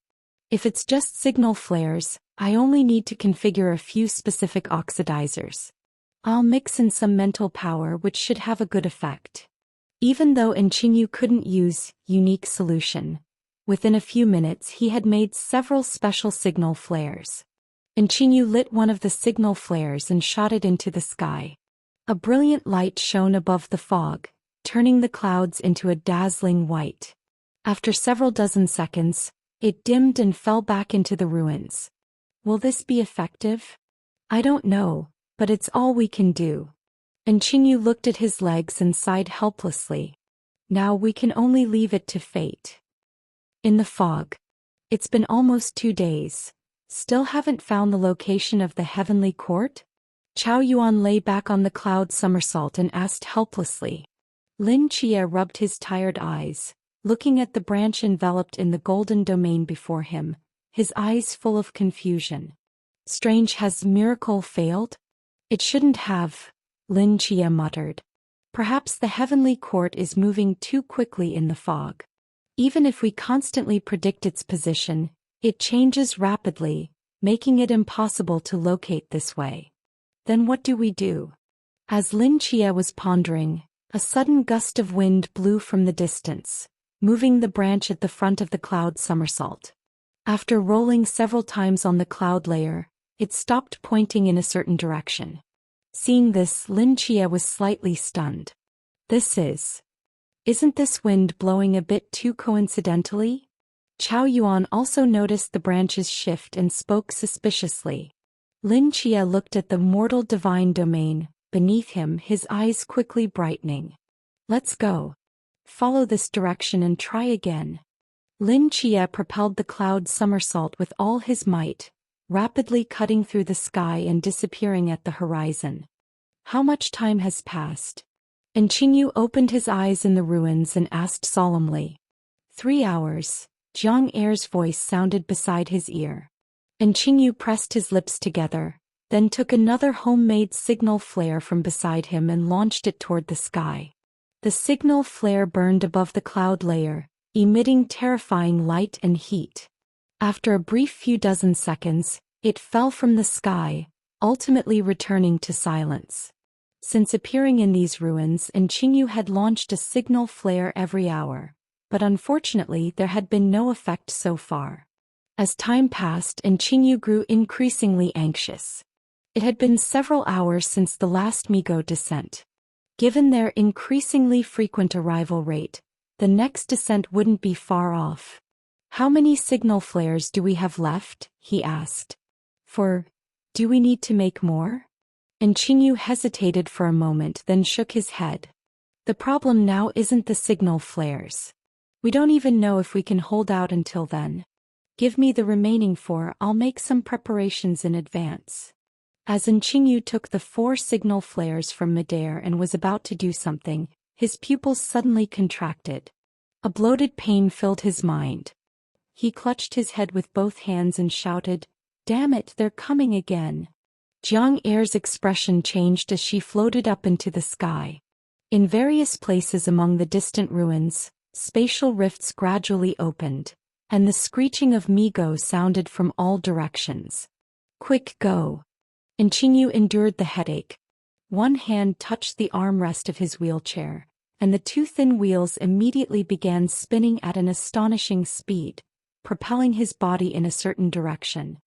If it's just signal flares, I only need to configure a few specific oxidizers. I'll mix in some mental power, which should have a good effect. Even though Qingyu couldn't use unique solution, within a few minutes he had made several special signal flares. Qingyu lit one of the signal flares and shot it into the sky. A brilliant light shone above the fog, turning the clouds into a dazzling white. After several dozen seconds, it dimmed and fell back into the ruins. Will this be effective? I don't know, but it's all we can do. Qingyu looked at his legs and sighed helplessly. Now we can only leave it to fate. In the fog, It's been almost 2 days. Still haven't found the location of the heavenly court? Chao Yuan lay back on the cloud somersault and asked helplessly. Lin Chia rubbed his tired eyes, looking at the branch enveloped in the golden domain before him, his eyes full of confusion. Strange, has the miracle failed? It shouldn't have, Lin Chia muttered. Perhaps the heavenly court is moving too quickly in the fog. Even if we constantly predict its position, it changes rapidly, making it impossible to locate this way. Then what do we do? As Lin Chia was pondering, a sudden gust of wind blew from the distance, moving the branch at the front of the cloud somersault. After rolling several times on the cloud layer, it stopped pointing in a certain direction. Seeing this, Lin Chia was slightly stunned. Isn't this wind blowing a bit too coincidentally? Chao Yuan also noticed the branches shift and spoke suspiciously. Lin Chia looked at the mortal divine domain beneath him, his eyes quickly brightening. Let's go. Follow this direction and try again. Lin Chia propelled the cloud somersault with all his might, rapidly cutting through the sky and disappearing at the horizon. How much time has passed? And Qingyu opened his eyes in the ruins and asked solemnly. 3 hours, Jiang Er's voice sounded beside his ear. And Qingyu pressed his lips together, then took another homemade signal flare from beside him and launched it toward the sky. The signal flare burned above the cloud layer, emitting terrifying light and heat. After a brief few dozen seconds, it fell from the sky, ultimately returning to silence. Since appearing in these ruins, Qingyu had launched a signal flare every hour, but unfortunately there had been no effect so far. As time passed, Qingyu grew increasingly anxious. It had been several hours since the last Migo descent. Given their increasingly frequent arrival rate, the next descent wouldn't be far off. How many signal flares do we have left? He asked. Do we need to make more? Qingyu hesitated for a moment, then shook his head. The problem now isn't the signal flares. We don't even know if we can hold out until then. Give me the remaining 4, I'll make some preparations in advance. As Qingyu took the 4 signal flares from midair and was about to do something, his pupils suddenly contracted. A bloated pain filled his mind. He clutched his head with both hands and shouted, "Damn it, they're coming again." Jiang Er's expression changed as she floated up into the sky. In various places among the distant ruins, spatial rifts gradually opened, and the screeching of Migo sounded from all directions. Quick, go! Qingyu endured the headache. One hand touched the armrest of his wheelchair, and the 2 thin wheels immediately began spinning at an astonishing speed, propelling his body in a certain direction.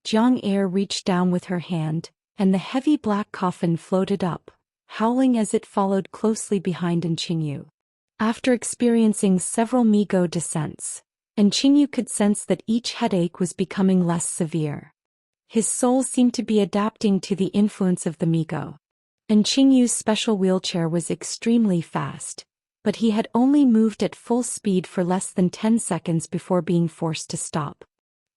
Jiang Er reached down with her hand, and the heavy black coffin floated up, howling as it followed closely behind Qingyu. After experiencing several Migo descents, Qingyu could sense that each headache was becoming less severe. His soul seemed to be adapting to the influence of the Migo. Qingyu's special wheelchair was extremely fast, but he had only moved at full speed for less than 10 seconds before being forced to stop.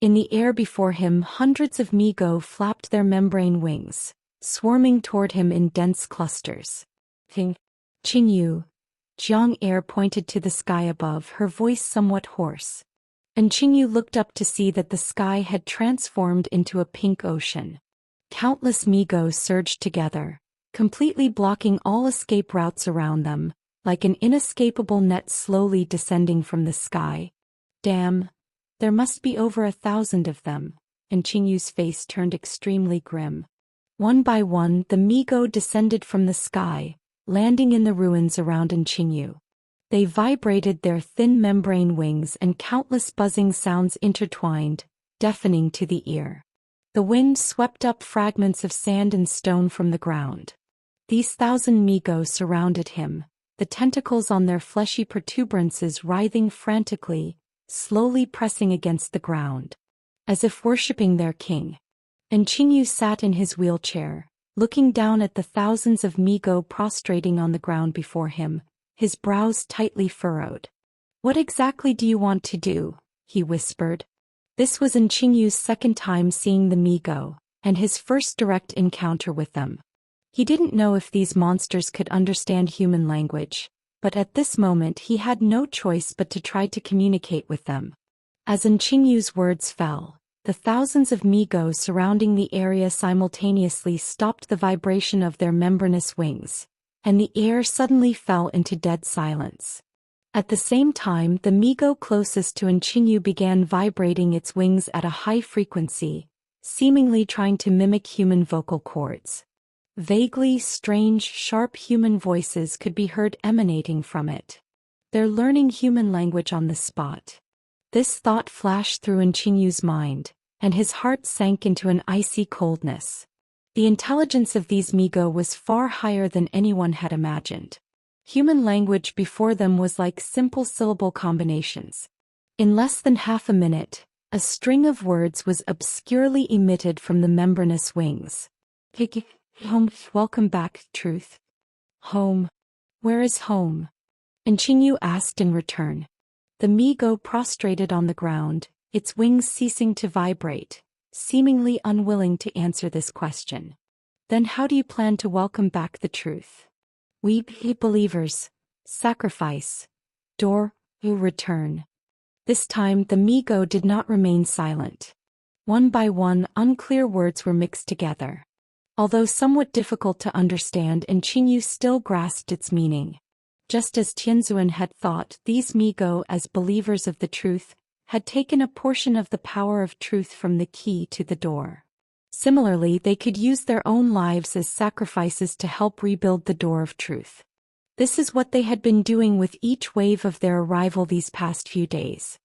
In the air before him, hundreds of Migo flapped their membrane wings, swarming toward him in dense clusters. Qingyu. Jiang Er pointed to the sky above, her voice somewhat hoarse. Qingyu looked up to see that the sky had transformed into a pink ocean. Countless Migo surged together, completely blocking all escape routes around them, like an inescapable net slowly descending from the sky. Damn! There must be over 1,000 of them, Qingyu's face turned extremely grim. One by one, the Migo descended from the sky, landing in the ruins around Qingyu. They vibrated their thin membrane wings, and countless buzzing sounds intertwined, deafening to the ear. The wind swept up fragments of sand and stone from the ground. These 1,000 Migo surrounded him, the tentacles on their fleshy protuberances writhing frantically, slowly pressing against the ground, as if worshipping their king. Qingyu sat in his wheelchair, looking down at the thousands of Migo prostrating on the ground before him, his brows tightly furrowed. "What exactly do you want to do?" he whispered. This was Qinyu's second time seeing the Mi-Go, and his first direct encounter with them. He didn't know if these monsters could understand human language, but at this moment he had no choice but to try to communicate with them. As Qinyu's words fell, the thousands of Mi-Go surrounding the area simultaneously stopped the vibration of their membranous wings, and the air suddenly fell into dead silence. At the same time, the Mi-Go closest to Qinyu began vibrating its wings at a high frequency, seemingly trying to mimic human vocal cords. Vaguely strange, sharp human voices could be heard emanating from it. They're learning human language on the spot. This thought flashed through Qinyu's mind, and his heart sank into an icy coldness. The intelligence of these Mi-Go was far higher than anyone had imagined. Human language before them was like simple syllable combinations. In less than half a minute, a string of words was obscurely emitted from the membranous wings. Home, welcome back, truth. Home. Where is home? Qinyu asked in return. The Mi-Go prostrated on the ground, its wings ceasing to vibrate, seemingly unwilling to answer this question. Then how do you plan to welcome back the truth? We believers, sacrifice, door, return. This time the Mi-Go did not remain silent. One by one, unclear words were mixed together. Although somewhat difficult to understand, Qinyu still grasped its meaning. Just as Tianzuan had thought, these Mi-Go, as believers of the truth, had taken a portion of the power of truth from the key to the door. Similarly, they could use their own lives as sacrifices to help rebuild the door of truth. This is what they had been doing with each wave of their arrival these past few days.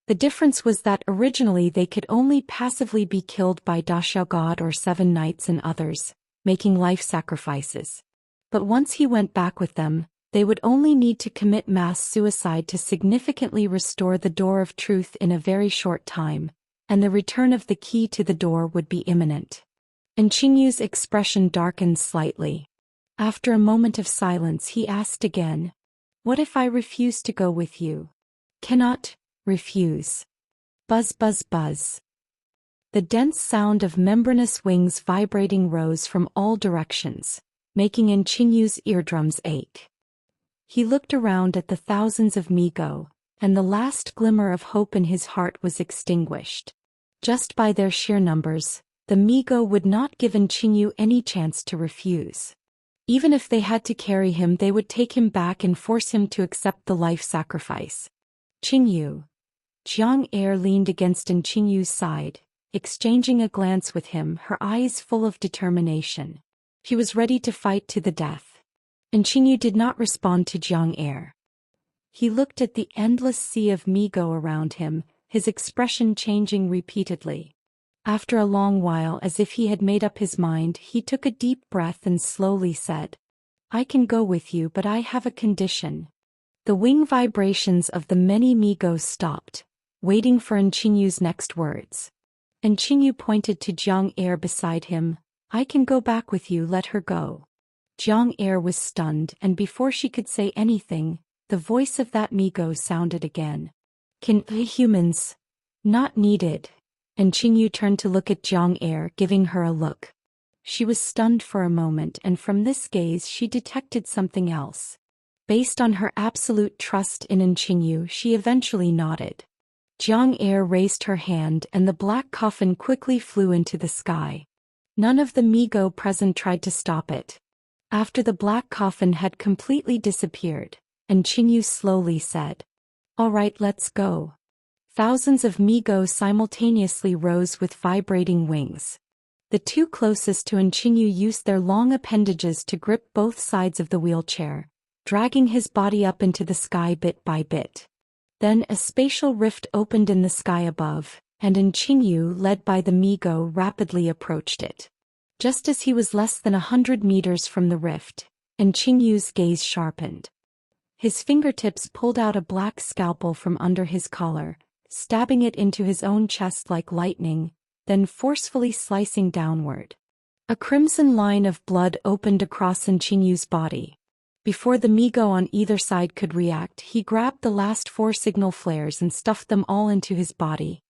The difference was that originally they could only passively be killed by Daxiao God or 7 knights and others, making life sacrifices. But once he went back with them, they would only need to commit mass suicide to significantly restore the door of truth in a very short time, and the return of the key to the door would be imminent. Qinyu's expression darkened slightly. After a moment of silence, he asked again, "What if I refuse to go with you?" "Cannot refuse." Buzz, buzz, buzz. The dense sound of membranous wings vibrating rose from all directions, making Qinyu's eardrums ache. He looked around at the thousands of Mi-Go, and the last glimmer of hope in his heart was extinguished. Just by their sheer numbers, the Mi-Go would not give Qinyu any chance to refuse. Even if they had to carry him, they would take him back and force him to accept the life sacrifice. "Qinyu." Jiang Er leaned against Qinyu's side, exchanging a glance with him, her eyes full of determination. She was ready to fight to the death. Qinyu did not respond to Jiang Er. He looked at the endless sea of Mi-Go around him, his expression changing repeatedly. After a long while, as if he had made up his mind, he took a deep breath and slowly said, "I can go with you, but I have a condition." The wing vibrations of the many Mi-Go stopped, waiting for Qinyu's next words. Qinyu pointed to Jiang Er beside him. "I can go back with you, let her go." Jiang Er was stunned, and before she could say anything, the voice of that Mi-Go sounded again. "Can humans? Not needed." Qinyu turned to look at Jiang Er, giving her a look. She was stunned for a moment, and from this gaze she detected something else. Based on her absolute trust in Qinyu, she eventually nodded. Jiang Er raised her hand, and the black coffin quickly flew into the sky. None of the Mi-Go present tried to stop it. After the black coffin had completely disappeared, Qinyu slowly said, "All right, let's go." Thousands of Mi-Go simultaneously rose with vibrating wings. The two closest to Qinyu used their long appendages to grip both sides of the wheelchair, dragging his body up into the sky bit by bit. Then a spatial rift opened in the sky above, and Qinyu, led by the Mi-Go, rapidly approached it. Just as he was less than 100 meters from the rift, Qinyu's gaze sharpened. His fingertips pulled out a black scalpel from under his collar, stabbing it into his own chest like lightning, then forcefully slicing downward. A crimson line of blood opened across Qinyu's body. Before the Mi-Go on either side could react, he grabbed the last 4 signal flares and stuffed them all into his body.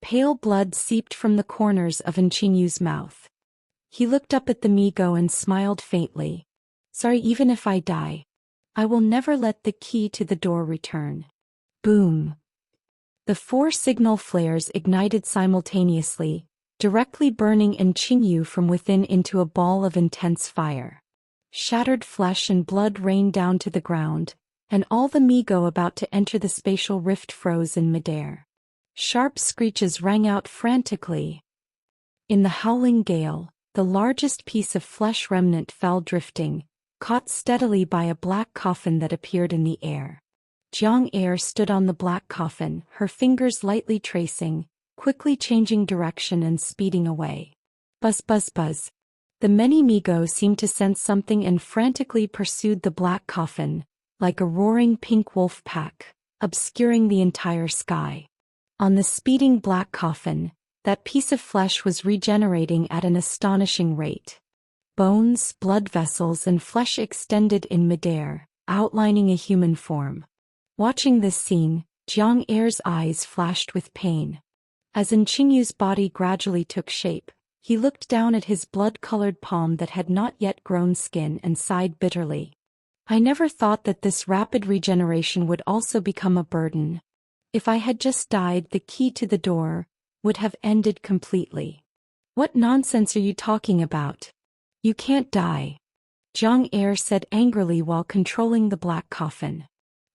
Pale blood seeped from the corners of Nchinyu's mouth. He looked up at the Mi-Go and smiled faintly. Sorry, even if I die, I will never let the key to the door return. Boom. The 4 signal flares ignited simultaneously, directly burning Nchinyu from within into a ball of intense fire. Shattered flesh and blood rained down to the ground, and all the Mi-Go about to enter the spatial rift froze in midair. Sharp screeches rang out frantically. In the howling gale, the largest piece of flesh remnant fell drifting, caught steadily by a black coffin that appeared in the air. Jiang Er stood on the black coffin, her fingers lightly tracing, quickly changing direction and speeding away. Buzz buzz buzz. The many Mi-Go seemed to sense something and frantically pursued the black coffin, like a roaring pink wolf pack, obscuring the entire sky. On the speeding black coffin, that piece of flesh was regenerating at an astonishing rate. Bones, blood vessels and flesh extended in midair, outlining a human form. Watching this scene, Jiang Er's eyes flashed with pain. As Nchinyu's body gradually took shape, he looked down at his blood-colored palm that had not yet grown skin and sighed bitterly. I never thought that this rapid regeneration would also become a burden. If I had just died, the key to the door would have ended completely. What nonsense are you talking about? You can't die, Jiang Er said angrily while controlling the black coffin.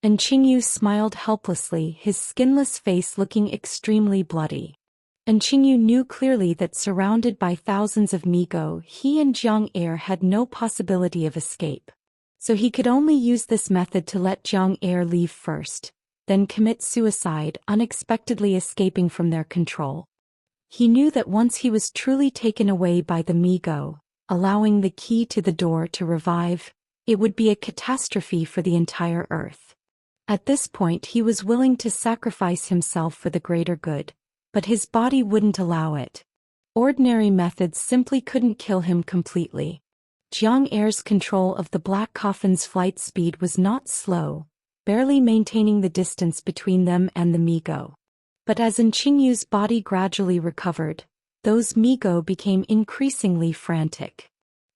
Nchinyu smiled helplessly, his skinless face looking extremely bloody. Nchinyu knew clearly that surrounded by thousands of Mi-Go, he and Jiang Er had no possibility of escape. So he could only use this method to let Jiang Er leave first, then commit suicide, unexpectedly escaping from their control. He knew that once he was truly taken away by the Mi-Go, allowing the key to the door to revive, it would be a catastrophe for the entire Earth. At this point he was willing to sacrifice himself for the greater good, but his body wouldn't allow it. Ordinary methods simply couldn't kill him completely. Jiang Er's control of the black coffin's flight speed was not slow, barely maintaining the distance between them and the Mi-Go. But as Nchinyu's body gradually recovered, those Mi-Go became increasingly frantic.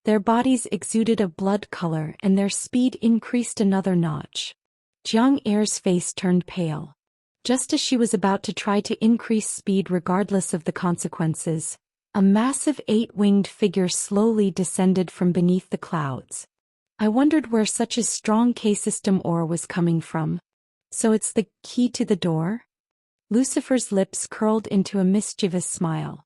Their bodies exuded a blood color and their speed increased another notch. Jiang Er's face turned pale. Just as she was about to try to increase speed regardless of the consequences, a massive 8-winged figure slowly descended from beneath the clouds. I wondered where such a strong K-system ore was coming from. So it's the key to the door? Lucifer's lips curled into a mischievous smile.